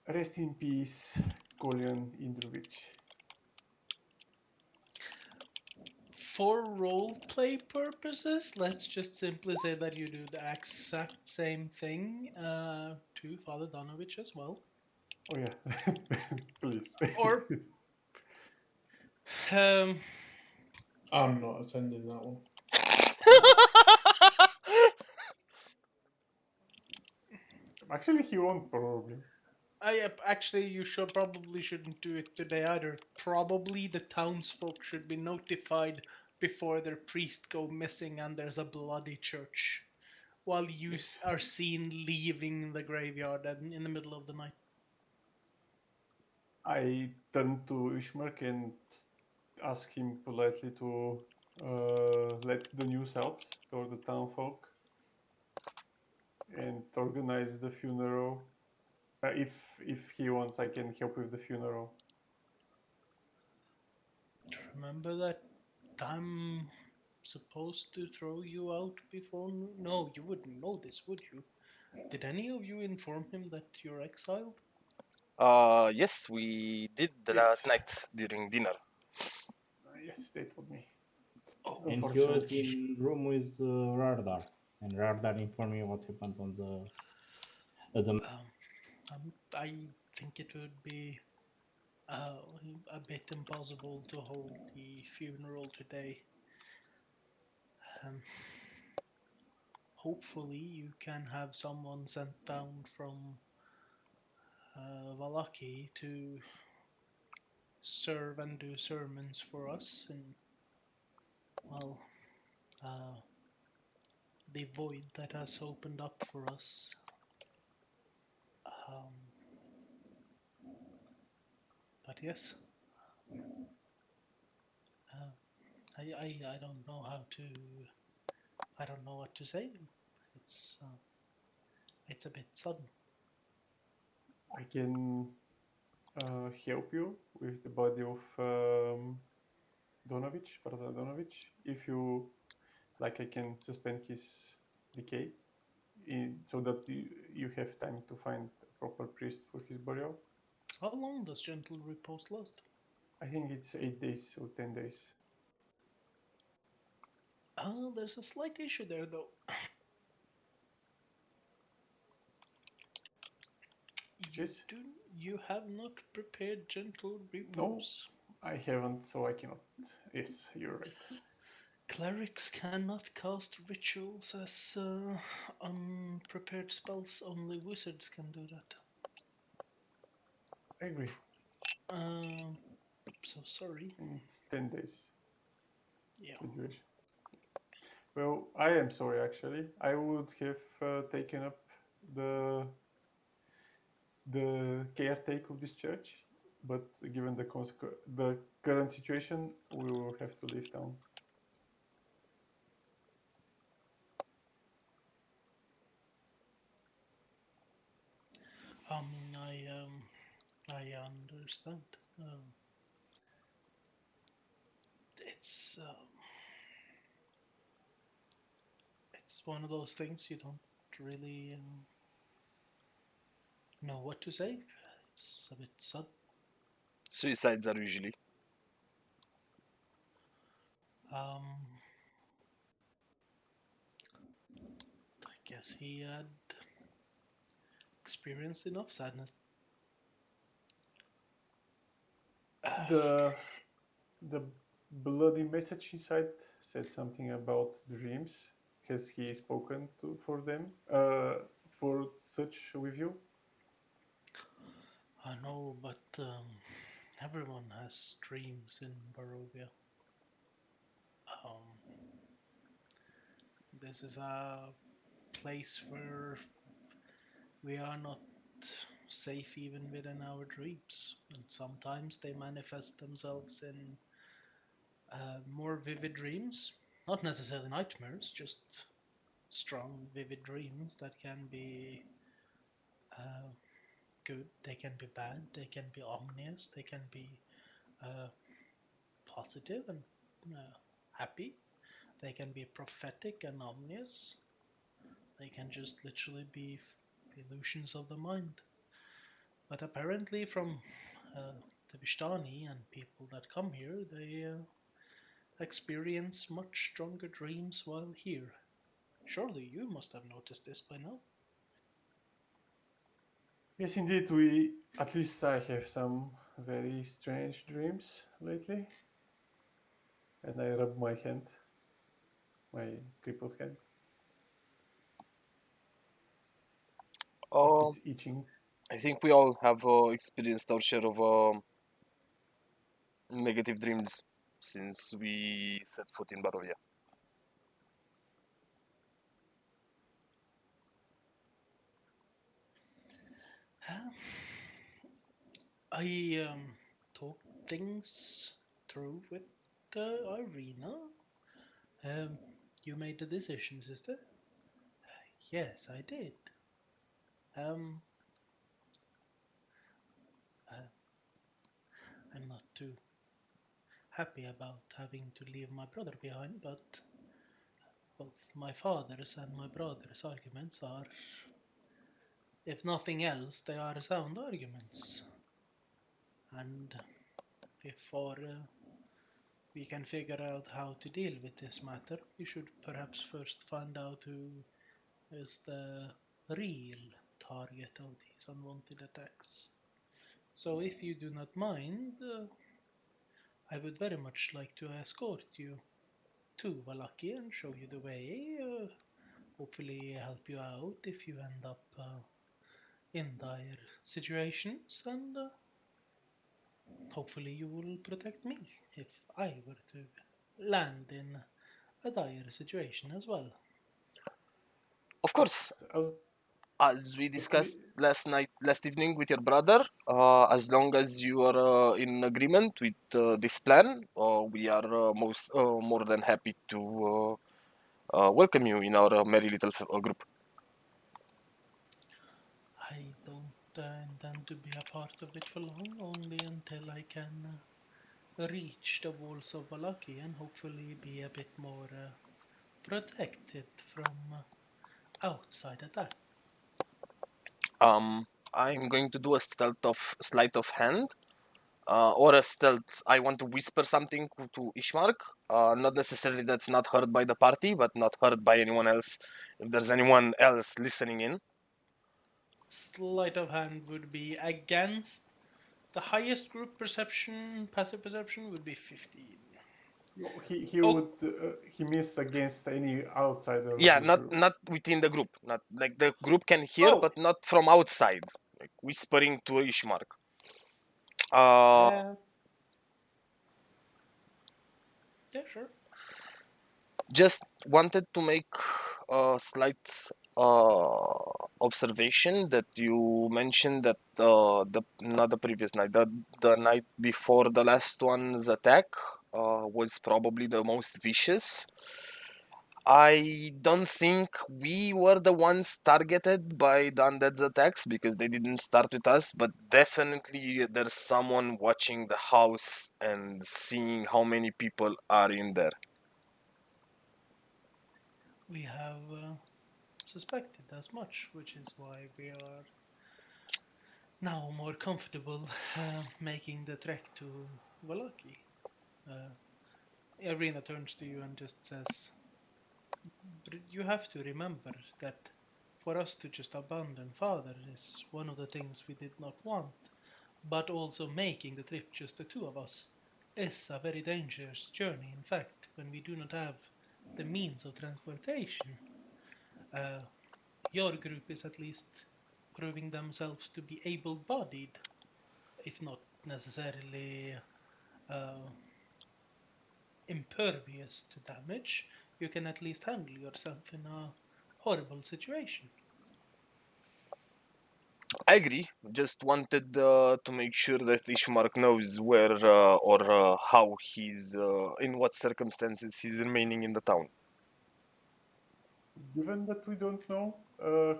E: Rest in peace, Kolyan Indrovich.
A: for roleplay purposes, let's just simply say that you do the exact same thing to Father Donovich as well.
E: Oh yeah, please.
A: Or um,
D: I'm not attending that one.
E: Actually, he won't probably.
A: actually, you shouldn't do it today either. Probably the townsfolk should be notified before their priest go missing and there's a bloody church, while you
E: Yes.
A: are seen leaving the graveyard in the middle of the night.
E: I turn to Ishmark and ask him politely to let the news out to the town folk and organize the funeral. If he wants, I can help with the funeral.
A: Remember that I'm supposed to throw you out before noon? No, you wouldn't know this, would you? Did any of you inform him that you're exiled?
C: Yes, we did the
E: Yes.
C: last night during dinner.
E: Yes, they told me.
A: Oh,
B: And he was in room with Radar, and Radar informed me what happened on the.
A: I think it would be a bit impossible to hold the funeral today. Um, hopefully, you can have someone sent down from Valaki to serve and do sermons for us in, well, uh, the void that has opened up for us. Um, but yes, I don't know how to. I don't know what to say. It's uh, it's a bit sudden.
E: I can help you with the body of Donovich, Brother Donovich. If you like, I can suspend his decay so that you have time to find a proper priest for his burial.
A: How long does gentle repose last?
E: I think it's 8 days or 10 days.
A: There's a slight issue there though. You
E: Yes?
A: do you have not prepared gentle
E: No,
A: repose.
E: I haven't, so I cannot. Yes, you're right.
A: Clerics cannot cast rituals as unprepared spells. Only wizards can do that.
E: I agree.
A: Um, so sorry.
E: And it's 10 days,
A: Yeah.
E: the duration. Well, I am sorry actually. I would have taken up the caretaker of this church, but given the current situation, we will have to leave town.
A: I understand. It's it's one of those things you don't really know what to say. It's a bit sudden.
C: Suicides are usually.
A: Um, guess he had experienced enough sadness.
E: The the bloody message inside said something about dreams. Has he spoken to for them? For such with you?
A: I know, but everyone has dreams in Barovia. Um, this is a place where we are not safe even within our dreams, and sometimes they manifest themselves in more vivid dreams. Not necessarily nightmares, just strong, vivid dreams that can be uh, good, they can be bad, they can be ominous, they can be uh, positive and happy, they can be prophetic and ominous, they can just literally be illusions of the mind. But apparently, from the Vishtani and people that come here, they experience much stronger dreams while here. Surely you must have noticed this by now.
E: Yes, indeed. We at least I have some very strange dreams lately, and I rub my hand, my crippled hand, like
C: Um,
E: it's itching.
C: I think we all have experienced our share of negative dreams since we set foot in Barovia.
A: I talked things through with Irina. Um, you made the decision, sister. Yes, I did. Um, uh, I'm not too happy about having to leave my brother behind, but both my father's and my brother's arguments are, if nothing else, they are sound arguments. And before we can figure out how to deal with this matter, we should perhaps first find out who is the real target of these unwanted attacks. So, if you do not mind, I would very much like to escort you to Valaki and show you the way. Hopefully, help you out if you end up in dire situations, and hopefully, you will protect me if I were to land in a dire situation as well.
C: Of course,
E: As
C: as we
E: like we,
C: discussed last evening with your brother, as long as you are in agreement with this plan, we are more than happy to welcome you in our merry little group.
A: I don't intend to be a part of it for long, only until I can reach the walls of Valaki and hopefully be a bit more protected from outside attack.
C: I'm going to do a stealth of sleight of hand, or a stealth. I want to whisper something to Ishmark. Not necessarily that's not heard by the party, but not heard by anyone else. If there's anyone else listening in,
A: Sleight of hand would be against the highest group perception, passive perception would be 15.
E: no, he
A: Oh,
E: would he means against any outsider of
C: yeah,
E: the
C: not
E: group.
C: not within the group. Not like the group can hear,
A: oh,
C: but not from outside. Like whispering to Ishmark. Uh,
A: uh, yeah, sure.
C: just wanted to make a slight observation that you mentioned that the not the previous night, the night before the last one's attack was probably the most vicious. I don't think we were the ones targeted by the undead's attacks because they didn't start with us, but definitely there's someone watching the house and seeing how many people are in there.
A: We have suspected as much, which is why we are now more comfortable making the trek to Valaki. Uh, Irina turns to you and just says, "But you have to remember that for us to just abandon father is one of the things we did not want, but also making the trip just the two of us is a very dangerous journey. In fact, when we do not have the means of transportation, uh, your group is at least proving themselves to be able-bodied, if not necessarily uh, impervious to damage. You can at least handle yourself in a horrible situation.
C: I agree. Just wanted to make sure that Ishmark knows where or how he's, in what circumstances he's remaining in the town.
E: Given that we don't know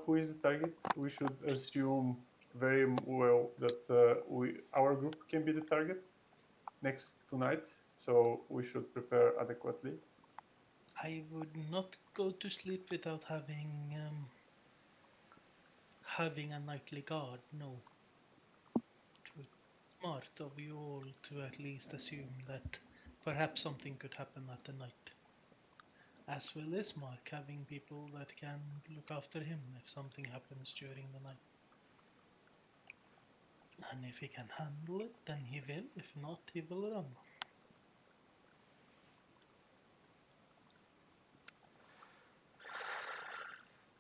E: who is the target, we should assume very well that our group can be the target next tonight. So we should prepare adequately.
A: I would not go to sleep without having a nightly guard. No, it was smart of you all to at least assume that perhaps something could happen at the night. As well as Mark having people that can look after him if something happens during the night. And if he can handle it, then he will. If not, he will run.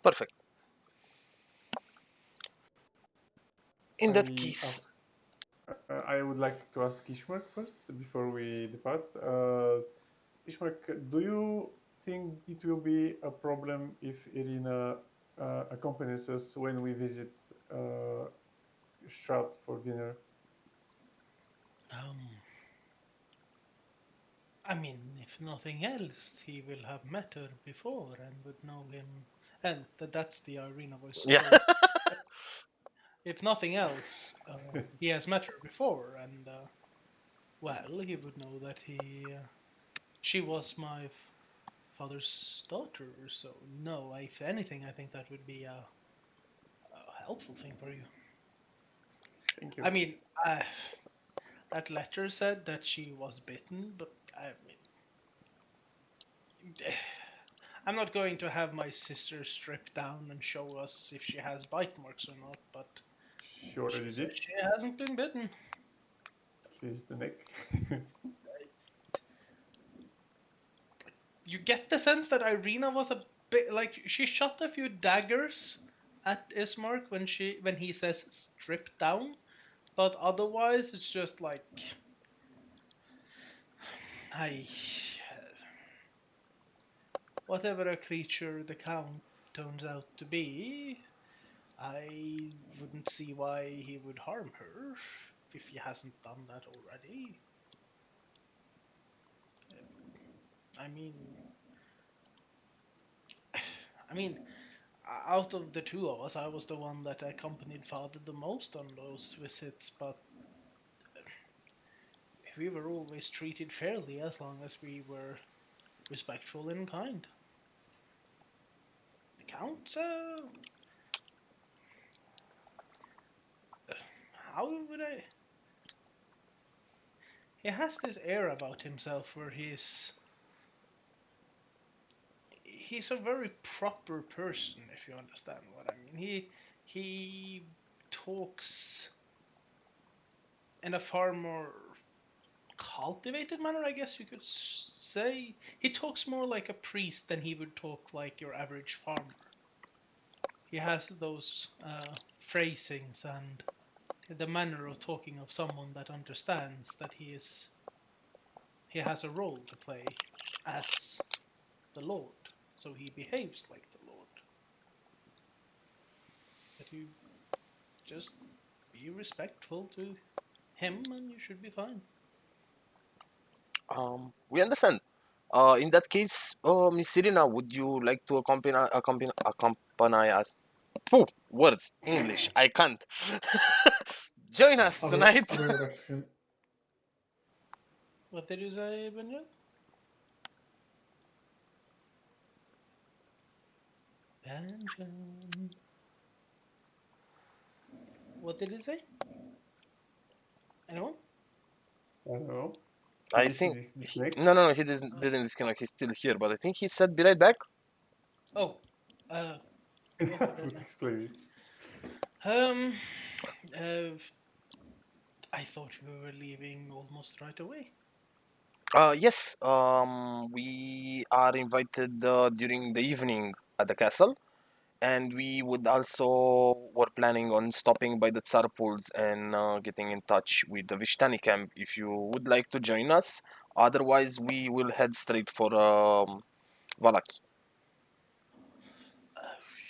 C: Perfect. In that
E: I
C: case,
E: I would like to ask Ishmark first before we depart. Ishmark, do you think it will be a problem if Irina accompanies us when we visit Shroud for dinner?
A: Um, I mean, if nothing else, he will have met her before and would know him. And that's the arena voice.
C: yeah.
A: So, if nothing else, he has met her before, and well, he would know that she was my father's daughter. So, no, if anything, I think that would be a helpful thing for you.
E: Thank you.
A: I mean, that letter said that she was bitten, but I mean, I'm not going to have my sister strip down and show us if she has bite marks or not, but
E: She already
A: she says
E: did.
A: she hasn't been bitten.
E: At least the neck.
A: You get the sense that Irina was a bit like she shot a few daggers at Ismark when he says strip down, but otherwise it's just like I whatever a creature the count turns out to be, I wouldn't see why he would harm her if he hasn't done that already. I mean, I mean, out of the two of us, I was the one that accompanied father the most on those visits, but we were always treated fairly as long as we were respectful and kind. The Count, how would I? He has this air about himself where he's a very proper person, if you understand what I mean. He talks in a far more cultivated manner, I guess you could say. He talks more like a priest than he would talk like your average farmer. He has those phrasings and the manner of talking of someone that understands that he has a role to play as the Lord, so he behaves like the Lord. But you just be respectful to him, and you should be fine.
C: We understand. In that case, Miss Irina, would you like to accompany us? Phew, words, English, I can't. Join us tonight.
D: I'll be right back a second.
A: What did you say, Benjamin? Benjamin. What did he say? Anyone?
E: I don't know.
C: I
E: Did he
C: think
E: disconnect?
C: no, he didn't disconnect. He's still here, but I think he said be right back.
A: Oh, uh,
E: That would explain it.
A: Um, uh, I thought we were leaving almost right away.
C: Yes, we are invited during the evening at the castle, and we would also were planning on stopping by the Tsar pools and getting in touch with the Vishtani camp if you would like to join us. Otherwise, we will head straight for Valaki.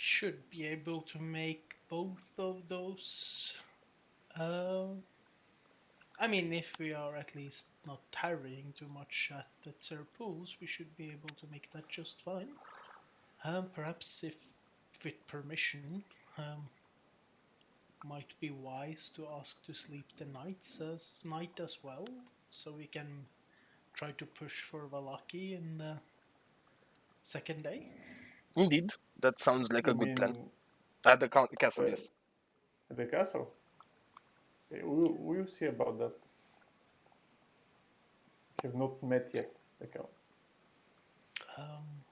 A: Should be able to make both of those. Uh, I mean, if we are at least not tarrying too much at the Tsar pools, we should be able to make that just fine. Perhaps if with permission, might be wise to ask to sleep the night as well, so we can try to push for Valaki in the second day.
C: Indeed, that sounds like a
E: You
C: good plan.
E: mean
C: At the castle,
E: well,
C: yes.
E: the castle? We'll see about that. We have not met yet, the count.
A: Um,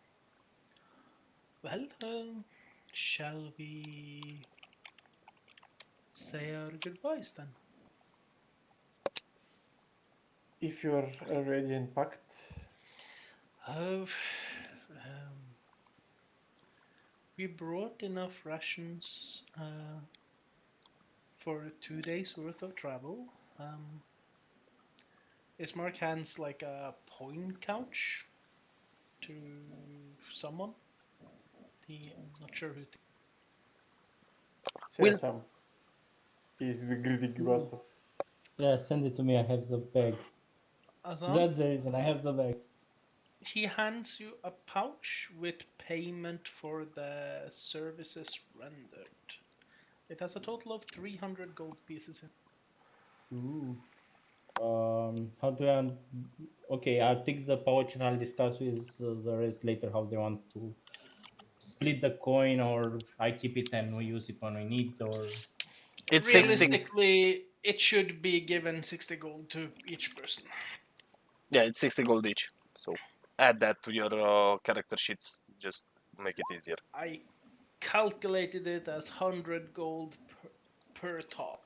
A: well, shall we say our goodbyes then?
E: If you're already unpacked,
A: Uh, we brought enough rations for 2 days worth of travel. Ismark hands like a point couch to someone. I'm not sure who.
C: We'll
E: Sam, he's the greedy bastard.
B: Yeah, send it to me. I have the bag.
A: Azam,
B: That's the reason I have the bag.
A: he hands you a pouch with payment for the services rendered. It has a total of 300 gold pieces in.
E: Ooh.
B: How do I? Okay, I'll take the pouch and I'll discuss with the rest later how they want to split the coin, or I keep it and we use it when we need, or
C: it's 60.
A: Realistically, it should be given 60 gold to each person.
C: Yeah, it's 60 gold each. So add that to your character sheets. Just make it easier.
A: I calculated it as 100 gold per top.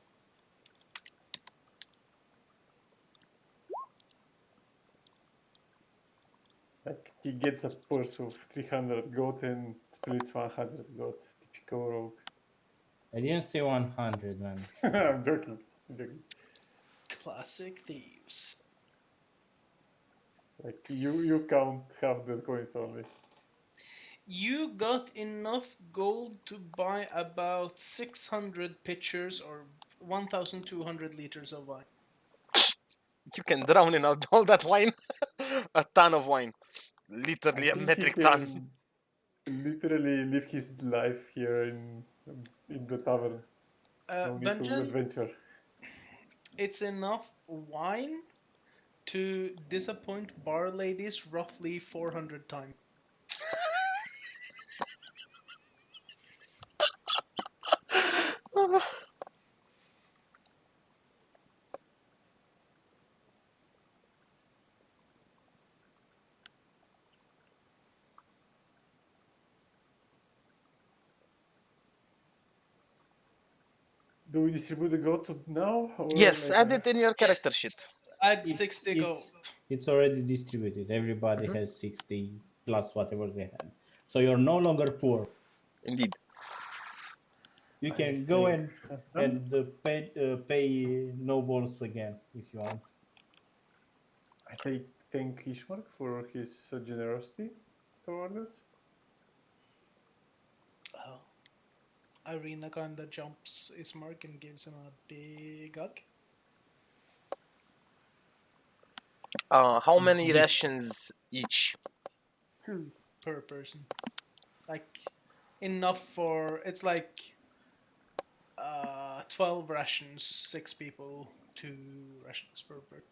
E: Like he gets a purse of 300 gold and splits 100 gold. Typical rogue.
B: I didn't say 100, man.
E: I'm joking. I'm joking.
A: Classic thieves.
E: Like you count half the coins only.
A: You got enough gold to buy about 600 pitchers or 1,200 liters of wine.
C: You can drown in all that wine. A ton of wine.
E: I
C: Literally a
E: think he
C: metric ton.
E: can literally live his life here in the tavern. No need to
A: Benjamin,
E: adventure.
A: it's enough wine to disappoint bar ladies roughly 400 times.
E: Do we distribute the gold now or
C: Yes,
E: later?
C: add it in your character sheet.
A: Add
B: It's
A: 60 gold.
B: it's already distributed. Everybody has 60 plus whatever they had. So you're no longer poor.
C: Indeed.
B: You
E: I
B: can go
E: thank
B: and pay nobles again if you want.
E: I thank Ishmark for his generosity toward us.
A: Oh. Irina kinda jumps Ismark and gives him a big hug.
C: How many
B: Gift.
C: rations each?
A: Per person. Like, enough for. It's like 12 rations, 6 people, 2 rations per person.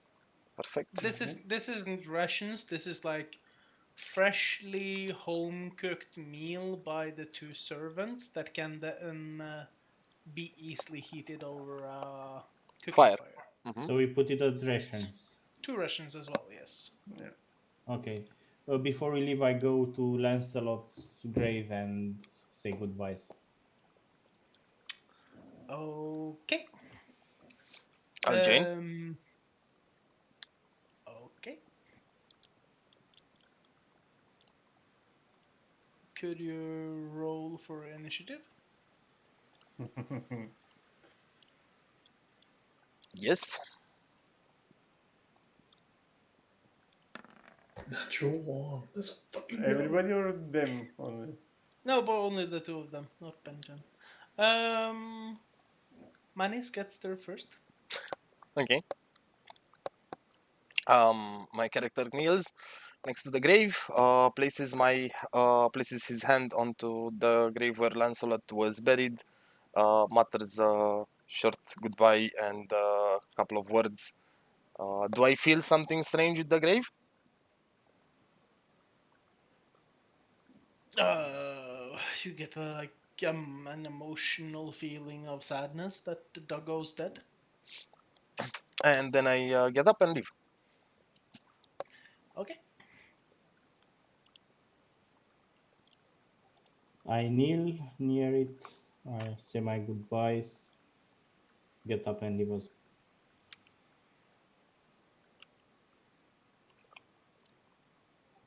C: Perfect.
A: This isn't rations, this is like freshly home cooked meal by the 2 servants that can then be easily heated over a cooking
C: Fire.
A: fire.
C: Mhm.
B: So we put it as rations.
A: 2 rations as well, yes.
B: Okay. Before we leave, I go to Lancelot's grave and say goodbyes.
A: Okay.
C: Jane?
A: Okay. Could you roll for initiative?
C: Yes.
D: Natural one. Let's fucking go.
E: Everybody or them only?
A: No, but only the two of them, not Benjamin. Manis gets there first.
C: Okay. My character kneels next to the grave, places his hand onto the grave where Lancelot was buried, mutters a short goodbye and a couple of words. Do I feel something strange with the grave?
A: You get an emotional feeling of sadness that the doggo's dead.
C: And then I get up and leave.
A: Okay.
B: I kneel near it. I say my goodbyes. Get up and leave us.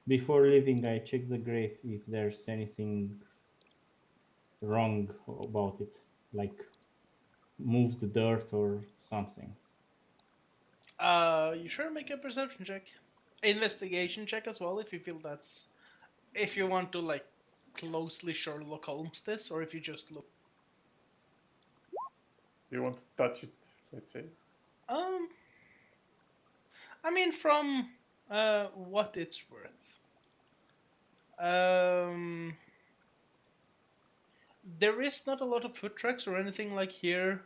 B: Before leaving, I check the grave if there's anything wrong about it, like moved dirt or something.
A: You sure make a perception check, investigation check as well if you feel that's if you want to like closely Sherlock Holmes this, or if you just look.
E: Do you want to touch it? Let's say.
A: Um, I mean from what it's worth. Um, there is not a lot of foot tracks or anything like here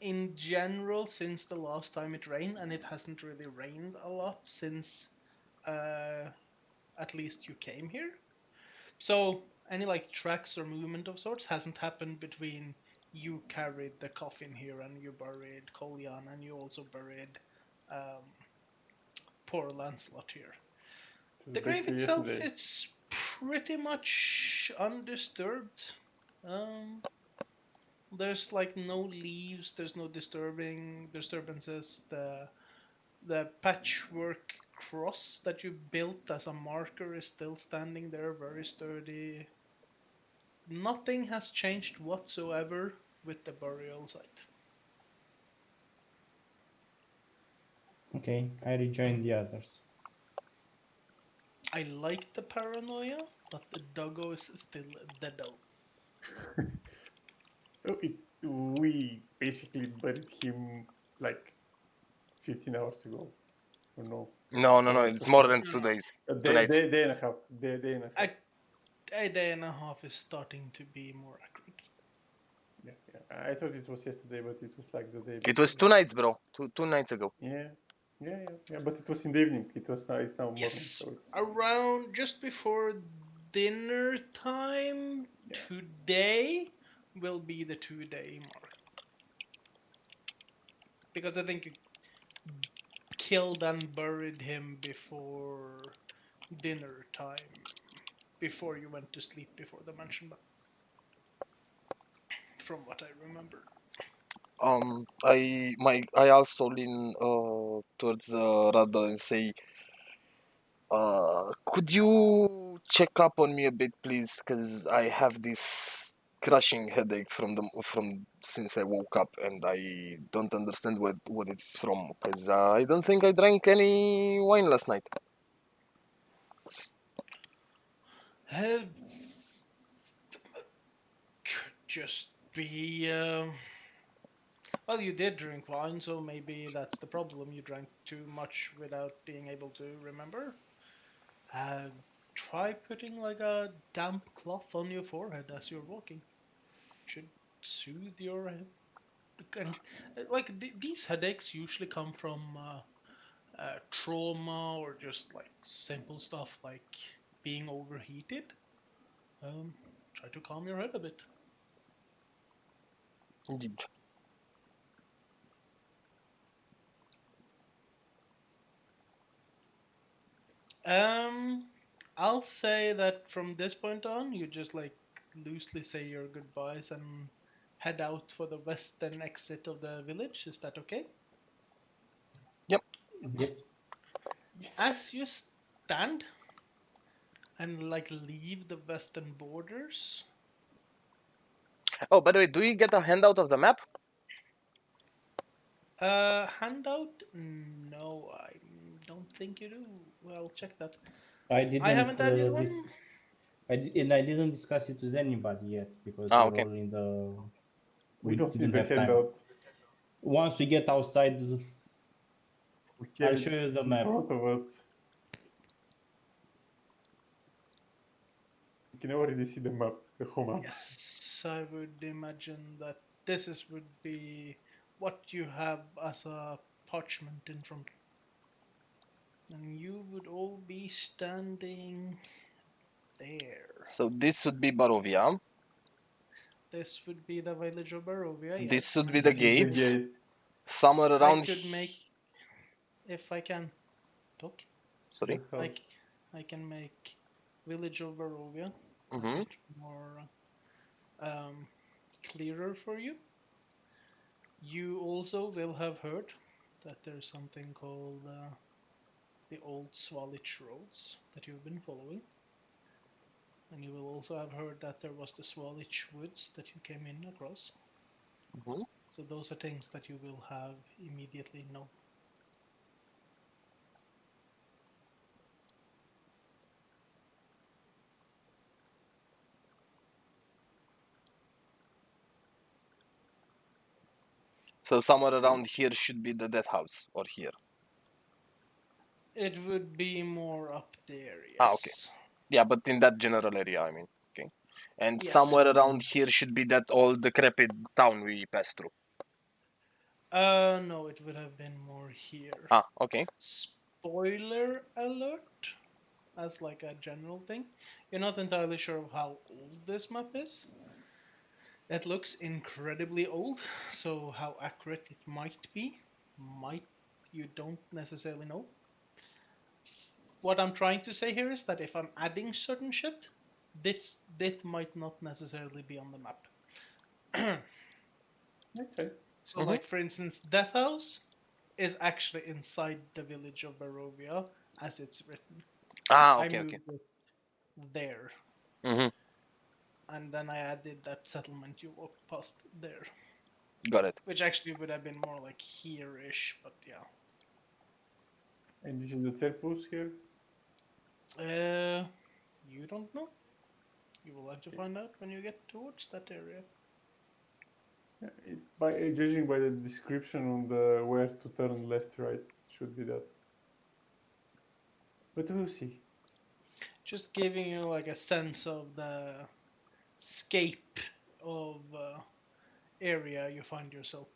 A: in general since the last time it rained, and it hasn't really rained a lot since uh, at least you came here. So any like tracks or movement of sorts hasn't happened between you carried the coffin here and you buried Kolyan and you also buried um, poor Lancelot here.
E: It was
A: The grave
E: basically
A: itself
E: yesterday.
A: it's pretty much undisturbed. Um, there's like no leaves, there's no disturbing disturbances. The patchwork cross that you built as a marker is still standing there, very sturdy. Nothing has changed whatsoever with the burial site.
B: Okay, I rejoin the others.
A: I like the paranoia, but the doggo is still deado.
E: Oh, we basically buried him like 15 hours ago. Or no?
C: No.
E: Or it
C: It's
E: was
C: more
E: more.
C: than
A: No,
C: two
A: no.
C: days,
E: A
C: 2 nights.
E: day and a half. Day and a half.
A: A day and a half is starting to be more accurate.
E: Yeah. I thought it was yesterday, but it was like the day
C: It was
E: before.
C: 2 nights, bro. Two nights ago.
E: Yeah. But it was in the evening. It's now morning,
A: Yes,
E: so it's
A: around just before dinner time
E: yeah.
A: today will be the 2 day mark. Because I think you killed and buried him before dinner time, before you went to sleep before the mansion, from what I remember.
C: I also lean towards Radha and say, could you check up on me a bit, please? Because I have this crushing headache from since I woke up, and I don't understand what it's from. Because I don't think I drank any wine last night.
A: Uh, could just be. Well, you did drink wine, so maybe that's the problem. You drank too much without being able to remember. Uh, Try putting like a damp cloth on your forehead as you're walking. Should soothe your and like these headaches usually come from trauma or just like simple stuff like being overheated. Um, Try to calm your head a bit.
C: Indeed.
A: Um, I'll say that from this point on, you just like loosely say your goodbyes and head out for the western exit of the village. Is that okay?
B: Yes.
E: Yes.
A: As you stand and like leave the western borders,
C: Oh, by the way, do you get a handout of the map?
A: handout? No, I don't think you do. Well, check that.
B: I
A: I
B: didn't
A: haven't added one.
B: this. And I didn't discuss it with anybody yet because
C: Ah,
B: we're
C: okay.
B: all in the.
E: We
B: We
E: don't
B: didn't
E: need the
B: have time.
E: handout.
B: Once we get outside,
E: We have
B: I'll
E: it
B: show you the
E: in
B: map.
E: front of us. You can already see the map, the whole map.
A: Yes, I would imagine that would be what you have as a parchment in front. And you would all be standing there.
C: So this would be Barovia.
A: This would be the village of Barovia, yes.
C: This would be the
E: This is the
C: gate.
E: gate.
C: Somewhere
A: I
C: around.
A: could make, if I can talk,
C: Sorry.
E: The house.
A: I can make village of Barovia a
C: Mm-hmm.
A: bit more clearer for you. You also will have heard that there's something called the old Swalich roads that you've been following. And you will also have heard that there was the Swalich woods that you came in across.
C: Mm-hmm.
A: So those are things that you will have immediately know.
C: So somewhere around here should be the death house, or here.
A: It would be more up there, yes.
C: Ah, okay. Yeah, but in that general area, I mean. Okay. And
A: Yes.
C: somewhere around here should be that old decrepit town we passed through.
A: No, it would have been more here.
C: Ah, okay.
A: Spoiler alert, as like a general thing. You're not entirely sure of how old this map is. It looks incredibly old, so how accurate it might be, you don't necessarily know. What I'm trying to say here is that if I'm adding certain shit, this might not necessarily be on the map.
E: That's fine.
A: So, like for instance, Death House is actually inside the village of Barovia as it's written.
C: Ah,
A: I
C: okay, okay.
A: moved it there,
C: Mm-hmm.
A: and then I added that settlement you walked past there,
C: Got it.
A: which actually would have been more like here-ish, but yeah.
E: And this is the Cerpus here.
A: You don't know. You will have to find out when you get towards that area.
E: By judging by the description on the where to turn left, right, should be that. But we'll see.
A: Just giving you like a sense of the scape of area you find yourself.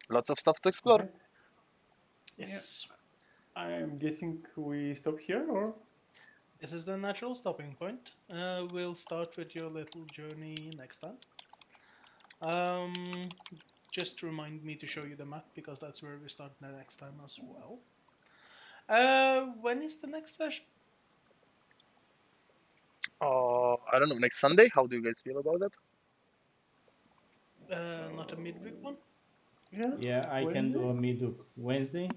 C: Lots of stuff to explore.
E: Okay.
A: Yes.
E: I am guessing we stop here, or
A: This is the natural stopping point. We'll start with your little journey next time. Just remind me to show you the map because that's where we start the next time as well. When is the next session?
C: I don't know. Next Sunday, how do you guys feel about that?
A: Not a midweek one?
B: Yeah, I can do a midweek Wednesday,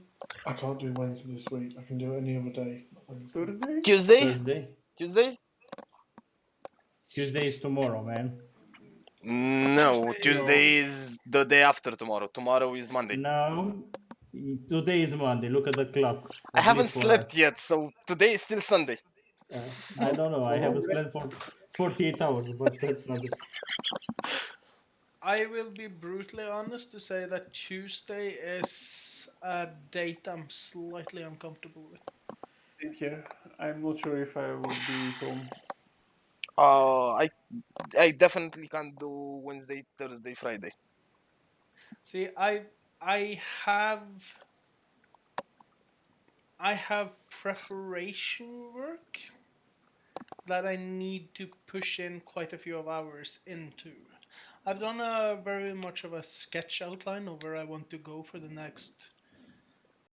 D: I can't do Wednesday this week. I can do it any other day. Not Wednesday.
E: Thursday.
C: Tuesday?
B: Thursday.
C: Tuesday?
B: Tuesday is tomorrow, man.
C: No, Tuesday is the day after tomorrow. Tomorrow is Monday.
B: No, today is Monday. Look at the clock.
C: I
B: At
C: haven't
B: least for
C: slept
B: us.
C: yet, so today is still Sunday.
B: I don't know. I haven't slept for 48 hours, but that's not.
A: I will be brutally honest to say that Tuesday is a date I'm slightly uncomfortable with.
E: Same here. I'm not sure if I will be home.
C: I definitely can't do Wednesday, Thursday, Friday.
A: See, I have preparation work that I need to push in quite a few of hours into. I've done a very much of a sketch outline of where I want to go for the next